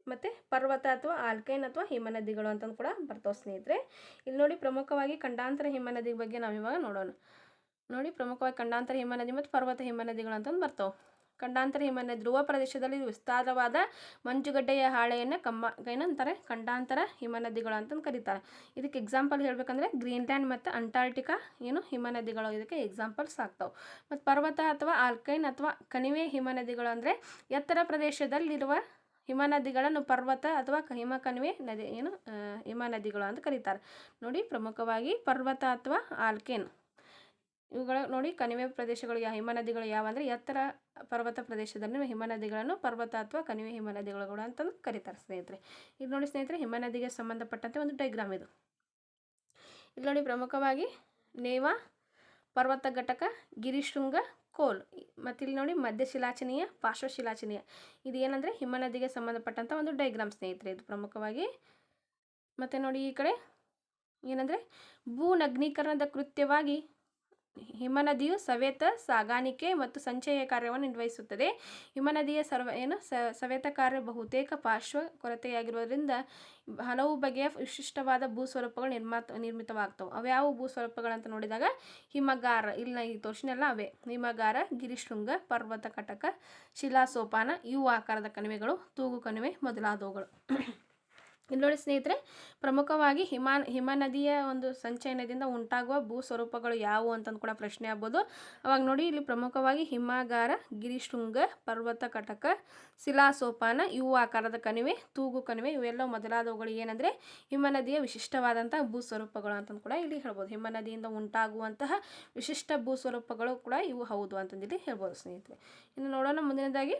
ಮತ್ತು ಪರ್ವತ ಅಥವಾ ಆಲ್ಕೈನ್ ಅಥವಾ ಹಿಮನದಿಗಳು ಅಂತಂದು ಕೂಡ ಬರ್ತಾವೆ ಸ್ನೇಹಿತರೆ. ಇಲ್ಲಿ ನೋಡಿ, ಪ್ರಮುಖವಾಗಿ ಖಂಡಾಂತರ ಹಿಮನದಿ ಬಗ್ಗೆ ನಾವು ಇವಾಗ ನೋಡೋಣ. ನೋಡಿ, ಪ್ರಮುಖವಾಗಿ ಖಂಡಾಂತರ ಹಿಮನದಿ ಮತ್ತು ಪರ್ವತ ಹಿಮನದಿಗಳು ಅಂತಂದು ಬರ್ತಾವೆ. ಖಂಡಾಂತರ ಹಿಮನದಿ ಧ್ರುವ ಪ್ರದೇಶದಲ್ಲಿ ವಿಸ್ತಾರವಾದ ಮಂಜುಗಡ್ಡೆಯ ಹಾಳೆಯನ್ನು ಏನಂತಾರೆ ಖಂಡಾಂತರ ಹಿಮನದಿಗಳು ಅಂತಂದು ಕರೀತಾರೆ. ಇದಕ್ಕೆ ಎಕ್ಸಾಂಪಲ್ ಹೇಳಬೇಕಂದ್ರೆ ಗ್ರೀನ್ಲ್ಯಾಂಡ್ ಮತ್ತು ಅಂಟಾರ್ಟಿಕಾ ಏನು ಹಿಮನದಿಗಳು ಇದಕ್ಕೆ ಎಕ್ಸಾಂಪಲ್ಸ್ ಆಗ್ತಾವೆ. ಮತ್ತು ಪರ್ವತ ಅಥವಾ ಆಲ್ಕೈನ್ ಅಥವಾ ಕಣಿವೆ ಹಿಮನದಿಗಳು ಅಂದರೆ ಎತ್ತರ ಪ್ರದೇಶದಲ್ಲಿರುವ ಹಿಮನದಿಗಳನ್ನು ಪರ್ವತ ಅಥವಾ ಹಿಮಕಣಿವೆ ನದಿ ಏನು ಹಿಮನದಿಗಳು ಅಂತ ಕರೀತಾರೆ. ನೋಡಿ, ಪ್ರಮುಖವಾಗಿ ಪರ್ವತ ಅಥವಾ ಆಲ್ಕೈನ್ ಇವುಗಳ ನೋಡಿ ಕಣಿವೆ ಪ್ರದೇಶಗಳು ಹಿಮನದಿಗಳು ಯಾವ ಅಂದರೆ ಎತ್ತರ ಪರ್ವತ ಪ್ರದೇಶದಲ್ಲಿ ಹಿಮನದಿಗಳನ್ನು ಪರ್ವತ ಅಥವಾ ಕಣಿವೆ ಹಿಮನದಿಗಳು ಅಂತಂದು ಕರೀತಾರೆ ಸ್ನೇಹಿತರೆ. ಇದು ನೋಡಿ ಸ್ನೇಹಿತರೆ, ಹಿಮನದಿಗೆ ಸಂಬಂಧಪಟ್ಟಂತೆ ಒಂದು ಡೈಗ್ರಾಮ್ ಇದು. ಇಲ್ಲಿ ನೋಡಿ, ಪ್ರಮುಖವಾಗಿ ನೇವಾ, ಪರ್ವತ ಘಟಕ, ಗಿರಿಶೃಂಗ, ಕೋಲ್, ಮತ್ತು ಇಲ್ಲಿ ನೋಡಿ ಮಧ್ಯಶಿಲಾಚನೀಯ, ಪಾರ್ಶ್ವಶಿಲಾಚನೀಯ. ಇದು ಏನಂದರೆ ಹಿಮನದಿಗೆ ಸಂಬಂಧಪಟ್ಟಂಥ ಒಂದು ಡೈಗ್ರಾಮ್ ಸ್ನೇಹಿತರೆ ಇದು ಪ್ರಮುಖವಾಗಿ. ಮತ್ತು ನೋಡಿ, ಈ ಕಡೆ ಏನಂದರೆ ಭೂ ನಗ್ನೀಕರಣದ ಕೃತ್ಯವಾಗಿ ಹಿಮನದಿಯು ಸವೆತ ಸಾಗಾಣಿಕೆ ಮತ್ತು ಸಂಚಯ ಕಾರ್ಯವನ್ನು ನಿರ್ವಹಿಸುತ್ತದೆ. ಹಿಮನದಿಯ ಸವೆತ ಕಾರ್ಯ ಬಹುತೇಕ ಪಾರ್ಶ್ವ ಕೊರತೆಯಾಗಿರುವುದರಿಂದ ಹಲವು ಬಗೆಯ ವಿಶಿಷ್ಟವಾದ ಭೂಸ್ವರೂಪಗಳು ನಿರ್ಮಿತವಾಗ್ತವೆ. ಅವ್ಯಾವ ಭೂಸ್ವರೂಪಗಳಂತ ನೋಡಿದಾಗ ಹಿಮಗಾರ, ಇಲ್ಲಿ ಈ ತೋರಿಸಿನೆಲ್ಲ ಅವೇ ಹಿಮಗಾರ, ಗಿರಿಶೃಂಗ, ಪರ್ವತ ಕಟಕ, ಶಿಲಾಸೋಪಾನ, ಇವು ಆಕಾರದ ಕಣಿವೆಗಳು, ತೂಗು ಕಣಿವೆ ಮೊದಲಾದವುಗಳು. ಇಲ್ಲಿ ನೋಡಿ ಸ್ನೇಹಿತರೆ, ಪ್ರಮುಖವಾಗಿ ಹಿಮನದಿಯ ಒಂದು ಸಂಚಯನದಿಂದ ಉಂಟಾಗುವ ಭೂ ಸ್ವರೂಪಗಳು ಯಾವುವು ಅಂತಂದು ಕೂಡ ಪ್ರಶ್ನೆ ಆಗ್ಬೋದು. ಅವಾಗ ನೋಡಿ, ಇಲ್ಲಿ ಪ್ರಮುಖವಾಗಿ ಹಿಮಗಾರ, ಗಿರಿಶೃಂಗ, ಪರ್ವತ ಕಟಕ, ಶಿಲಾಸೋಪಾನ, ಇವು ಆಕಾರದ ಕಣಿವೆ, ತೂಗು ಕಣಿವೆ, ಇವೆಲ್ಲ ಮೊದಲಾದವುಗಳು ಏನಂದರೆ ಹಿಮನದಿಯ ವಿಶಿಷ್ಟವಾದಂಥ ಭೂ ಸ್ವರೂಪಗಳು ಅಂತಂದು ಕೂಡ ಇಲ್ಲಿ ಹೇಳ್ಬೋದು. ಹಿಮನದಿಯಿಂದ ಉಂಟಾಗುವಂತಹ ವಿಶಿಷ್ಟ ಭೂ ಸ್ವರೂಪಗಳು ಕೂಡ ಇವು ಹೌದು ಅಂತಂದಿಲ್ಲಿ ಹೇಳ್ಬೋದು ಸ್ನೇಹಿತರೆ. ಇನ್ನು ನೋಡೋಣ ಮುಂದಿನದಾಗಿ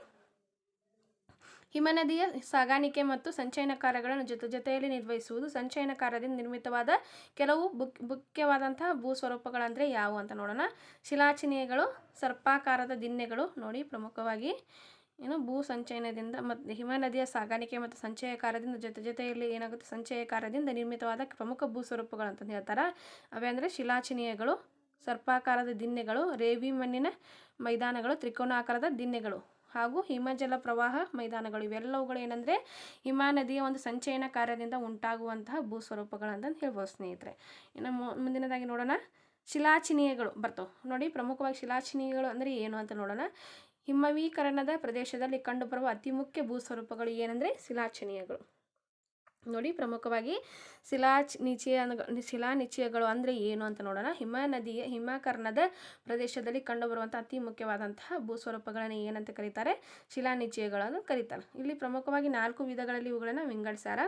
ಹಿಮನದಿಯ ಸಾಗಾಣಿಕೆ ಮತ್ತು ಸಂಚಯನ ಕಾರ್ಯಗಳನ್ನು ಜೊತೆಯಲ್ಲಿ ನಿರ್ವಹಿಸುವುದು. ಸಂಚಯನ ಕಾರ್ಯದಿಂದ ನಿರ್ಮಿತವಾದ ಕೆಲವು ಮುಖ್ಯವಾದಂತಹ ಭೂ ಸ್ವರೂಪಗಳಂದರೆ ಯಾವುವು ಅಂತ ನೋಡೋಣ. ಶಿಲಾಚಿನೀಯಗಳು, ಸರ್ಪಾಕಾರದ ದಿನ್ನೆಗಳು. ನೋಡಿ, ಪ್ರಮುಖವಾಗಿ ಏನು ಭೂ ಸಂಚಯನದಿಂದ ಮತ್ತು ಹಿಮನದಿಯ ಸಾಗಾಣಿಕೆ ಮತ್ತು ಸಂಚಯ ಕಾರ್ಯದಿಂದ ಜೊತೆಯಲ್ಲಿ ಏನಾಗುತ್ತೆ ಸಂಚಯ ಕಾರ್ಯದಿಂದ ನಿರ್ಮಿತವಾದ ಪ್ರಮುಖ ಭೂ ಸ್ವರೂಪಗಳು ಅಂತಂದು ಹೇಳ್ತಾರೆ. ಅವೇ ಅಂದರೆ ಶಿಲಾಚಿನೀಯಗಳು, ಸರ್ಪಾಕಾರದ ದಿನ್ನೆಗಳು, ರೇವಿ ಮಣ್ಣಿನ ಮೈದಾನಗಳು, ತ್ರಿಕೋನಾಕಾರದ ದಿನ್ನೆಗಳು ಹಾಗೂ ಹಿಮಜಲ ಪ್ರವಾಹ ಮೈದಾನಗಳು. ಇವೆಲ್ಲವುಗಳು ಏನಂದರೆ ಹಿಮನದಿಯ ಒಂದು ಸಂಚಯನ ಕಾರ್ಯದಿಂದ ಉಂಟಾಗುವಂತಹ ಭೂ ಸ್ವರೂಪಗಳು ಅಂತಂದು ಹೇಳ್ಬೋದು ಸ್ನೇಹಿತರೆ. ಇನ್ನು ಮುಂದಿನದಾಗಿ ನೋಡೋಣ, ಶಿಲಾಚಿನೀಯಗಳು ಬರ್ತವೆ. ನೋಡಿ, ಪ್ರಮುಖವಾಗಿ ಶಿಲಾಚಿನೀಯಗಳು ಅಂದರೆ ಏನು ಅಂತ ನೋಡೋಣ. ಹಿಮವೀಕರಣದ ಪ್ರದೇಶದಲ್ಲಿ ಕಂಡುಬರುವ ಅತಿ ಮುಖ್ಯ ಭೂ ಸ್ವರೂಪಗಳು ಏನಂದರೆ ಶಿಲಾಚಿನೀಯಗಳು. ನೋಡಿ, ಪ್ರಮುಖವಾಗಿ ಶಿಲಾನಿಚಯಗಳು ಅಂದರೆ ಏನು ಅಂತ ನೋಡೋಣ. ಹಿಮನದಿಯ ಹಿಮಕರ್ಣದ ಪ್ರದೇಶದಲ್ಲಿ ಕಂಡುಬರುವಂಥ ಅತಿ ಮುಖ್ಯವಾದಂತಹ ಭೂಸ್ವರೂಪಗಳನ್ನು ಏನಂತ ಕರೀತಾರೆ, ಶಿಲಾನಿಚಯಗಳನ್ನು ಕರೀತಾರೆ. ಇಲ್ಲಿ ಪ್ರಮುಖವಾಗಿ 4 ವಿಧಗಳಲ್ಲಿ ಇವುಗಳನ್ನು ವಿಂಗಡಿಸ್ಯಾರ.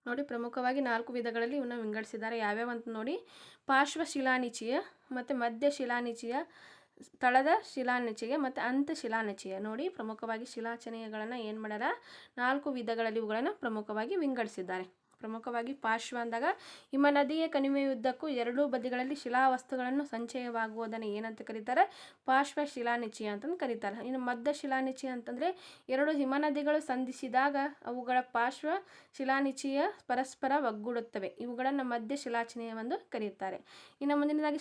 ನೋಡಿ, ಪ್ರಮುಖವಾಗಿ 4 ವಿಧಗಳಲ್ಲಿ ಇವನ್ನ ವಿಂಗಡಿಸಿದ್ದಾರೆ. ಯಾವ್ಯಾವ ಅಂತ ನೋಡಿ, ಪಾರ್ಶ್ವ ಶಿಲಾನಿಚಯ ಮತ್ತು ಮಧ್ಯ ಶಿಲಾನಿಚಯ, ತಳದ ಶಿಲಾನಿಚಯ ಮತ್ತು ಅಂತ್ಯ ಶಿಲಾನಿಚಯ. ನೋಡಿ, ಪ್ರಮುಖವಾಗಿ ಶಿಲಾಚನೀಯಗಳನ್ನು ಏನು ಮಾಡ್ಯಾರ 4 ವಿಧಗಳಲ್ಲಿ ಇವುಗಳನ್ನು ಪ್ರಮುಖವಾಗಿ ವಿಂಗಡಿಸಿದ್ದಾರೆ. ಪ್ರಮುಖವಾಗಿ ಪಾರ್ಶ್ವ ಅಂದಾಗ ಹಿಮನದಿಯ ಕಣಿವೆಯುದ್ದಕ್ಕೂ ಎರಡೂ ಬದಿಗಳಲ್ಲಿ ಶಿಲಾವಸ್ತುಗಳನ್ನು ಸಂಚಯವಾಗುವುದನ್ನು ಏನಂತ ಕರೀತಾರೆ? ಪಾರ್ಶ್ವ ಶಿಲಾನಿಚಯ ಅಂತಂದು ಕರೀತಾರೆ. ಇನ್ನು ಮಧ್ಯ ಶಿಲಾನಿಚಯ ಅಂತಂದರೆ ಎರಡು ಹಿಮನದಿಗಳು ಸಂಧಿಸಿದಾಗ ಅವುಗಳ ಪಾರ್ಶ್ವ ಶಿಲಾನಿಚಯ ಪರಸ್ಪರ ಒಗ್ಗೂಡುತ್ತವೆ. ಇವುಗಳನ್ನು ಮಧ್ಯ ಶಿಲಾನಿಚಯ ಎಂದು ಕರೆಯುತ್ತಾರೆ. ಇನ್ನು ಮುಂದಿನದಾಗಿ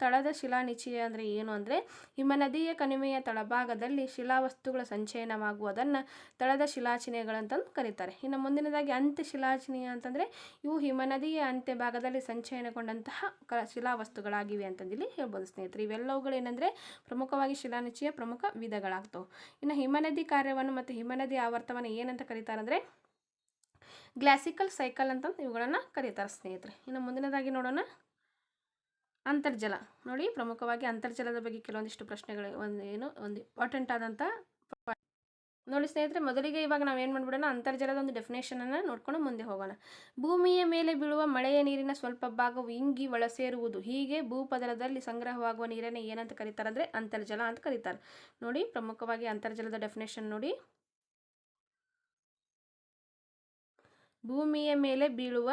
ತಳದ ಶಿಲಾನಿಚಯ ಅಂದರೆ ಏನು ಅಂದರೆ ಹಿಮನದಿಯ ಕಣಿವೆಯ ತಳಭಾಗದಲ್ಲಿ ಶಿಲಾವಸ್ತುಗಳ ಸಂಚಯನವಾಗುವುದನ್ನು ತಳದ ಶಿಲಾಚಿನೆಗಳಂತಂದು ಕರೀತಾರೆ. ಇನ್ನು ಮುಂದಿನದಾಗಿ ಅಂತ್ಯ ಶಿಲಾಚಿನೆಯ ಅಂತಂದರೆ ಇವು ಹಿಮನದಿಯ ಅಂತ್ಯ ಭಾಗದಲ್ಲಿ ಸಂಚಯನಗೊಂಡಂತಹ ಶಿಲಾವಸ್ತುಗಳಾಗಿವೆ ಅಂತಂದಿಲ್ಲಿ ಹೇಳ್ಬೋದು ಸ್ನೇಹಿತರೆ. ಇವೆಲ್ಲವುಗಳು ಏನಂದರೆ ಪ್ರಮುಖವಾಗಿ ಶಿಲಾನಿಚಯ ಪ್ರಮುಖ ವಿಧಗಳಾಗ್ತವೆ. ಇನ್ನು ಹಿಮನದಿ ಕಾರ್ಯವನ್ನು ಮತ್ತು ಹಿಮನದಿ ಆವರ್ತವನ್ನು ಏನಂತ ಕರೀತಾರೆ ಅಂದರೆ ಗ್ಲಾಸಿಕಲ್ ಸೈಕಲ್ ಅಂತ ಇವುಗಳನ್ನು ಕರೀತಾರೆ ಸ್ನೇಹಿತರೆ. ಇನ್ನು ಮುಂದಿನದಾಗಿ ನೋಡೋಣ ಅಂತರ್ಜಲ. ನೋಡಿ ಪ್ರಮುಖವಾಗಿ ಅಂತರ್ಜಲದ ಬಗ್ಗೆ ಕೆಲವೊಂದಿಷ್ಟು ಪ್ರಶ್ನೆಗಳು ಒಂದು ಇಂಪಾರ್ಟೆಂಟ್ ಆದಂಥ ನೋಡಿ ಸ್ನೇಹಿತರೆ. ಮೊದಲಿಗೆ ಇವಾಗ ನಾವು ಏನು ಮಾಡ್ಬಿಡೋಣ, ಅಂತರ್ಜಲದ ಒಂದು ಡೆಫಿನೇಷನನ್ನು ನೋಡ್ಕೊಂಡು ಮುಂದೆ ಹೋಗೋಣ. ಭೂಮಿಯ ಮೇಲೆ ಬೀಳುವ ಮಳೆಯ ನೀರಿನ ಸ್ವಲ್ಪ ಭಾಗವು ಇಂಗಿ ಒಳಸೇರುವುದು. ಹೀಗೆ ಭೂಪದರದಲ್ಲಿ ಸಂಗ್ರಹವಾಗುವ ನೀರನ್ನು ಏನಂತ ಕರೀತಾರೆ ಅಂದರೆ ಅಂತರ್ಜಲ ಅಂತ ಕರೀತಾರೆ. ನೋಡಿ ಪ್ರಮುಖವಾಗಿ ಅಂತರ್ಜಲದ ಡೆಫಿನೇಷನ್ ನೋಡಿ. ಭೂಮಿಯ ಮೇಲೆ ಬೀಳುವ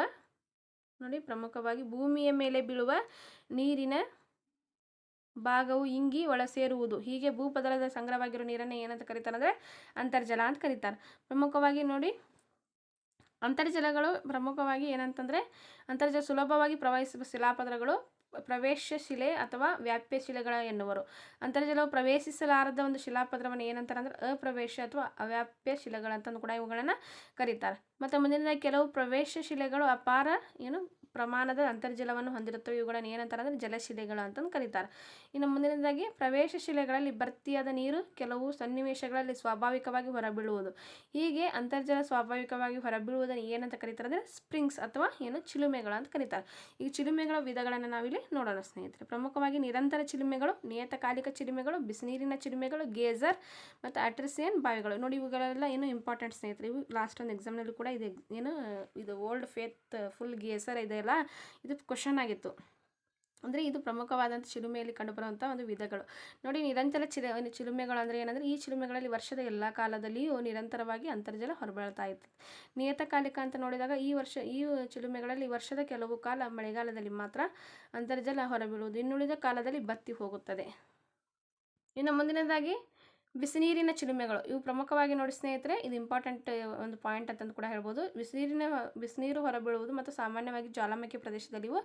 ಪ್ರಮುಖವಾಗಿ ಭೂಮಿಯ ಮೇಲೆ ಬೀಳುವ ನೀರಿನ ಭಾಗವು ಇಂಗಿ ಒಳಸೇರುವುದು. ಹೀಗೆ ಭೂಪದರದ ಸಂಗ್ರಹವಾಗಿರೋ ನೀರನ್ನು ಏನಂತ ಕರೀತಾರೆ ಅಂದರೆ ಅಂತರ್ಜಲ ಅಂತ ಕರೀತಾರೆ. ಪ್ರಮುಖವಾಗಿ ನೋಡಿ ಅಂತರ್ಜಲಗಳು ಪ್ರಮುಖವಾಗಿ ಏನಂತಂದರೆ ಅಂತರ್ಜಲ ಸುಲಭವಾಗಿ ಪ್ರವಹಿಸುವ ಶಿಲಾಪದರಗಳು ಪ್ರವೇಶ ಶಿಲೆ ಅಥವಾ ವ್ಯಾಪ್ಯ ಶಿಲೆಗಳ ಎನ್ನುವರು. ಅಂತರ್ಜಲವು ಪ್ರವೇಶಿಸಲಾರದ ಒಂದು ಶಿಲಾಪದರವನ್ನು ಏನಂತಾರೆ ಅಂದರೆ ಅಪ್ರವೇಶ ಅಥವಾ ಅವ್ಯಾಪ್ಯ ಶಿಲೆಗಳಂತಂದು ಕೂಡ ಇವುಗಳನ್ನು ಕರೀತಾರೆ. ಮತ್ತು ಮುಂದಿನದಾಗಿ ಕೆಲವು ಪ್ರವೇಶ ಶಿಲೆಗಳು ಅಪಾರ ಪ್ರಮಾಣದ ಅಂತರ್ಜಲವನ್ನು ಹೊಂದಿರುತ್ತವೆ. ಇವುಗಳನ್ನು ಏನಂತಾರೆ ಅಂದರೆ ಜಲಶಿಲೆಗಳು ಅಂತಂದು ಕರೀತಾರೆ. ಇನ್ನು ಮುಂದಿನದಾಗಿ ಪ್ರವೇಶ ಶಿಲೆಗಳಲ್ಲಿ ಭರ್ತಿಯಾದ ನೀರು ಕೆಲವು ಸನ್ನಿವೇಶಗಳಲ್ಲಿ ಸ್ವಾಭಾವಿಕವಾಗಿ ಹೊರಬೀಳುವುದು. ಹೀಗೆ ಅಂತರ್ಜಲ ಸ್ವಾಭಾವಿಕವಾಗಿ ಹೊರಬೀಳುವುದನ್ನು ಏನಂತ ಕರೀತಾರೆ ಅಂದರೆ ಸ್ಪ್ರಿಂಗ್ಸ್ ಅಥವಾ ಚಿಲುಮೆಗಳು ಅಂತ ಕರೀತಾರೆ. ಈ ಚಿಲುಮೆಗಳ ವಿಧಗಳನ್ನು ನಾವಿಲ್ಲಿ ನೋಡೋಣ ಸ್ನೇಹಿತರೆ. ಪ್ರಮುಖವಾಗಿ ನಿರಂತರ ಚಿಲುಮೆಗಳು, ನಿಯತಕಾಲಿಕ ಚಿಲುಮೆಗಳು, ಬಿಸಿನೀರಿನ ಚಿಲುಮೆಗಳು, ಗೇಜರ್ ಮತ್ತು ಆರ್ಟೆಸಿಯನ್ ಬಾವಿಗಳು. ನೋಡಿ ಇವುಗಳೆಲ್ಲ ಇಂಪಾರ್ಟೆಂಟ್ ಸ್ನೇಹಿತರೆ. ಇವು ಲಾಸ್ಟ್ ಒಂದು ಎಕ್ಸಾಮ್ನಲ್ಲಿ ಕೂಡ ಇದು ಓಲ್ಡ್ ಫೇತ್ ಫುಲ್ ಗೇಸರ್ ಇದೆಯಲ್ಲ, ಇದು ಕ್ವಶನ್ ಆಗಿತ್ತು. ಅಂದರೆ ಇದು ಪ್ರಮುಖವಾದಂಥ ಚಿಲುಮೆಯಲ್ಲಿ ಕಂಡುಬರುವಂಥ ಒಂದು ವಿಧಗಳು. ನೋಡಿ ನಿರಂತರ ಚಿಲುಮೆಗಳು ಅಂದರೆ ಏನಂದರೆ ಈ ಚಿಲುಮೆಗಳಲ್ಲಿ ವರ್ಷದ ಎಲ್ಲ ಕಾಲದಲ್ಲಿಯೂ ನಿರಂತರವಾಗಿ ಅಂತರ್ಜಲ ಹೊರಬೀಳ್ತಾ ಇರ್ತದೆ. ನಿಯತಕಾಲಿಕ ಅಂತ ನೋಡಿದಾಗ ಈ ಚಿಲುಮೆಗಳಲ್ಲಿ ವರ್ಷದ ಕೆಲವು ಕಾಲ ಮಳೆಗಾಲದಲ್ಲಿ ಮಾತ್ರ ಅಂತರ್ಜಲ ಹೊರಬೀಳುವುದು, ಇನ್ನುಳಿದ ಕಾಲದಲ್ಲಿ ಬತ್ತಿ ಹೋಗುತ್ತದೆ. ಇನ್ನು ಮುಂದಿನದಾಗಿ ಬಿಸಿನೀರಿನ ಚಿಲುಮೆಗಳು. ಇವು ಪ್ರಮುಖವಾಗಿ ನೋಡಿ ಸ್ನೇಹಿತರೆ, ಇದು ಇಂಪಾರ್ಟೆಂಟ್ ಒಂದು ಪಾಯಿಂಟ್ ಅಂತಂದು ಕೂಡ ಹೇಳ್ಬೋದು. ಬಿಸಿನೀರು ಹೊರಬೀಳುವುದು ಮತ್ತು ಸಾಮಾನ್ಯವಾಗಿ ಜ್ವಾಲಾಮುಖಿ ಪ್ರದೇಶದಲ್ಲಿ ಇವು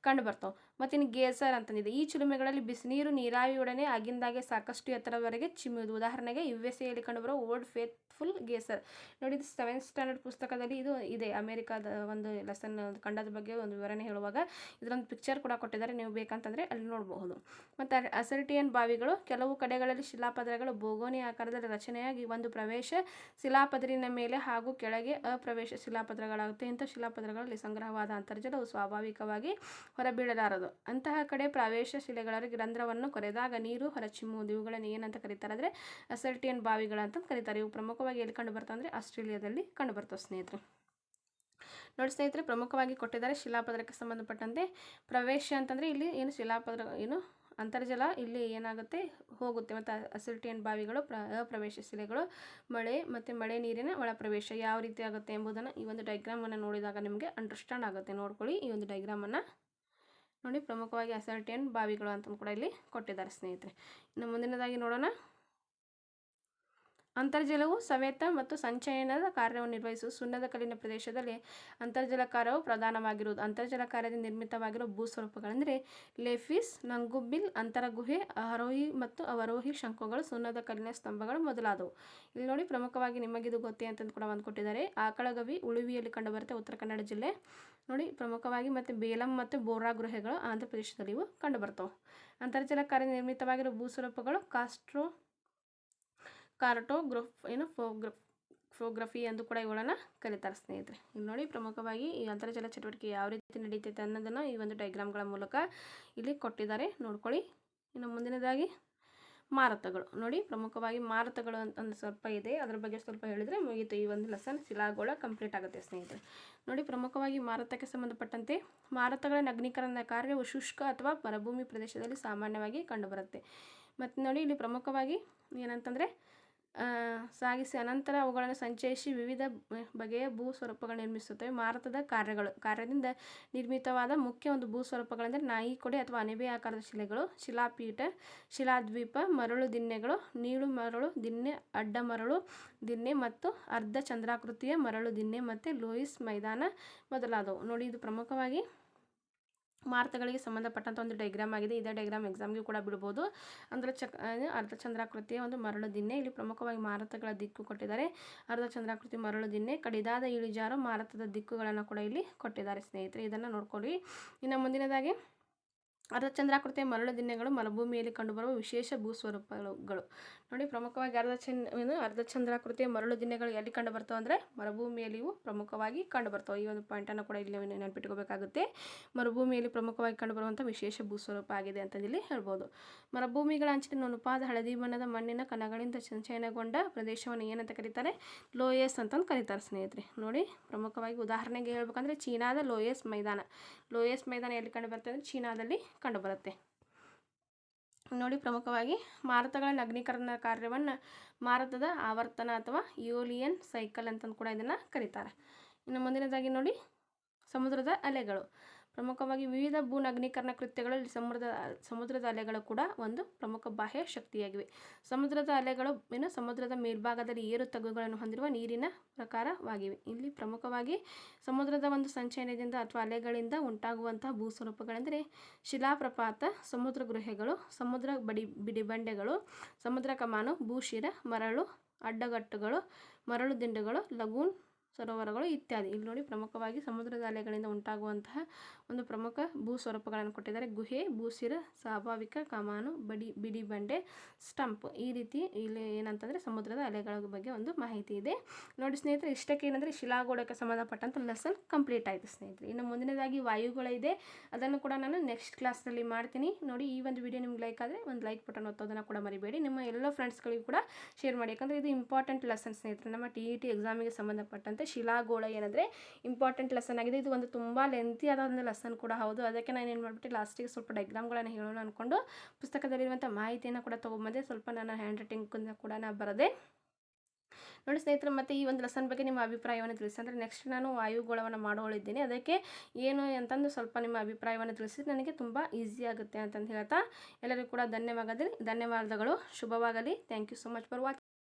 ಕಂಡು ಬರ್ತವೆ. ಮತ್ತು ಇನ್ನು ಗೇಸರ್ ಅಂತಂದಿದೆ. ಈ ಚಿಲುಮೆಗಳಲ್ಲಿ ಬಿಸಿನೀರು ನೀರಾವಿಯೊಡನೆ ಆಗಿಂದಾಗೆ ಸಾಕಷ್ಟು ಎತ್ತರದವರೆಗೆ ಚಿಮ್ಮುವುದು. ಉದಾಹರಣೆಗೆ USA ಕಂಡುಬರುವ ಓಲ್ಡ್ ಫೇತ್ಫುಲ್ ಗೇಸರ್. ನೋಡಿ ಇದು 7th ಸ್ಟ್ಯಾಂಡರ್ಡ್ ಪುಸ್ತಕದಲ್ಲಿ ಇದು ಇದೆ. ಅಮೆರಿಕಾದ ಒಂದು ಲೆಸನ್ ಖಂಡದ ಬಗ್ಗೆ ಒಂದು ವಿವರಣೆ ಹೇಳುವಾಗ ಇದರೊಂದು ಪಿಕ್ಚರ್ ಕೂಡ ಕೊಟ್ಟಿದ್ದಾರೆ, ನೀವು ಬೇಕಂತಂದರೆ ಅಲ್ಲಿ ನೋಡಬಹುದು. ಮತ್ತು ಅಸರ್ಟಿಯನ್ ಬಾವಿಗಳು ಕೆಲವು ಕಡೆಗಳಲ್ಲಿ ಶಿಲಾಪದರಗಳು ಬೋಗೋನಿ ಆಕಾರದಲ್ಲಿ ರಚನೆಯಾಗಿ ಒಂದು ಪ್ರವೇಶ ಶಿಲಾಪದರಿನ ಮೇಲೆ ಹಾಗೂ ಕೆಳಗೆ ಅಪ್ರವೇಶ ಶಿಲಾಪದರಗಳಾಗುತ್ತೆ. ಇಂಥ ಶಿಲಾಪದರಗಳಲ್ಲಿ ಸಂಗ್ರಹವಾದ ಅಂತರ್ಜಲವು ಸ್ವಾಭಾವಿಕವಾಗಿ ಹೊರಬೀಳಲಾರದು. ಅಂತಹ ಕಡೆ ಪ್ರವೇಶ ಶಿಲೆಗಳಲ್ಲಿ ರಂಧ್ರವನ್ನು ಕೊರೆದಾಗ ನೀರು ಹೊರಚಿಮ್ಮುವುದು. ಇವುಗಳನ್ನು ಏನಂತ ಕರೀತಾರೆ ಅಂದರೆ ಅಸರ್ಟಿಯನ್ ಬಾವಿಗಳಂತ ಕರೀತಾರೆ. ಇವು ಪ್ರಮುಖವಾಗಿ ಎಲ್ಲಿ ಕಂಡು ಬರ್ತವೆ ಅಂದರೆ ಆಸ್ಟ್ರೇಲಿಯಾದಲ್ಲಿ ಕಂಡು ಬರ್ತವೆ ಸ್ನೇಹಿತರೆ. ನೋಡಿ ಸ್ನೇಹಿತರೆ, ಪ್ರಮುಖವಾಗಿ ಕೊಟ್ಟಿದ್ದಾರೆ ಶಿಲಾಪದರಕ್ಕೆ ಸಂಬಂಧಪಟ್ಟಂತೆ. ಪ್ರವೇಶ ಅಂತಂದರೆ ಇಲ್ಲಿ ಶಿಲಾಪದರ ಅಂತರ್ಜಲ ಇಲ್ಲಿ ಏನಾಗುತ್ತೆ ಹೋಗುತ್ತೆ. ಮತ್ತು ಅಸರ್ಟಿಯನ್ ಬಾವಿಗಳು ಅಪ್ರವೇಶ ಶಿಲೆಗಳು ಮಳೆ ಮತ್ತು ಮಳೆ ನೀರಿನ ಒಳ ಪ್ರವೇಶ ಯಾವ ರೀತಿ ಆಗುತ್ತೆ ಎಂಬುದನ್ನು ಈ ಒಂದು ಡೈಗ್ರಾಮನ್ನು ನೋಡಿದಾಗ ನಿಮಗೆ ಅಂಡರ್ಸ್ಟ್ಯಾಂಡ್ ಆಗುತ್ತೆ. ನೋಡ್ಕೊಳ್ಳಿ ಈ ಒಂದು ಡೈಗ್ರಾಮನ್ನು ನೋಡಿ. ಪ್ರಮುಖವಾಗಿ ಅಸರ್ಟಿಯನ್ ಬಾವಿಗಳು ಅಂತ ಕೂಡ ಇಲ್ಲಿ ಕೊಟ್ಟಿದ್ದಾರೆ ಸ್ನೇಹಿತರೆ. ಇನ್ನು ಮುಂದಿನದಾಗಿ ನೋಡೋಣ. ಅಂತರ್ಜಲವು ಸವೆತ ಮತ್ತು ಸಂಚಯನದ ಕಾರ್ಯವನ್ನು ನಿರ್ವಹಿಸುವ ಸುಣ್ಣದ ಕಲ್ಲಿನ ಪ್ರದೇಶದಲ್ಲಿ ಅಂತರ್ಜಲ ಕಾರ್ಯವು ಪ್ರಧಾನವಾಗಿರುವುದು. ಅಂತರ್ಜಲ ಕಾರ್ಯದಿಂದ ನಿರ್ಮಿತವಾಗಿರುವ ಭೂಸ್ವರೂಪಗಳೆಂದರೆ ಲೇಫಿಸ್, ನಂಗುಬಿಲ್, ಅಂತರಗುಹೆ, ಆರೋಹಿ ಮತ್ತು ಅವರೋಹಿ ಶಂಕುಗಳು, ಸುಣ್ಣದ ಕಲ್ಲಿನ ಸ್ತಂಭಗಳು ಮೊದಲಾದವು. ಇಲ್ಲಿ ನೋಡಿ ಪ್ರಮುಖವಾಗಿ ನಿಮಗಿದು ಗೊತ್ತೇ ಅಂತಂದು ಕೂಡ ಒಂದು ಕೊಟ್ಟಿದ್ದಾರೆ. ಆಕಳಗವಿ ಉಳುವಿಯಲ್ಲಿ ಕಂಡುಬರುತ್ತೆ, ಉತ್ತರ ಕನ್ನಡ ಜಿಲ್ಲೆ. ನೋಡಿ ಪ್ರಮುಖವಾಗಿ ಮತ್ತು ಬೇಲಂ ಮತ್ತು ಬೋರಾ ಗುಹೆಗಳು ಆಂಧ್ರ ಪ್ರದೇಶದಲ್ಲಿ ಇವು ಕಂಡುಬರ್ತವೆ. ಅಂತರ್ಜಲ ಕಾರ್ಯ ನಿರ್ಮಿತವಾಗಿರುವ ಭೂಸ್ವರೂಪಗಳು ಕಾರ್ಟೋಗ್ರಫಿ ಎಂದು ಕೂಡ ಇವುಗಳನ್ನು ಕರೀತಾರೆ ಸ್ನೇಹಿತರೆ. ಇಲ್ಲಿ ನೋಡಿ ಪ್ರಮುಖವಾಗಿ ಈ ಅಂತರ್ಜಲ ಚಟುವಟಿಕೆ ಯಾವ ರೀತಿ ನಡೀತೈತೆ ಅನ್ನೋದನ್ನು ಈ ಒಂದು ಡೈಗ್ರಾಮ್ಗಳ ಮೂಲಕ ಇಲ್ಲಿ ಕೊಟ್ಟಿದ್ದಾರೆ, ನೋಡ್ಕೊಳ್ಳಿ. ಇನ್ನು ಮುಂದಿನದಾಗಿ ಮಾರುತಗಳು. ನೋಡಿ ಪ್ರಮುಖವಾಗಿ ಮಾರುತಗಳು ಅಂತ ಸ್ವಲ್ಪ ಇದೆ, ಅದರ ಬಗ್ಗೆ ಸ್ವಲ್ಪ ಹೇಳಿದರೆ ಮುಗಿಯಿತು. ಈ ಒಂದು ಲೆಸನ್ ಶಿಲಾಗೋಳ ಕಂಪ್ಲೀಟ್ ಆಗುತ್ತೆ ಸ್ನೇಹಿತರೆ. ನೋಡಿ ಪ್ರಮುಖವಾಗಿ ಮಾರುತಕ್ಕೆ ಸಂಬಂಧಪಟ್ಟಂತೆ ಮಾರುತಗಳ ನಗ್ನೀಕರಣ ಕಾರ್ಯವು ಶುಷ್ಕ ಅಥವಾ ಮರುಭೂಮಿ ಪ್ರದೇಶದಲ್ಲಿ ಸಾಮಾನ್ಯವಾಗಿ ಕಂಡುಬರುತ್ತೆ. ಮತ್ತು ನೋಡಿ ಇಲ್ಲಿ ಪ್ರಮುಖವಾಗಿ ಏನಂತಂದರೆ ಸಾಗಿಸಿ ಅನಂತರ ಅವುಗಳನ್ನು ಸಂಚಯಿಸಿ ವಿವಿಧ ಬಗೆಯ ಭೂ ಸ್ವರೂಪಗಳು ನಿರ್ಮಿಸುತ್ತವೆ. ಮಾರಾಟದ ಕಾರ್ಯದಿಂದ ನಿರ್ಮಿತವಾದ ಮುಖ್ಯ ಒಂದು ಭೂ ಸ್ವರೂಪಗಳೆಂದರೆ ನಾಯಿಕೊಡೆ ಅಥವಾ ಅಣಬೆ ಆಕಾರದ ಶಿಲೆಗಳು, ಶಿಲಾಪೀಠ, ಶಿಲಾದ್ವೀಪ, ಮರಳು ದಿನ್ನೆಗಳು, ನೀಳು ಮರಳು ದಿನ್ನೆ, ಅಡ್ಡ ಮರಳು ದಿನ್ನೆ ಮತ್ತು ಅರ್ಧ ಚಂದ್ರಾಕೃತಿಯ ಮರಳು ದಿನ್ನೆ ಮತ್ತು ಲೋಯಿಸ್ ಮೈದಾನ ಮೊದಲಾದವು. ನೋಡಿ, ಇದು ಪ್ರಮುಖವಾಗಿ ಮಾರುತಗಳಿಗೆ ಸಂಬಂಧಪಟ್ಟಂಥ ಒಂದು ಡೈಗ್ರಾಮ್ ಆಗಿದೆ. ಇದೇ ಡೈಗ್ರಾಮ್ ಎಕ್ಸಾಮ್ಗೆ ಕೂಡ ಬಿಡ್ಬೋದು. ಅಂದರೆ ಅರ್ಧ ಚಂದ್ರಾಕೃತಿಯ ಒಂದು ಮರಳು ದಿನ್ನೆ. ಇಲ್ಲಿ ಪ್ರಮುಖವಾಗಿ ಮಾರುತಗಳ ದಿಕ್ಕು ಕೊಟ್ಟಿದ್ದಾರೆ. ಅರ್ಧ ಚಂದ್ರಾಕೃತಿ ಮರಳು ದಿನ್ನೆ, ಕಡಿದಾದ ಇಳಿಜಾರು ಮಾರುತದ ದಿಕ್ಕುಗಳನ್ನು ಕೂಡ ಇಲ್ಲಿ ಕೊಟ್ಟಿದ್ದಾರೆ ಸ್ನೇಹಿತರೆ. ಇದನ್ನು ನೋಡ್ಕೊಳ್ಳಿ. ಇನ್ನು ಮುಂದಿನದಾಗಿ ಅರ್ಧ ಚಂದ್ರಾಕೃತಿಯ ಮರಳು ದಿನ್ನೆಗಳು ಮರುಭೂಮಿಯಲ್ಲಿ ಕಂಡುಬರುವ ವಿಶೇಷ ಭೂಸ್ವರೂಪಗಳು. ನೋಡಿ, ಪ್ರಮುಖವಾಗಿ ಅರ್ಧ ಚಂದ್ರಾಕೃತಿಯ ಮರಳು ದಿನ್ನೆಗಳು ಎಲ್ಲಿ ಕಂಡು ಬರ್ತವೆ ಅಂದರೆ ಮರುಭೂಮಿಯಲ್ಲಿ ಇವು ಪ್ರಮುಖವಾಗಿ ಕಂಡುಬರ್ತವೆ. ಈ ಒಂದು ಪಾಯಿಂಟನ್ನು ಕೂಡ ಇಲ್ಲಿ ನೆನಪಿಟ್ಕೋಬೇಕಾಗುತ್ತೆ. ಮರುಭೂಮಿಯಲ್ಲಿ ಪ್ರಮುಖವಾಗಿ ಕಂಡುಬರುವಂಥ ವಿಶೇಷ ಭೂಸ್ವರೂಪ ಆಗಿದೆ ಅಂತಂದಿಲ್ಲಿ ಹೇಳ್ಬೋದು. ಮರುಭೂಮಿಗಳ ಅಂಚಿನ ನುಣುಪಾದ ಹಳದಿ ಬಣ್ಣದ ಮಣ್ಣಿನ ಕಣಗಳಿಂದ ಸಂಚಯನಗೊಂಡ ಪ್ರದೇಶವನ್ನು ಏನಂತ ಕರೀತಾರೆ? ಲೋಯಸ್ ಅಂತಂದು ಕರೀತಾರೆ ಸ್ನೇಹಿತರೆ. ನೋಡಿ, ಪ್ರಮುಖವಾಗಿ ಉದಾಹರಣೆಗೆ ಹೇಳ್ಬೇಕಂದ್ರೆ ಚೀನಾದ ಲೋಯಸ್ ಮೈದಾನ ಎಲ್ಲಿ ಕಂಡು ಬರ್ತದೆ ಅಂದರೆ ಚೀನಾದಲ್ಲಿ ಕಂಡುಬರುತ್ತೆ. ನೋಡಿ, ಪ್ರಮುಖವಾಗಿ ಮಾರುತಗಳ ನಗ್ನೀಕರಣ ಕಾರ್ಯವನ್ನು ಮಾರುತದ ಆವರ್ತನ ಅಥವಾ ಇಯೋಲಿಯನ್ ಸೈಕಲ್ ಅಂತಂದು ಕೂಡ ಇದನ್ನು ಕರೀತಾರೆ. ಇನ್ನು ಮುಂದಿನದಾಗಿ ನೋಡಿ, ಸಮುದ್ರದ ಅಲೆಗಳು. ಪ್ರಮುಖವಾಗಿ ವಿವಿಧ ಭೂ ನಗ್ನೀಕರಣ ಕೃತ್ಯಗಳಲ್ಲಿ ಸಮುದ್ರದ ಅಲೆಗಳು ಕೂಡ ಒಂದು ಪ್ರಮುಖ ಬಾಹ್ಯ ಶಕ್ತಿಯಾಗಿವೆ. ಸಮುದ್ರದ ಅಲೆಗಳು ಸಮುದ್ರದ ಮೇಲ್ಭಾಗದಲ್ಲಿ ಏರು ತಗ್ಗುಗಳನ್ನು ಹೊಂದಿರುವ ನೀರಿನ ಪ್ರಕಾರವಾಗಿವೆ. ಇಲ್ಲಿ ಪ್ರಮುಖವಾಗಿ ಸಮುದ್ರದ ಒಂದು ಸಂಚಯನದಿಂದ ಅಥವಾ ಅಲೆಗಳಿಂದ ಉಂಟಾಗುವಂತಹ ಭೂಸ್ವರೂಪಗಳೆಂದರೆ ಶಿಲಾಪ್ರಪಾತ, ಸಮುದ್ರ ಗುಹೆಗಳು, ಸಮುದ್ರ ಬಿಡಿಬಂಡೆಗಳು, ಸಮುದ್ರ ಕಮಾನು, ಭೂಶಿರ, ಮರಳು ಅಡ್ಡಗಟ್ಟುಗಳು, ಮರಳು ದಿಂಡುಗಳು, ಲಗೂನ್ ಸರೋವರಗಳು ಇತ್ಯಾದಿ. ಇಲ್ಲಿ ನೋಡಿ, ಪ್ರಮುಖವಾಗಿ ಸಮುದ್ರದ ಅಲೆಗಳಿಂದ ಉಂಟಾಗುವಂತಹ ಒಂದು ಪ್ರಮುಖ ಭೂ ಸ್ವರೂಪಗಳನ್ನು ಕೊಟ್ಟಿದ್ದಾರೆ. ಗುಹೆ, ಭೂಶಿರ, ಸ್ವಾಭಾವಿಕ ಕಮಾನು, ಬಿಡಿಬಂಡೆ, ಸ್ಟಂಪ್. ಈ ರೀತಿ ಇಲ್ಲಿ ಏನಂತಂದರೆ ಸಮುದ್ರದ ಅಲೆಗಳ ಬಗ್ಗೆ ಒಂದು ಮಾಹಿತಿ ಇದೆ. ನೋಡಿ ಸ್ನೇಹಿತರೆ, ಇಷ್ಟಕ್ಕೆ ಏನಂದರೆ ಶಿಲಾಗೋಳಕ್ಕೆ ಸಂಬಂಧಪಟ್ಟಂಥ ಲೆಸನ್ ಕಂಪ್ಲೀಟ್ ಆಯಿತು ಸ್ನೇಹಿತರೆ. ಇನ್ನು ಮುಂದಿನದಾಗಿ ವಾಯುಗಳ ಇದೆ, ಅದನ್ನು ಕೂಡ ನಾನು ನೆಕ್ಸ್ಟ್ ಕ್ಲಾಸ್ನಲ್ಲಿ ಮಾಡ್ತೀನಿ. ನೋಡಿ, ಈ ಒಂದು ವಿಡಿಯೋ ನಿಮ್ಗೆ ಲೈಕ್ ಆದರೆ ಒಂದು ಲೈಕ್ ಬಟನ್ ಒತ್ತೋದನ್ನು ಕೂಡ ಮರಿಬೇಡಿ. ನಿಮ್ಮ ಎಲ್ಲ ಫ್ರೆಂಡ್ಸ್ಗಳಿಗೂ ಕೂಡ ಶೇರ್ ಮಾಡಿ. ಯಾಕಂದರೆ ಇದು ಇಂಪಾರ್ಟೆಂಟ್ ಲೆಸನ್ ಸ್ನೇಹಿತರೆ. ನಮ್ಮ TET ಎಕ್ಸಾಮಿಗೆ ಸಂಬಂಧಪಟ್ಟಂತೆ ಶಿಲಾಗೋಳ ಏನಂದರೆ ಇಂಪಾರ್ಟೆಂಟ್ ಲೆಸನ್ ಆಗಿದೆ. ಇದು ಒಂದು ತುಂಬ ಲೆಂತಿ ಆದ ಒಂದು ಲೆಸನ್ ಕೂಡ ಹೌದು. ಅದಕ್ಕೆ ನಾನು ಏನು ಮಾಡಿಬಿಟ್ಟು ಲಾಸ್ಟಿಗೆ ಸ್ವಲ್ಪ ಡೈಗ್ರಾಮ್ಗಳನ್ನು ಹೇಳೋಣ ಅಂದ್ಕೊಂಡು ಪುಸ್ತಕದಲ್ಲಿರುವಂಥ ಮಾಹಿತಿಯನ್ನು ಕೂಡ ತೊಗೊಂಬಂದೆ. ಸ್ವಲ್ಪ ನನ್ನ ಹ್ಯಾಂಡ್ ರೈಟಿಂಗ್ ಕೂಡ ನಾನು ಬರದೆ. ನೋಡಿ ಸ್ನೇಹಿತರೆ, ಮತ್ತು ಈ ಒಂದು ಲೆಸನ್ ಬಗ್ಗೆ ನಿಮ್ಮ ಅಭಿಪ್ರಾಯವನ್ನು ತಿಳಿಸಿ. ಅಂದರೆ ನೆಕ್ಸ್ಟ್ ನಾನು ವಾಯುಗೋಳವನ್ನು ಮಾಡೋಳಿದ್ದೀನಿ. ಅದಕ್ಕೆ ಏನು ಅಂತಂದು ಸ್ವಲ್ಪ ನಿಮ್ಮ ಅಭಿಪ್ರಾಯವನ್ನು ತಿಳಿಸಿದ್ರೆ ನನಗೆ ತುಂಬ ಈಸಿ ಆಗುತ್ತೆ ಅಂತಂದು ಹೇಳ್ತಾ ಎಲ್ಲರಿಗೂ ಕೂಡ ಧನ್ಯವಾದಗಳು. ಶುಭವಾಗಲಿ. Thank you so much for watching.